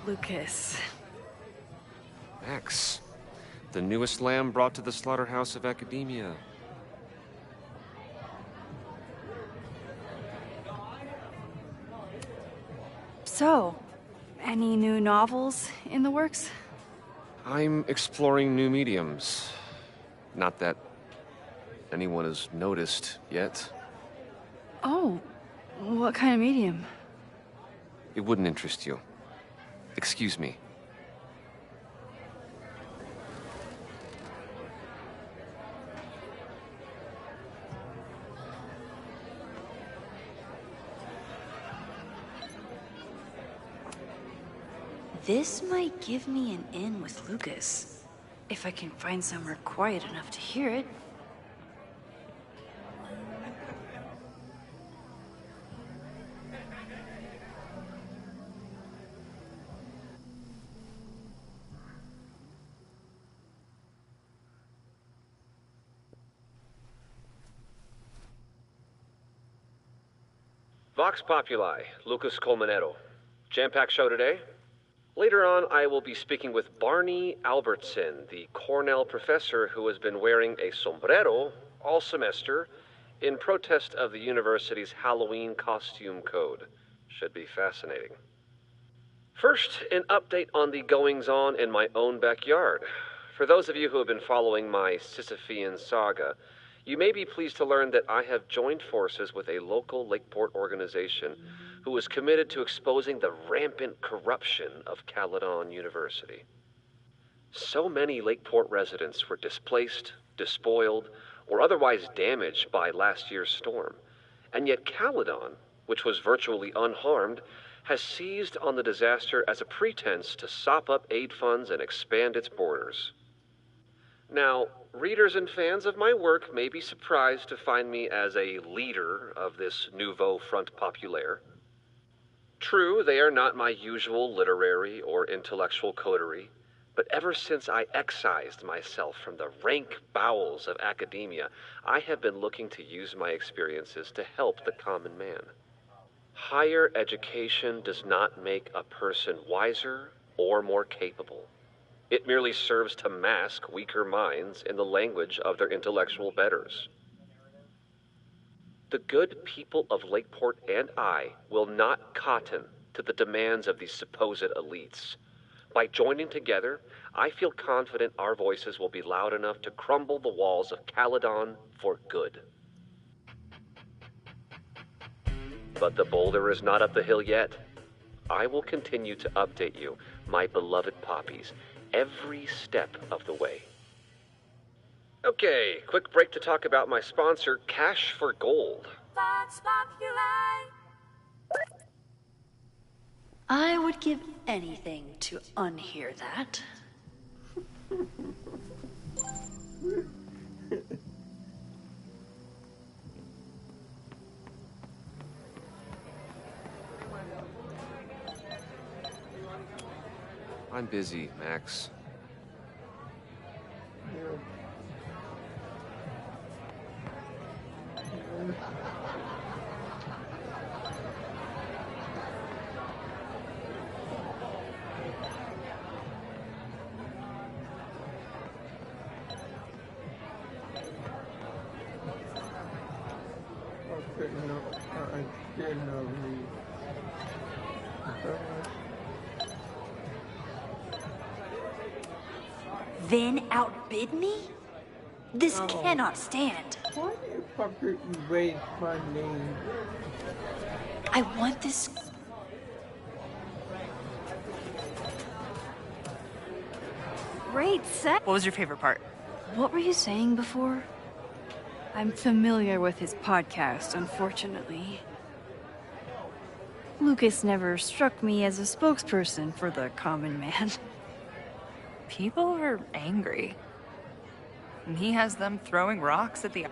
Lucas. Max. The newest lamb brought to the slaughterhouse of academia. So, any new novels in the works? I'm exploring new mediums. Not that anyone has noticed yet. Oh, what kind of medium? It wouldn't interest you. Excuse me. This might give me an in with Lucas, if I can find somewhere quiet enough to hear it. Vox Populi, Lucas Colmenero. Jam-packed show today? Later on, I will be speaking with Barney Albertson, the Cornell professor who has been wearing a sombrero all semester in protest of the university's Halloween costume code. Should be fascinating. First, an update on the goings-on in my own backyard. For those of you who have been following my Sisyphean saga, you may be pleased to learn that I have joined forces with a local Lakeport organization who is committed to exposing the rampant corruption of Caledon University. So many Lakeport residents were displaced, despoiled, or otherwise damaged by last year's storm. And yet Caledon, which was virtually unharmed, has seized on the disaster as a pretense to sop up aid funds and expand its borders. Now, readers and fans of my work may be surprised to find me as a leader of this nouveau front populaire. True, they are not my usual literary or intellectual coterie, but ever since I excised myself from the rank bowels of academia, I have been looking to use my experiences to help the common man. Higher education does not make a person wiser or more capable. It merely serves to mask weaker minds in the language of their intellectual betters. The good people of Lakeport and I will not cotton to the demands of these supposed elites. By joining together, I feel confident our voices will be loud enough to crumble the walls of Caledon for good. But the boulder is not up the hill yet. I will continue to update you, my beloved poppies, every step of the way. Okay, quick break to talk about my sponsor, Cash for Gold. Vox Populi. I would give anything to unhear that. I'm busy, Max. Vin outbid me? This cannot stand. Why the fuck did you raise my name? I want this. Great set. What was your favorite part? What were you saying before? I'm familiar with his podcast, unfortunately. Lucas never struck me as a spokesperson for the common man. People are angry. And he has them throwing rocks at the...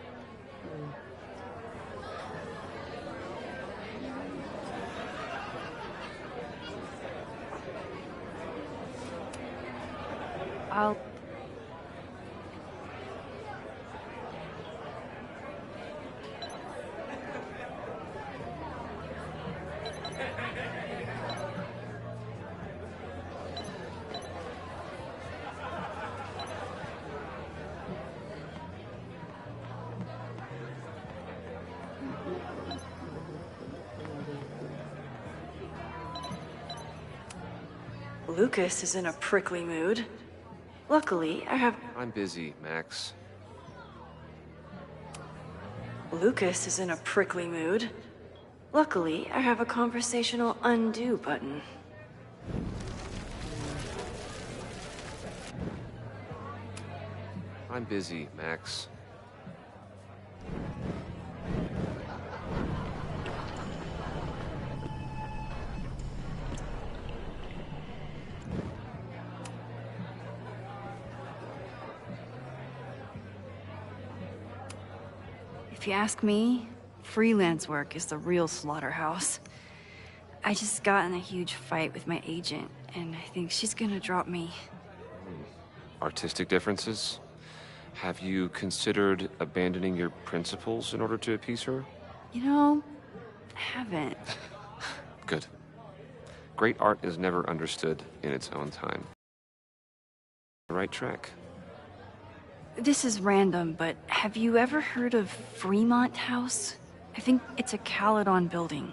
I'll... Lucas is in a prickly mood. Luckily, I have... I'm busy, Max. Lucas is in a prickly mood. Luckily, I have a conversational undo button. I'm busy, Max. If you ask me, freelance work is the real slaughterhouse. I just got in a huge fight with my agent, and I think she's gonna drop me. Artistic differences? Have you considered abandoning your principles in order to appease her? You know, I haven't. Good. Great art is never understood in its own time. The right track. This is random, but have you ever heard of Fremont House? I think it's a Caledon building.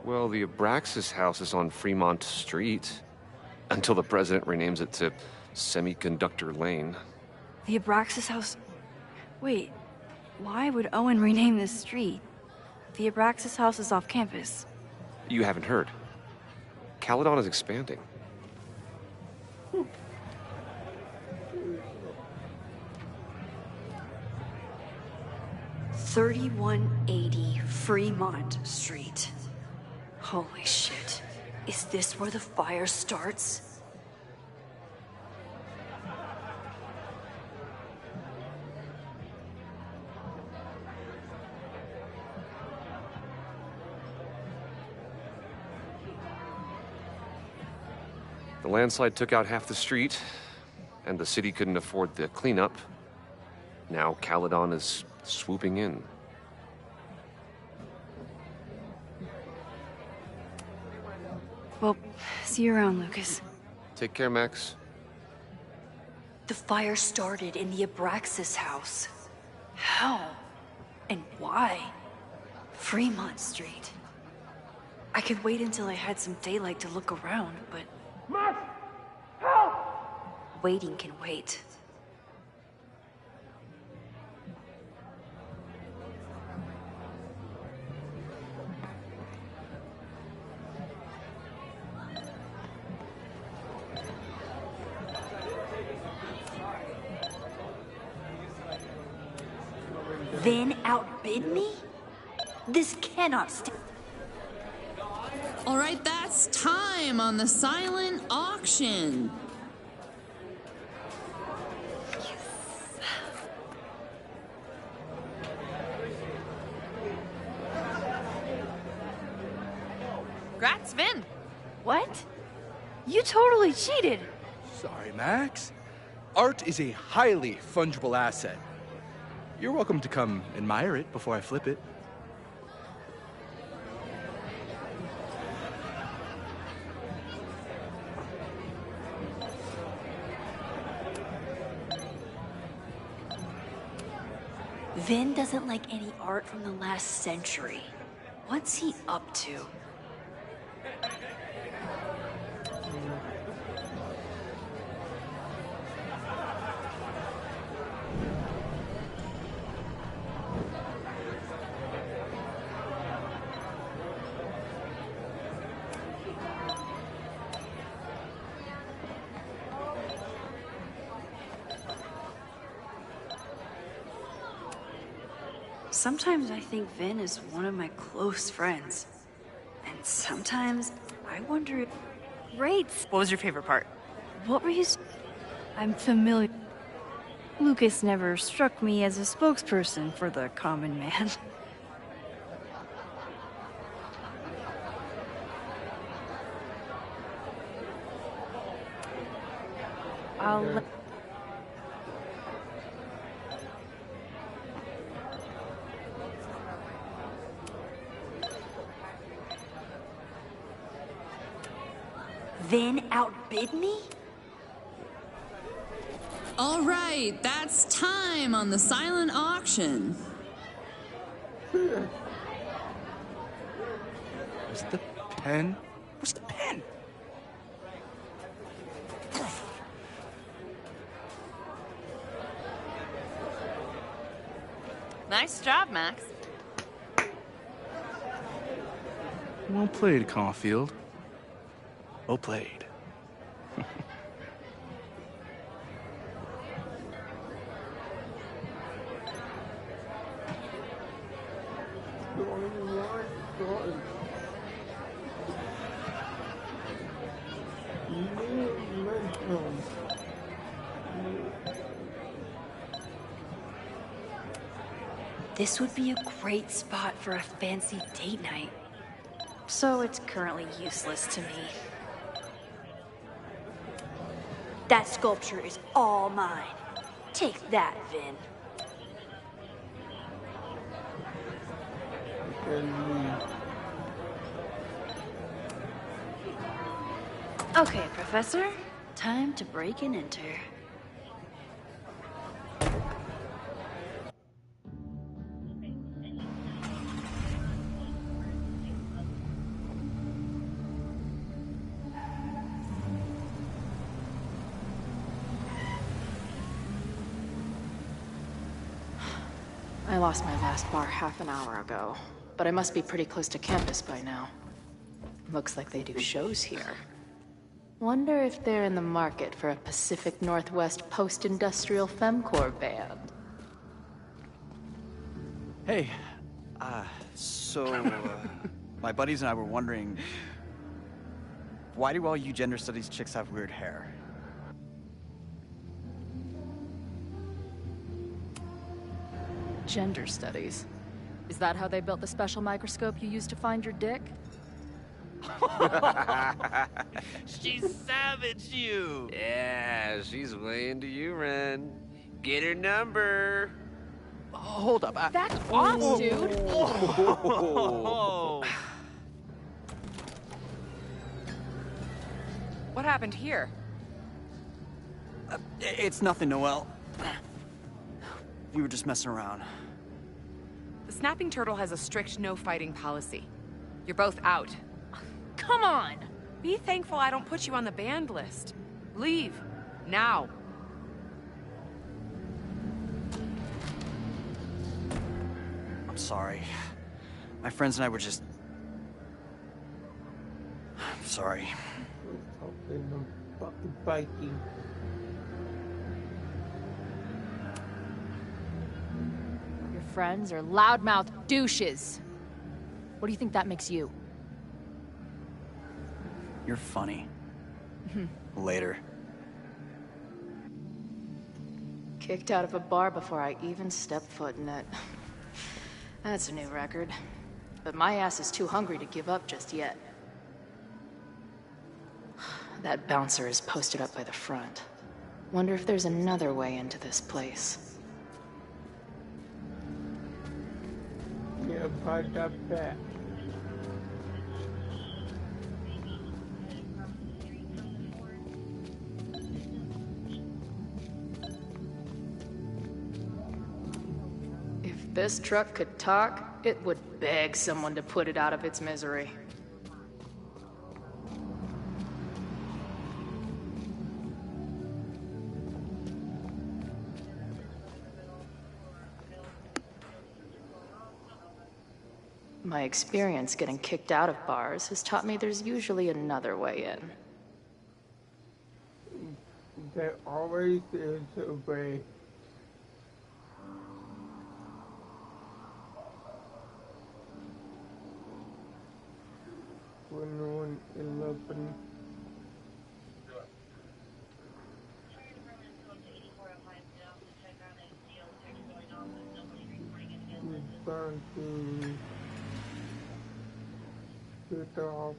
Well, the Abraxas house is on Fremont Street. Until the president renames it to Semiconductor Lane. The Abraxas House... Wait, why would Owen rename this street? The Abraxas House is off campus. You haven't heard. Caledon is expanding. 3180 Fremont Street. Holy shit. Is this where the fire starts? The landslide took out half the street, and the city couldn't afford the cleanup. Now Caledon is swooping in. Well, see you around, Lucas. Take care, Max. The fire started in the Abraxas house. How? And why? Fremont Street. I could wait until I had some daylight to look around, but... Max! Help! Waiting can wait. Then outbid me? This cannot stand. All right, that's time on the silent auction. Congrats, Vin. What? You totally cheated. Sorry, Max. Art is a highly fungible asset. You're welcome to come admire it before I flip it. Vin doesn't like any art from the last century. What's he up to? Sometimes I think Vin is one of my close friends. And sometimes I wonder if... Rates. What was your favorite part? What were you... I'm familiar. Lucas never struck me as a spokesperson for the common man. I'll let... Vin outbid me? All right, that's time on the silent auction. Where's the pen? Where's the pen? Nice job, Max. Well played, Caulfield. Well played. This would be a great spot for a fancy date night. So it's currently useless to me. That sculpture is all mine. Take that, Vin. Okay, Professor. Time to break and enter. I lost my last bar half an hour ago, but I must be pretty close to campus by now. Looks like they do shows here. Wonder if they're in the market for a Pacific Northwest post-industrial femcore band. Hey, my buddies and I were wondering, why do all you gender studies chicks have weird hair? Gender studies. Is that how they built the special microscope you used to find your dick? She savaged you! Yeah, she's way into you, Ren. Get her number. Hold up. That's off, dude! What happened here? It's nothing, Noelle. We were just messing around. The Snapping Turtle has a strict no-fighting policy. You're both out. Come on! Be thankful I don't put you on the banned list. Leave. Now. I'm sorry. My friends and I were just... I'm sorry. Biking. Your friends are loudmouth douches. What do you think that makes you? You're funny. Later. Kicked out of a bar before I even stepped foot in it. That's a new record. But my ass is too hungry to give up just yet. That bouncer is posted up by the front. Wonder if there's another way into this place. Yeah, part up that. If this truck could talk, it would beg someone to put it out of its misery. My experience getting kicked out of bars has taught me there's usually another way in. There always is a way. When 11. We've gone to get off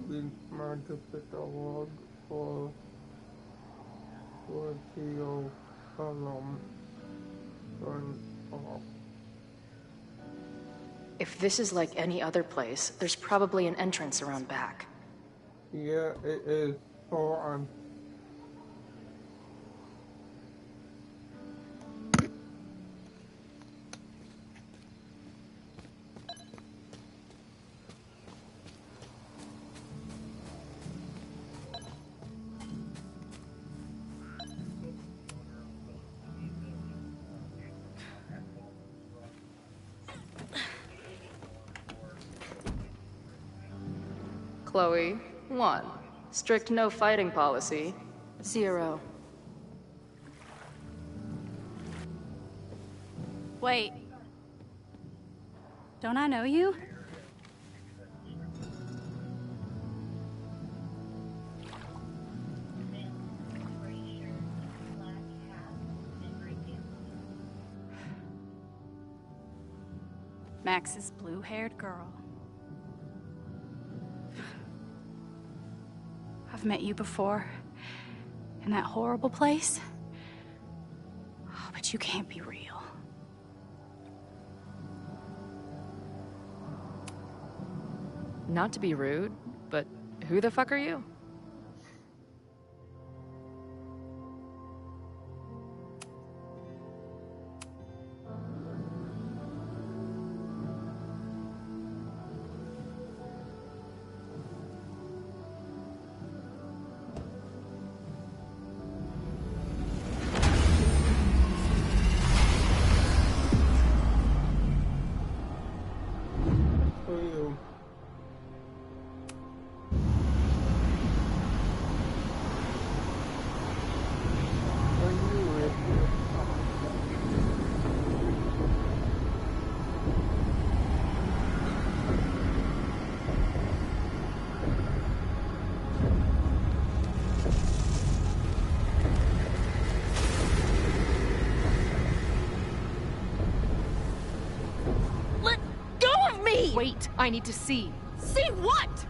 with my log for the alarm turn off. If this is like any other place, there's probably an entrance around back. Yeah, it is. Hold on. Chloe, 1. Strict no fighting policy. 0. Wait. Don't I know you? Max's blue-haired girl. I've met you before. In that horrible place. Oh, but you can't be real. Not to be rude, but who the fuck are you? Wait, I need to see. See what?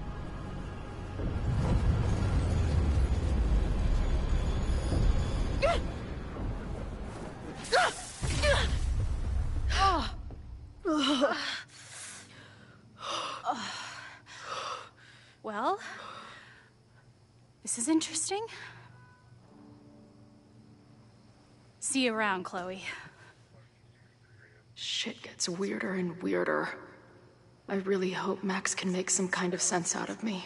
Well, this is interesting. See you around, Chloe. Shit gets weirder and weirder. I really hope Max can make some kind of sense out of me.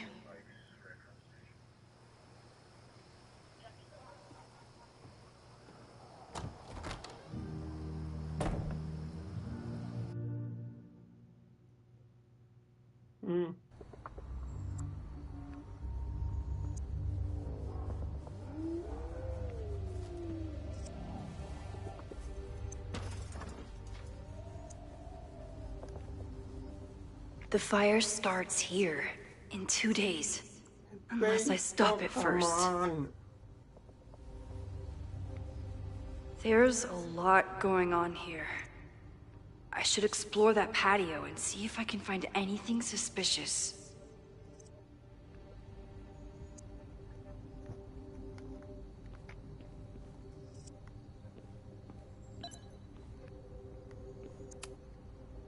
The fire starts here in 2 days. Unless I stop it first. There's a lot going on here. I should explore that patio and see if I can find anything suspicious.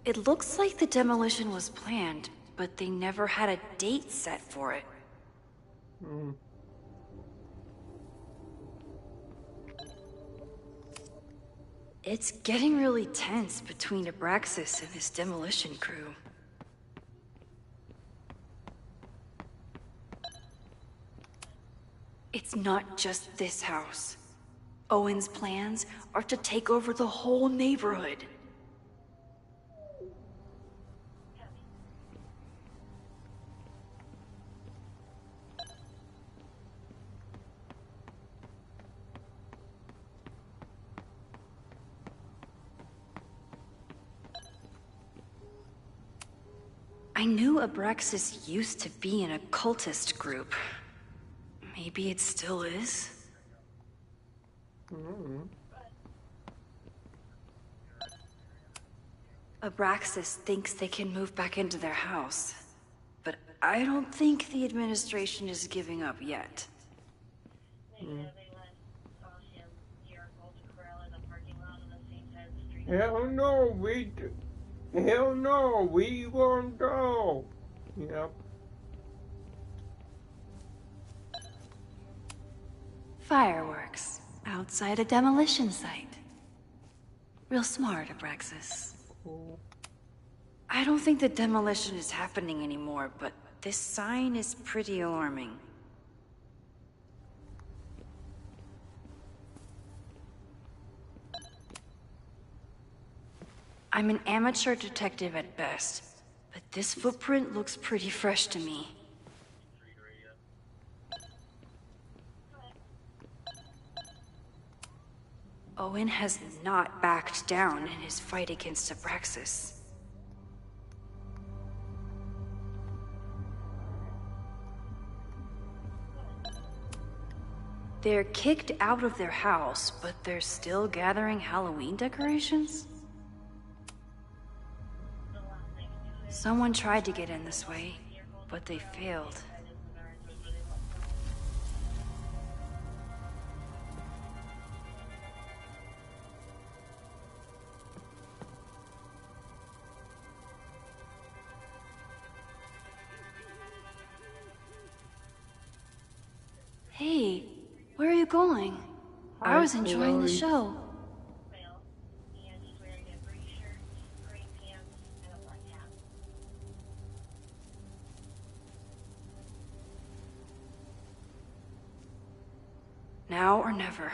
It looks like the demolition was planned, but they never had a date set for it. It's getting really tense between Abraxas and his demolition crew. It's not just this house. Owen's plans are to take over the whole neighborhood. I knew Abraxas used to be in a cultist group. Maybe it still is? Abraxas thinks they can move back into their house. But I don't think the administration is giving up yet. Hell no, hell no, we won't go. Yep. Fireworks outside a demolition site. Real smart, Abraxas. I don't think the demolition is happening anymore, but this sign is pretty alarming. I'm an amateur detective at best, but this footprint looks pretty fresh to me. Owen has not backed down in his fight against Abraxas. They're kicked out of their house, but they're still gathering Halloween decorations? Someone tried to get in this way, but they failed. Hey, where are you going? I was enjoying the show. Now or never.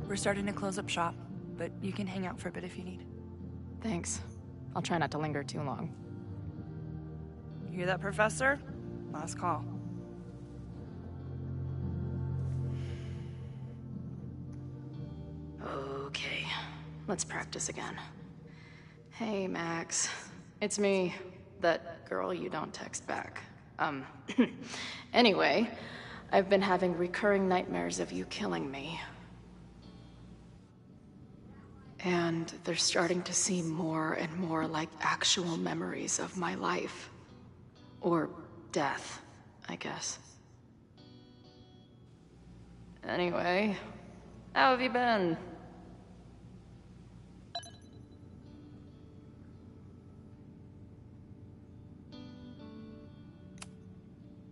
We're starting to close up shop, but you can hang out for a bit if you need. Thanks. I'll try not to linger too long. You hear that, Professor? Last call. Okay, let's practice again. Hey, Max. It's me, that girl you don't text back. Anyway, I've been having recurring nightmares of you killing me. And they're starting to seem more and more like actual memories of my life. Or death, I guess. Anyway, how have you been?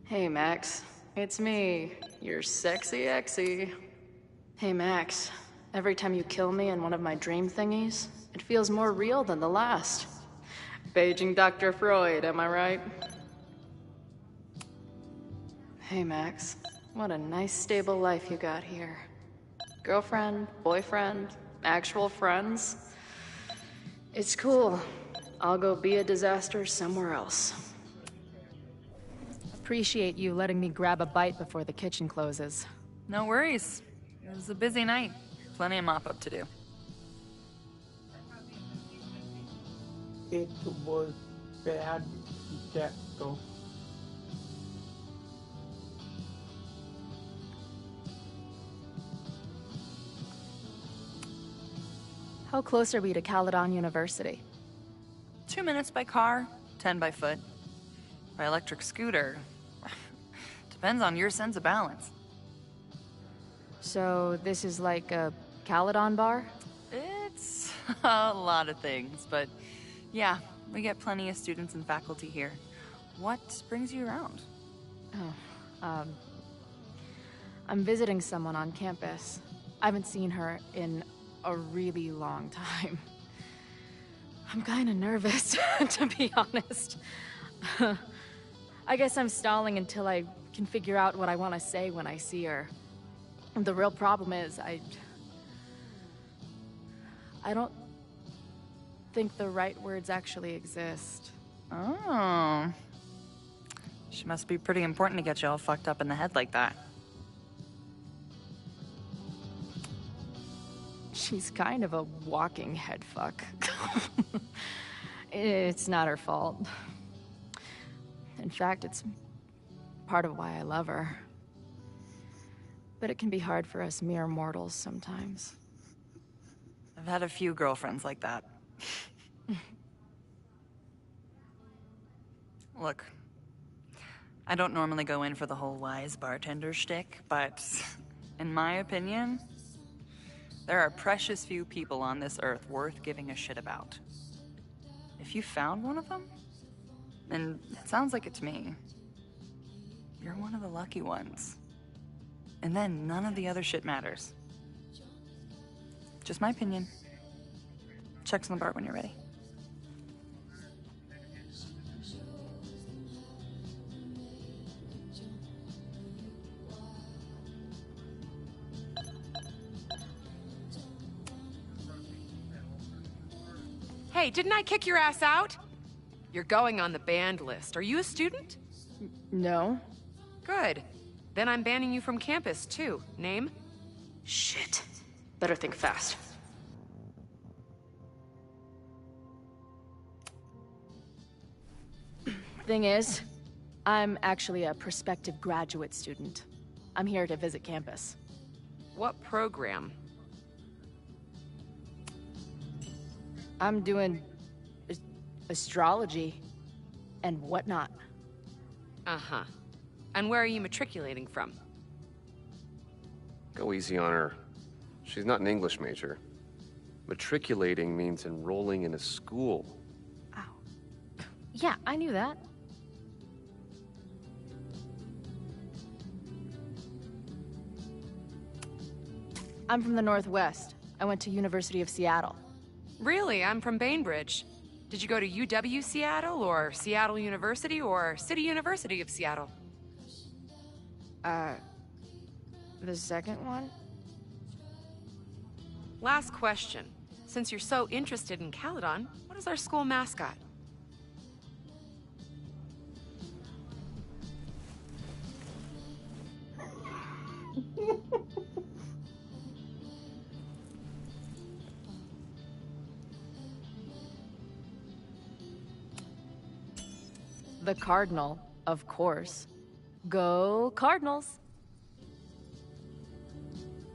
Hey, Max. It's me, your sexy exy. Hey, Max. Every time you kill me in one of my dream thingies, it feels more real than the last. Paging Dr. Freud, am I right? Hey, Max. What a nice, stable life you got here. Girlfriend, boyfriend, actual friends. It's cool. I'll go be a disaster somewhere else. Appreciate you letting me grab a bite before the kitchen closes. No worries. It was a busy night. Plenty of mop-up to do. It was bad, Detective. How close are we to Caledon University? 2 minutes by car, 10 by foot. By electric scooter. Depends on your sense of balance. So this is like a Caledon bar? It's a lot of things, but yeah, we get plenty of students and faculty here. What brings you around? Oh, I'm visiting someone on campus. I haven't seen her in a really long time. I'm kinda nervous, to be honest. I guess I'm stalling until I can figure out what I want to say when I see her. The real problem is, I don't think the right words actually exist. Oh. She must be pretty important to get you all fucked up in the head like that. She's kind of a walking head fuck. It's not her fault. In fact, it's part of why I love her. But it can be hard for us mere mortals sometimes. I've had a few girlfriends like that. Look, I don't normally go in for the whole wise bartender shtick, but in my opinion, there are precious few people on this earth worth giving a shit about. If you found one of them, and it sounds like it to me, you're one of the lucky ones. And then none of the other shit matters. Just my opinion. Check's on the bar when you're ready. Hey, didn't I kick your ass out? You're going on the banned list. Are you a student? No. Good. Then I'm banning you from campus, too. Name? Shit. Better think fast. Thing is, I'm actually a prospective graduate student. I'm here to visit campus. What program? I'm doing astrology and whatnot. Uh-huh. And where are you matriculating from? Go easy on her. She's not an English major. Matriculating means enrolling in a school. Yeah, I knew that. I'm from the Northwest. I went to University of Seattle. Really? I'm from Bainbridge. Did you go to UW Seattle, or Seattle University, or City University of Seattle? The second one? Last question. Since you're so interested in Caledon, what is our school mascot? The Cardinal, of course. Go Cardinals!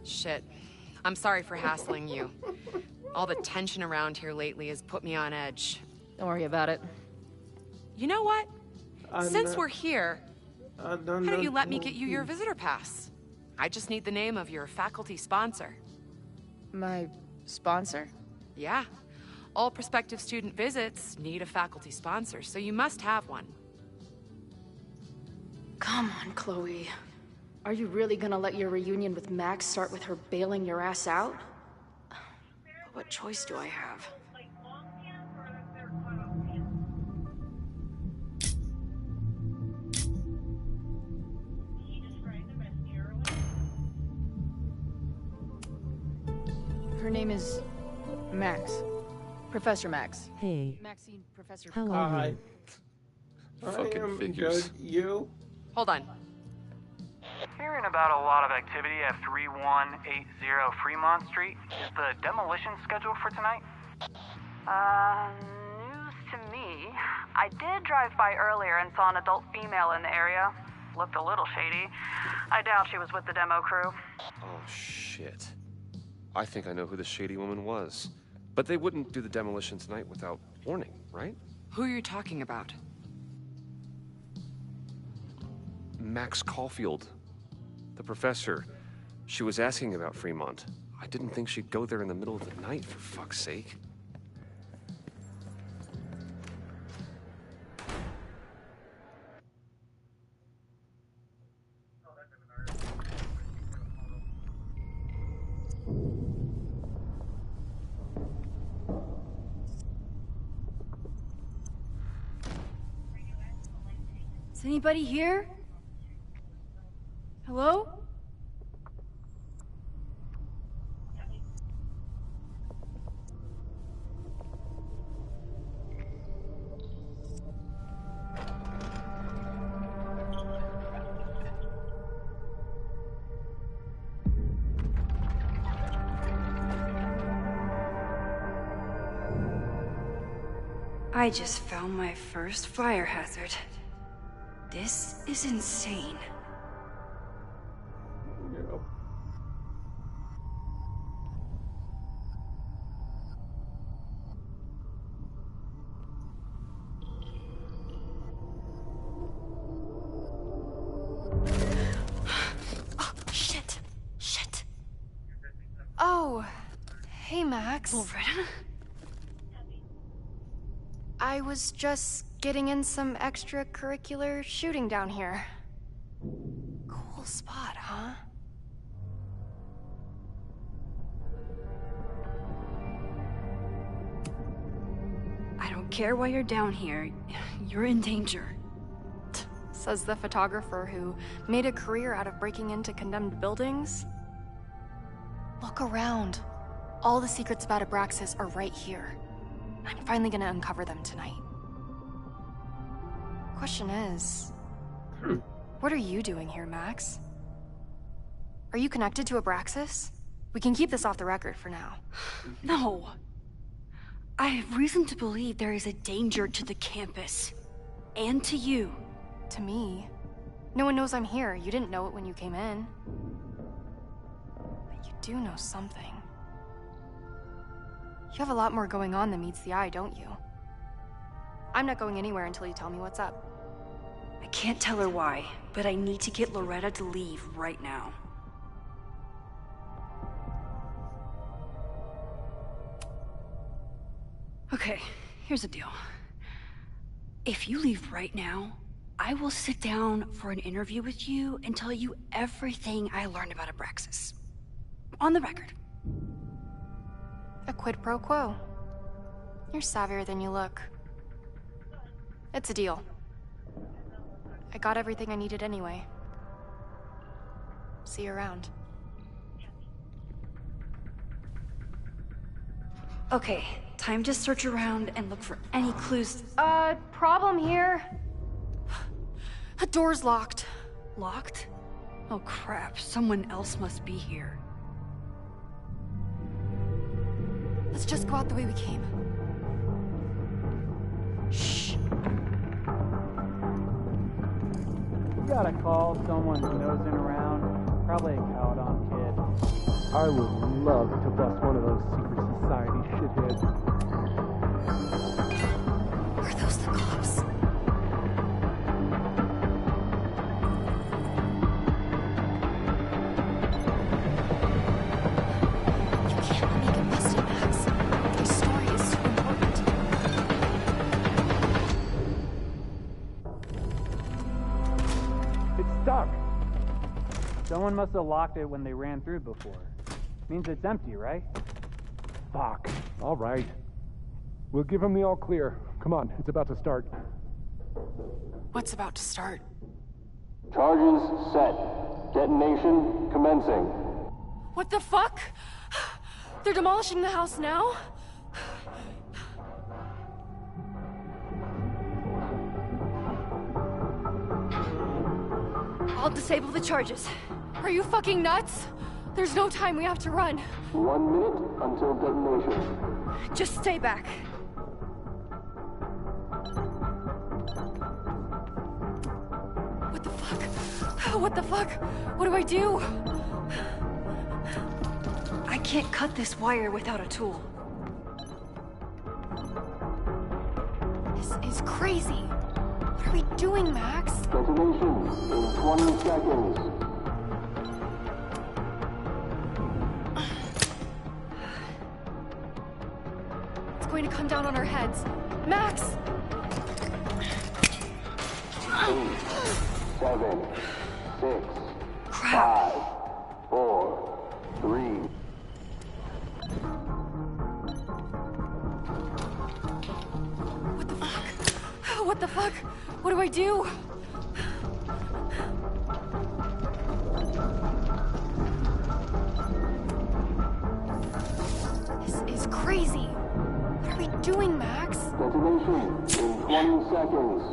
Shit. I'm sorry for hassling you. All the tension around here lately has put me on edge. Don't worry about it. You know what? Since we're here, why don't don't you let me get you your visitor pass? I just need the name of your faculty sponsor. My sponsor? Yeah. All prospective student visits need a faculty sponsor, so you must have one. Come on, Chloe. Are you really gonna let your reunion with Max start with her bailing your ass out? But what choice do I have? Her name is Max. Professor Max. Hey. Maxine, Professor. How are you? Fucking figures. You? Hold on. Hearing about a lot of activity at 3180 Fremont Street. Is the demolition scheduled for tonight? News to me. I did drive by earlier and saw an adult female in the area. Looked a little shady. I doubt she was with the demo crew. Oh, shit. I think I know who the shady woman was. But they wouldn't do the demolition tonight without warning, right? Who are you talking about? Max Caulfield. The professor. She was asking about Fremont. I didn't think she'd go there in the middle of the night, for fuck's sake. Is anybody here? Hello? I just found my first fire hazard. This is insane. Yep. Oh, shit. Shit. Oh, hey, Max. Loretta? I was just getting in some extracurricular shooting down here. Cool spot, huh? I don't care why you're down here. You're in danger. Says the photographer who made a career out of breaking into condemned buildings. Look around. All the secrets about Abraxas are right here. I'm finally gonna uncover them tonight. Question is, what are you doing here, Max? Are you connected to Abraxas? We can keep this off the record for now. No. I have reason to believe there is a danger to the campus. And to you. To me? No one knows I'm here. You didn't know it when you came in. But you do know something. You have a lot more going on than meets the eye, don't you? I'm not going anywhere until you tell me what's up. I can't tell her why, but I need to get Loretta to leave right now. Okay, here's the deal. If you leave right now, I will sit down for an interview with you and tell you everything I learned about Abraxas. On the record. A quid pro quo. You're savvier than you look. It's a deal. I got everything I needed anyway. See you around. Okay, time to search around and look for any clues. Problem here. The door's locked. Locked? Oh crap, someone else must be here. Let's just go out the way we came. Shh. You gotta call someone nosing around. Probably a Caledon kid. I would love to bust one of those secret society shitheads. Are those the cops? You can't let me get busted, Max. My story is so important. It's stuck. Someone must have locked it when they ran through before. Means it's empty, right? Fuck. All right. We'll give him the all clear. Come on, it's about to start. What's about to start? Charges set. Detonation commencing. What the fuck? They're demolishing the house now? I'll disable the charges. Are you fucking nuts? There's no time, we have to run. 1 minute until detonation. Just stay back. What the fuck? What the fuck? What do I do? I can't cut this wire without a tool. This is crazy. What are we doing, Max? Detonation in 20 seconds. It's going to come down on our heads. Max! 8, 7, 6, 5, 4, 3. What the fuck? What the fuck? What do I do? This is crazy. What are we doing, Max? Detonation in 20 seconds.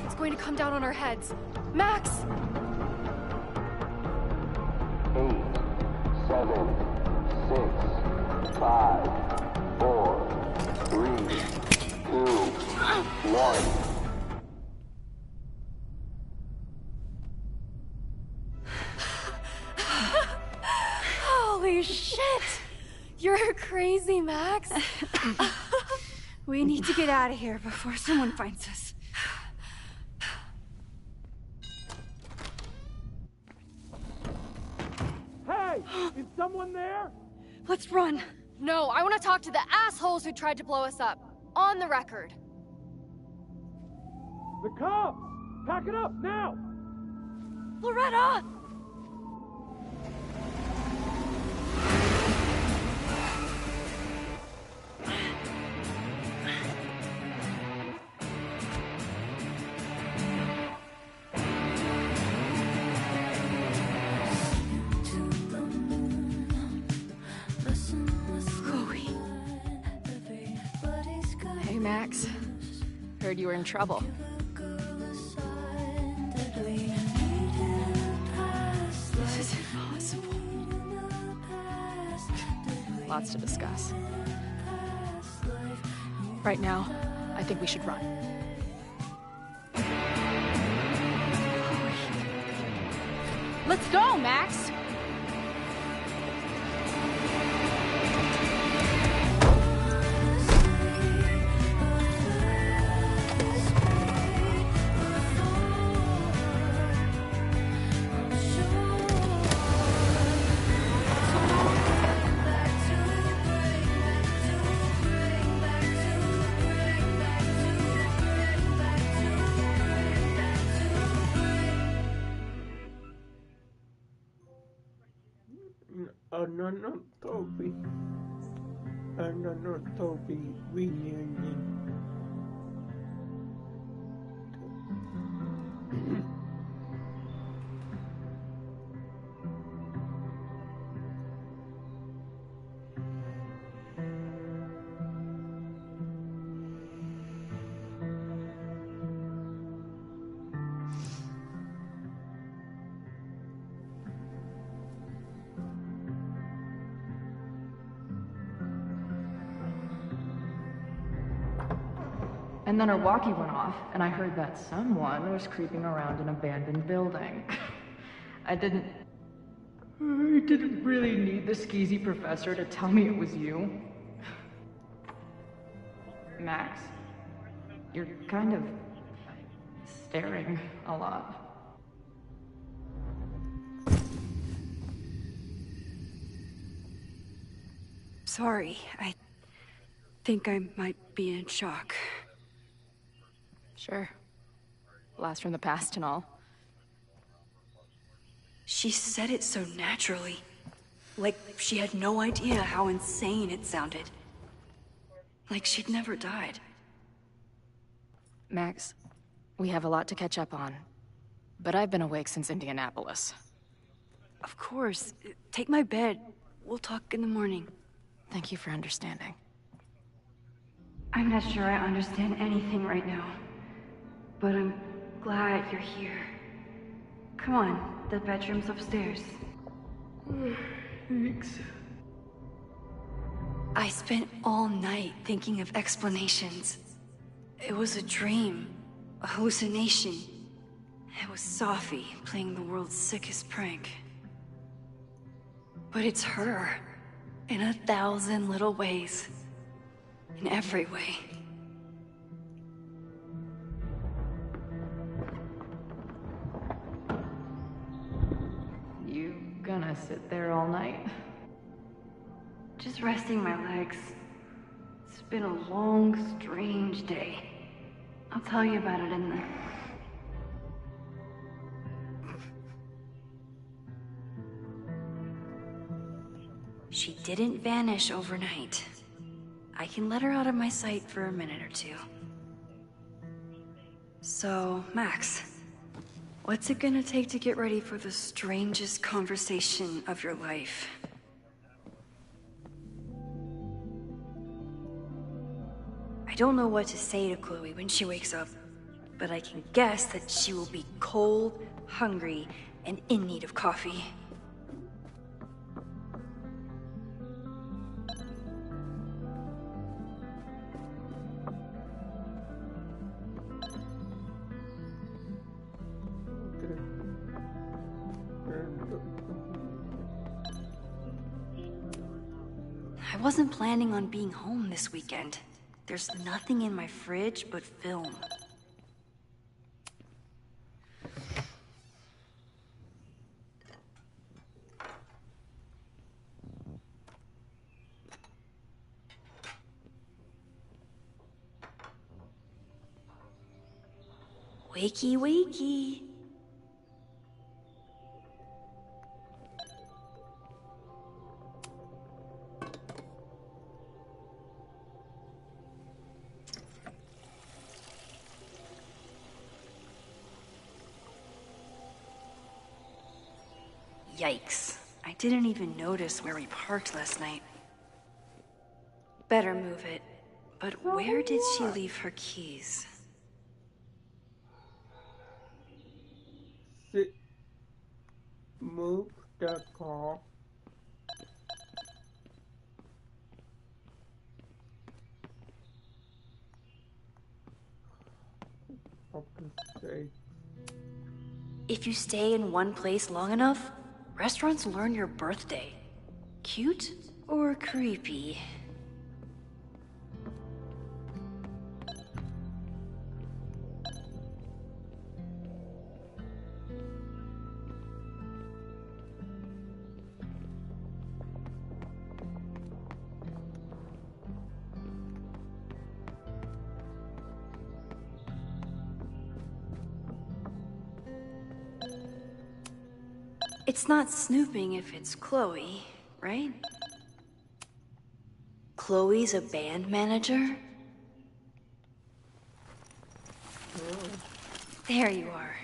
It's going to come down on our heads. Max! 8, 7, 6, 5, 4, 3, 2, 1. Holy shit! You're crazy, Max. We need to get out of here before someone finds us. Hey! Is someone there? Let's run. No, I want to talk to the assholes who tried to blow us up. On the record. The cops! Pack it up, now! Loretta! Max. Heard you were in trouble. This is impossible. Lots to discuss. Right now, I think we should run. Let's go, Max! No, Toby. No, Toby reunion. And then our walkie went off, and I heard that someone was creeping around an abandoned building. I didn't really need the skeezy professor to tell me it was you. Max, you're kind of staring a lot. Sorry, I think I might be in shock. Sure. Blast from the past and all. She said it so naturally. Like she had no idea how insane it sounded. Like she'd never died. Max, we have a lot to catch up on. But I've been awake since Indianapolis. Of course. Take my bed. We'll talk in the morning. Thank you for understanding. I'm not sure I understand anything right now. But I'm glad you're here. Come on, the bedroom's upstairs. Thanks. I spent all night thinking of explanations. It was a dream, a hallucination. It was Sophie playing the world's sickest prank. But it's her, in 1,000 little ways. In every way. You gonna sit there all night? Just resting my legs. It's been a long, strange day. I'll tell you about it in the... She didn't vanish overnight. I can let her out of my sight for a minute or two. So, Max, what's it gonna take to get ready for the strangest conversation of your life? I don't know what to say to Chloe when she wakes up, but I can guess that she will be cold, hungry, and in need of coffee. I wasn't planning on being home this weekend. There's nothing in my fridge but film. Wakey, wakey. Yikes. I didn't even notice where we parked last night. Better move it. But where did she leave her keys? Move the car. If you stay in one place long enough, restaurants learn your birthday. Cute or creepy? It's not snooping if it's Chloe, right? Chloe's a band manager? There you are.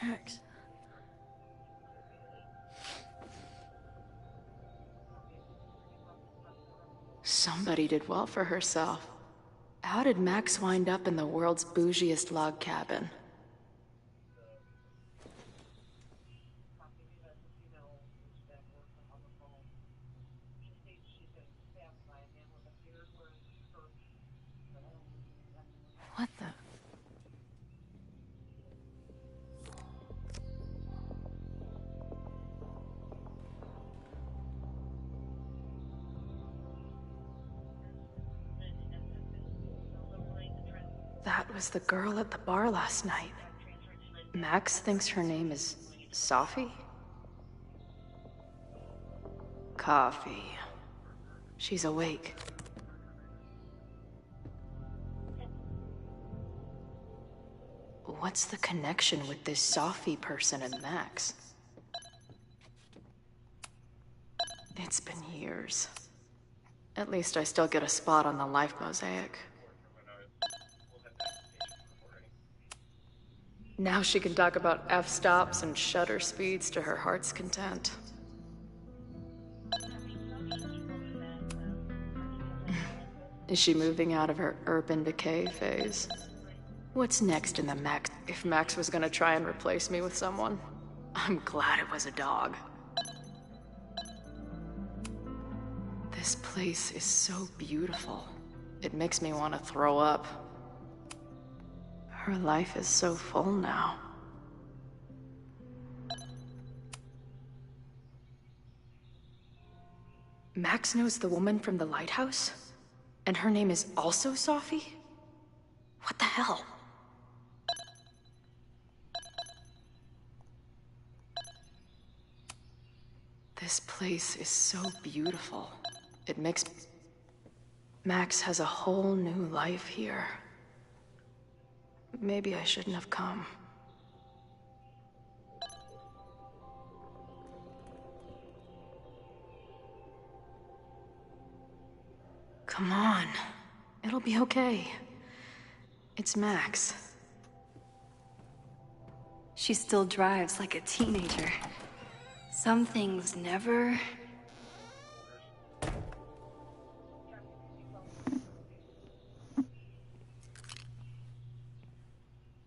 Max. Somebody did well for herself. How did Max wind up in the world's bougiest log cabin? What the? That was the girl at the bar last night. Max thinks her name is Sophie? Coffee. She's awake. What's the connection with this Sophie person and Max? It's been years. At least I still get a spot on the life mosaic. Now she can talk about f-stops and shutter speeds to her heart's content. Is she moving out of her urban decay phase? What's next in the Max? If Max was gonna try and replace me with someone, I'm glad it was a dog. This place is so beautiful. It makes me want to throw up. Her life is so full now. Max knows the woman from the lighthouse? And her name is also Sophie? What the hell? This place is so beautiful. It makes... Max has a whole new life here. Maybe I shouldn't have come. Come on. It'll be okay. It's Max. She still drives like a teenager. Some things never...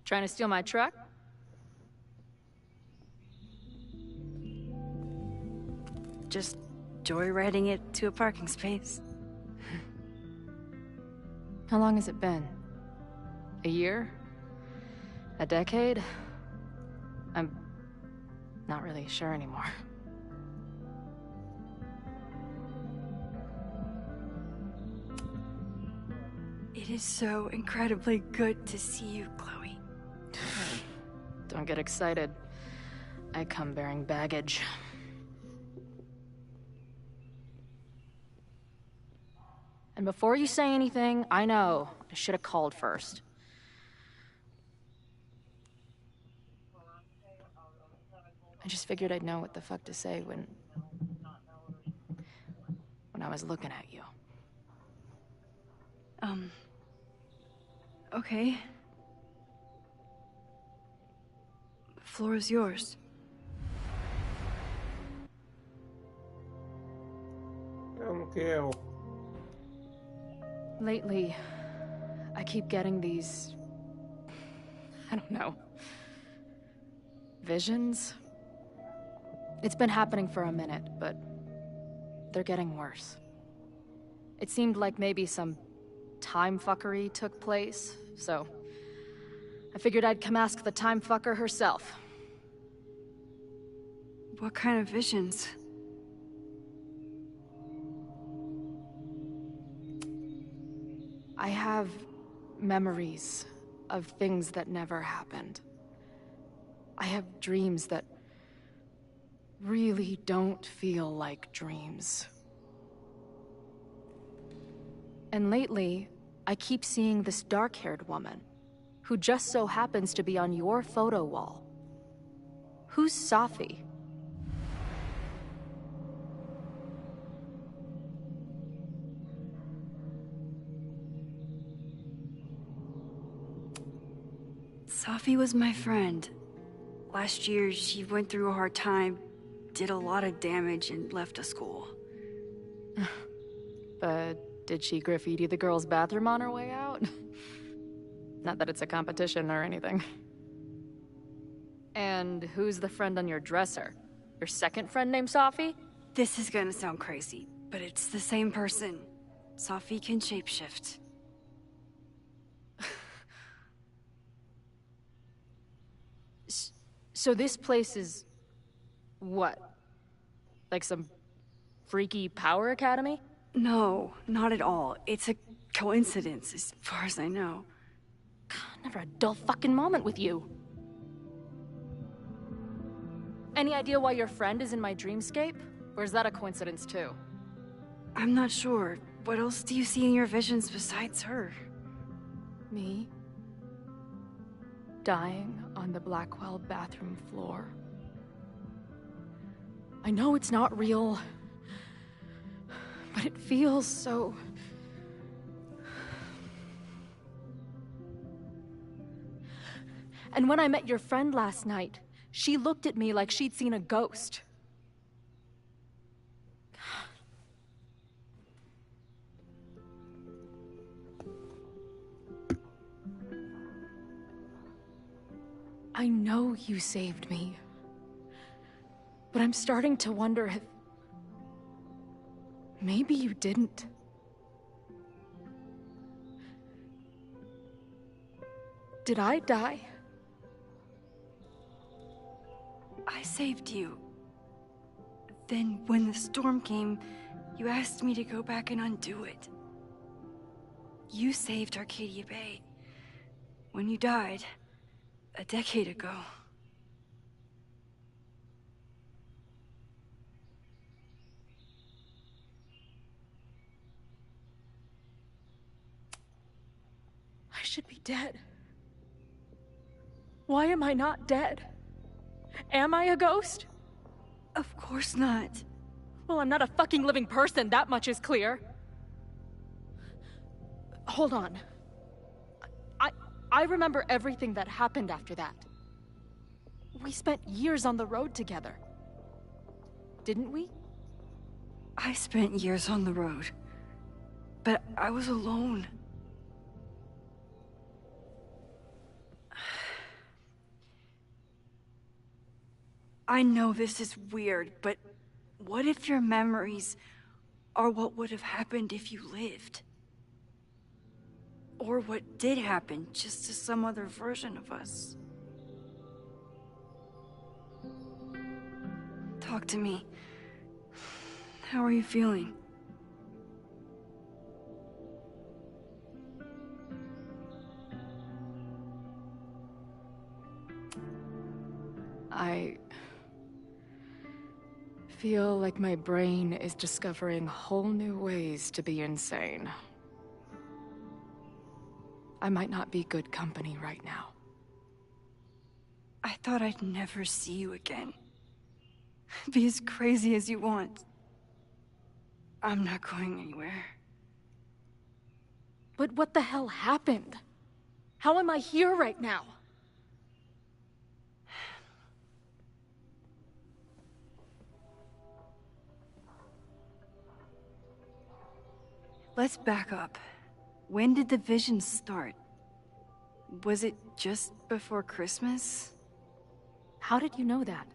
Trying to steal my truck? Just joyriding it to a parking space. How long has it been? A year? A decade? I'm not really sure anymore. It is so incredibly good to see you, Chloe. Don't get excited. I come bearing baggage. And before you say anything, I know I should have called first. I just figured I'd know what the fuck to say when when I was looking at you. Okay. The floor is yours. Thank you. Lately, I keep getting these... I don't know. Visions? It's been happening for a minute, but they're getting worse. It seemed like maybe some time fuckery took place, so I figured I'd come ask the time fucker herself. What kind of visions? I have memories of things that never happened. I have dreams that really don't feel like dreams. And lately, I keep seeing this dark-haired woman, who just so happens to be on your photo wall. Who's Safi? Safi was my friend. Last year, she went through a hard time, did a lot of damage, and left the school. But did she graffiti the girls' bathroom on her way out? Not that it's a competition or anything. And who's the friend on your dresser? Your second friend named Safi? This is gonna sound crazy, but it's the same person. Safi can shapeshift. So this place is... what? Like some freaky power academy? No, not at all. It's a coincidence, as far as I know. Never a dull fucking moment with you. Any idea why your friend is in my dreamscape? Or is that a coincidence too? I'm not sure. What else do you see in your visions besides her? Me? Dying on the Blackwell bathroom floor. I know it's not real, but it feels so... And when I met your friend last night, she looked at me like she'd seen a ghost. I know you saved me, but I'm starting to wonder if... maybe you didn't. Did I die? I saved you. Then, when the storm came, you asked me to go back and undo it. You saved Arcadia Bay. When you died, a decade ago. I should be dead. Why am I not dead? Am I a ghost? Of course not. Well, I'm not a fucking living person, that much is clear. Hold on. I remember everything that happened after that. We spent years on the road together. Didn't we? I spent years on the road. But I was alone. I know this is weird, but what if your memories are what would have happened if you lived? Or what did happen, just to some other version of us? Talk to me. How are you feeling? I feel like my brain is discovering whole new ways to be insane. I might not be good company right now. I thought I'd never see you again. Be as crazy as you want. I'm not going anywhere. But what the hell happened? How am I here right now? Let's back up. When did the visions start? Was it just before Christmas? How did you know that?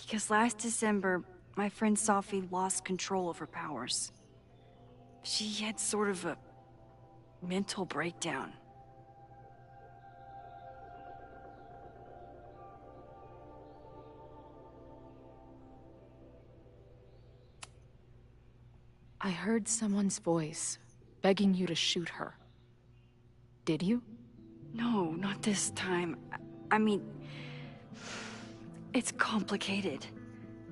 Because last December, my friend Sophie lost control of her powers. She had sort of a mental breakdown. I heard someone's voice, begging you to shoot her. Did you? No, not this time. I mean, it's complicated.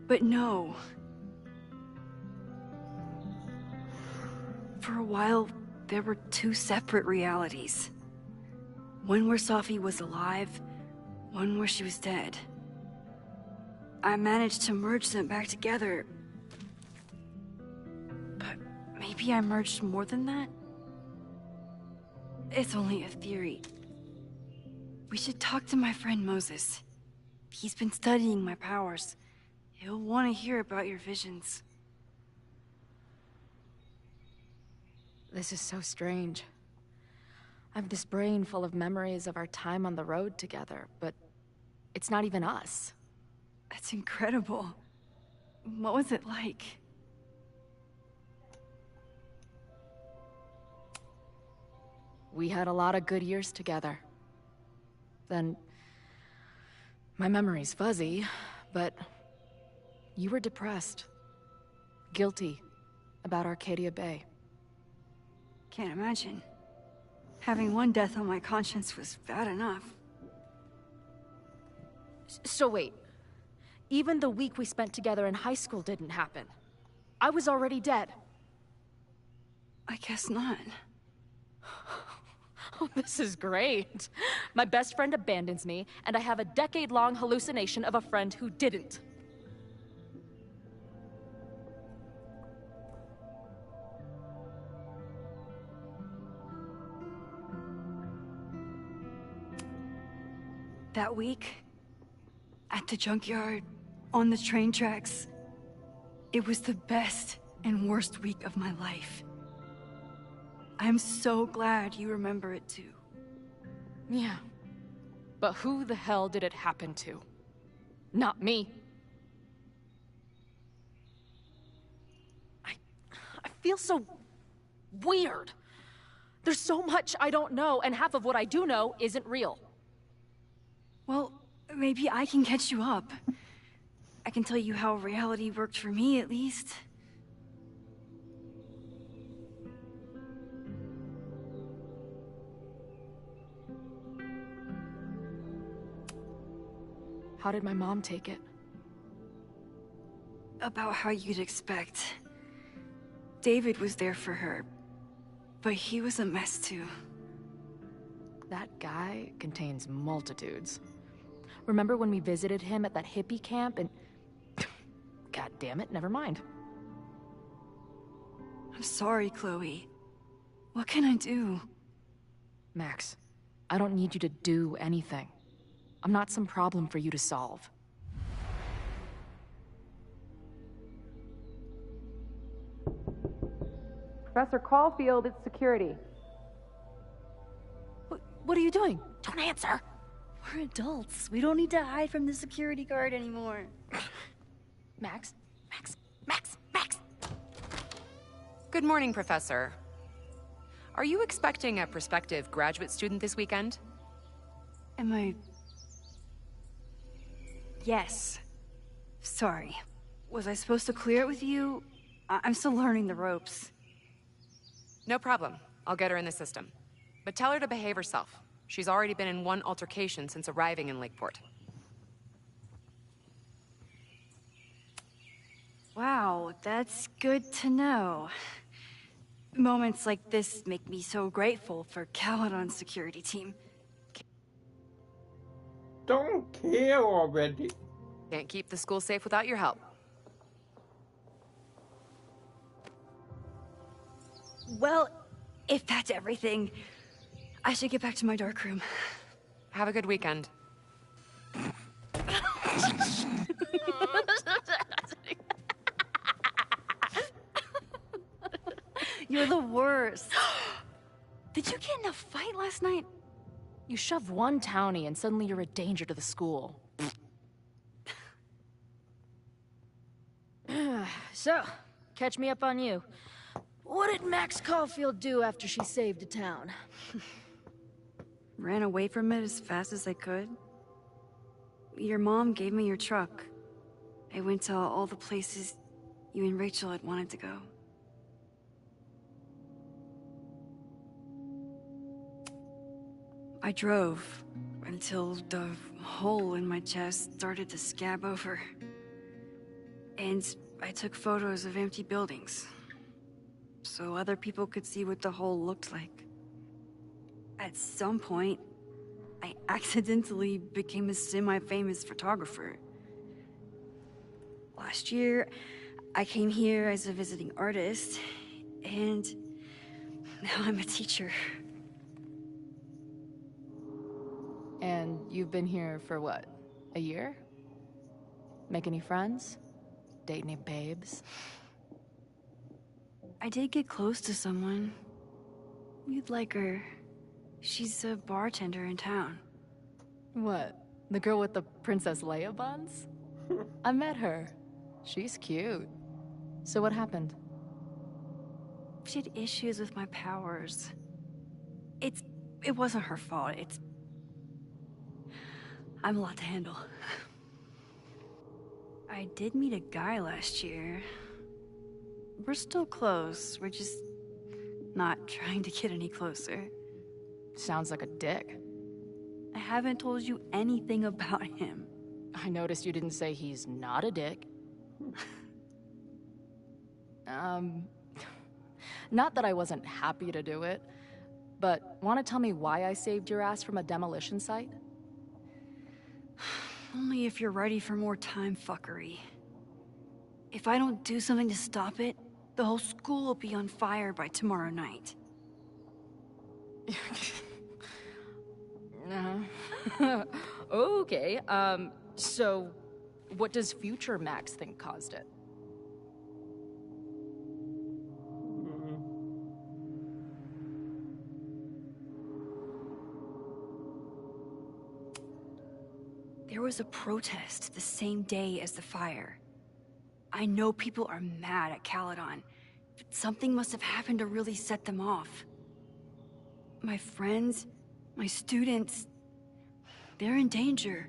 But no. For a while, there were two separate realities. One where Sophie was alive, one where she was dead. I managed to merge them back together. But maybe I merged more than that? It's only a theory. We should talk to my friend Moses. He's been studying my powers. He'll want to hear about your visions. This is so strange. I have this brain full of memories of our time on the road together, but it's not even us. That's incredible. What was it like? We had a lot of good years together. Then... my memory's fuzzy, but... you were depressed. Guilty about Arcadia Bay. Can't imagine. Having one death on my conscience was bad enough. So wait. Even the week we spent together in high school didn't happen. I was already dead. I guess not. Oh, this is great. My best friend abandons me, and I have a decade-long hallucination of a friend who didn't. That week, at the junkyard, on the train tracks, it was the best and worst week of my life. I'm so glad you remember it too. Yeah. But who the hell did it happen to? Not me. I feel so weird. There's so much I don't know, and half of what I do know isn't real. Well, maybe I can catch you up. I can tell you how reality worked for me, at least. How did my mom take it? About how you'd expect. David was there for her, but he was a mess too. That guy contains multitudes. Remember when we visited him at that hippie camp and... God damn it, never mind. I'm sorry, Chloe. What can I do? Max, I don't need you to do anything. I'm not some problem for you to solve. Professor Caulfield, it's security. What are you doing? Don't answer. We're adults. We don't need to hide from the security guard anymore. Max? Good morning, Professor. Are you expecting a prospective graduate student this weekend? Am I... Yes. Sorry. Was I supposed to clear it with you? I'm still learning the ropes. No problem. I'll get her in the system. But tell her to behave herself. She's already been in one altercation since arriving in Lakeport. Wow, that's good to know. Moments like this make me so grateful for Caledon's security team. Don't care already. Can't keep the school safe without your help. Well, if that's everything, I should get back to my dark room. Have a good weekend. You're the worst. Did you get in a fight last night? You shove one townie and suddenly you're a danger to the school. So, catch me up on you. What did Max Caulfield do after she saved the town? Ran away from it as fast as I could. Your mom gave me your truck. I went to all the places you and Rachel had wanted to go. I drove until the hole in my chest started to scab over. And I took photos of empty buildings, so other people could see what the hole looked like. At some point, I accidentally became a semi-famous photographer. Last year, I came here as a visiting artist, and now I'm a teacher. And you've been here for what? A year? Make any friends? Date any babes? I did get close to someone. You'd like her. She's a bartender in town. What? The girl with the Princess Leia buns? I met her. She's cute. So what happened? She had issues with my powers. It wasn't her fault. I'm a lot to handle. I did meet a guy last year. We're still close. We're just not trying to get any closer. Sounds like a dick. I haven't told you anything about him. I noticed you didn't say he's not a dick. Not that I wasn't happy to do it, but want to tell me why I saved your ass from a demolition site? Only if you're ready for more time fuckery. If I don't do something to stop it, the whole school will be on fire by tomorrow night. Okay, so what does future Max think caused it? There was a protest the same day as the fire. I know people are mad at Caledon, but something must have happened to really set them off. My friends, my students, they're in danger.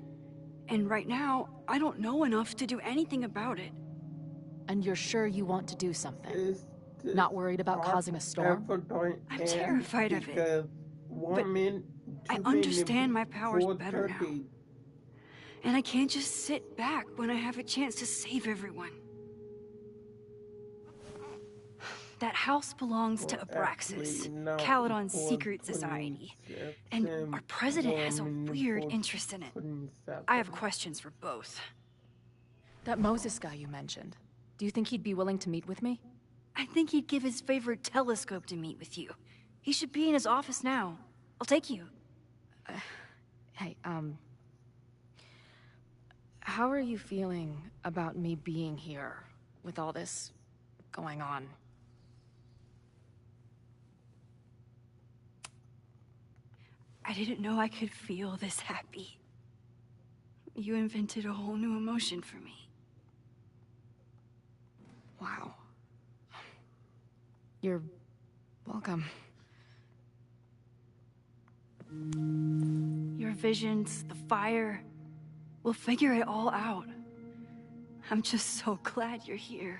And right now, I don't know enough to do anything about it. And you're sure you want to do something? Not worried about causing a storm? I'm terrified of it. But I understand my powers better now. And I can't just sit back when I have a chance to save everyone. That house belongs to Abraxas, Caledon's secret society. And our president has a weird interest in it. I have questions for both. That Moses guy you mentioned, do you think he'd be willing to meet with me? I think he'd give his favorite telescope to meet with you. He should be in his office now. I'll take you. Hey, how are you feeling about me being here with all this going on? I didn't know I could feel this happy. You invented a whole new emotion for me. Wow. You're welcome. Your visions, the fire, we'll figure it all out. I'm just so glad you're here.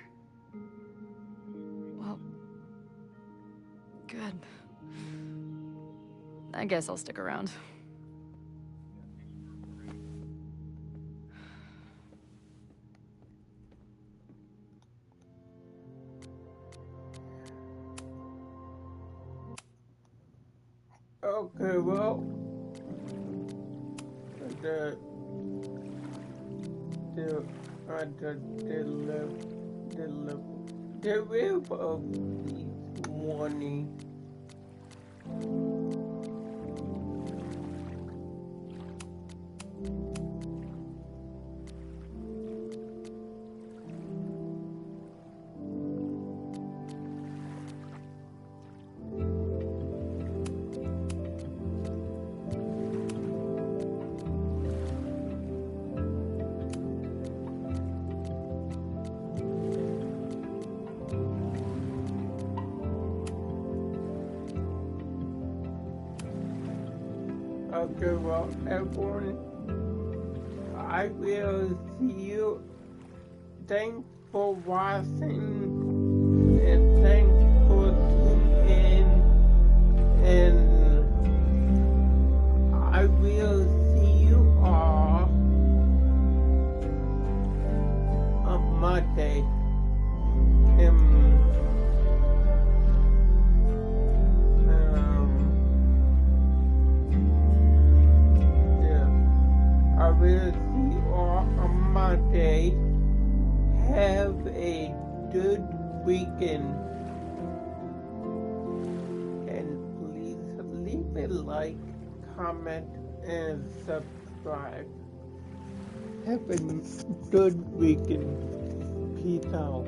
Well, good. I guess I'll stick around. Okay, well, the rib of these warning. Okay, well, everyone, I will see you. Thanks for watching, and thanks for tuning in, and I will see you all on Monday. I will see you all on Monday. Have a good weekend. And please leave a like, comment, and subscribe. Have a good weekend. Peace out.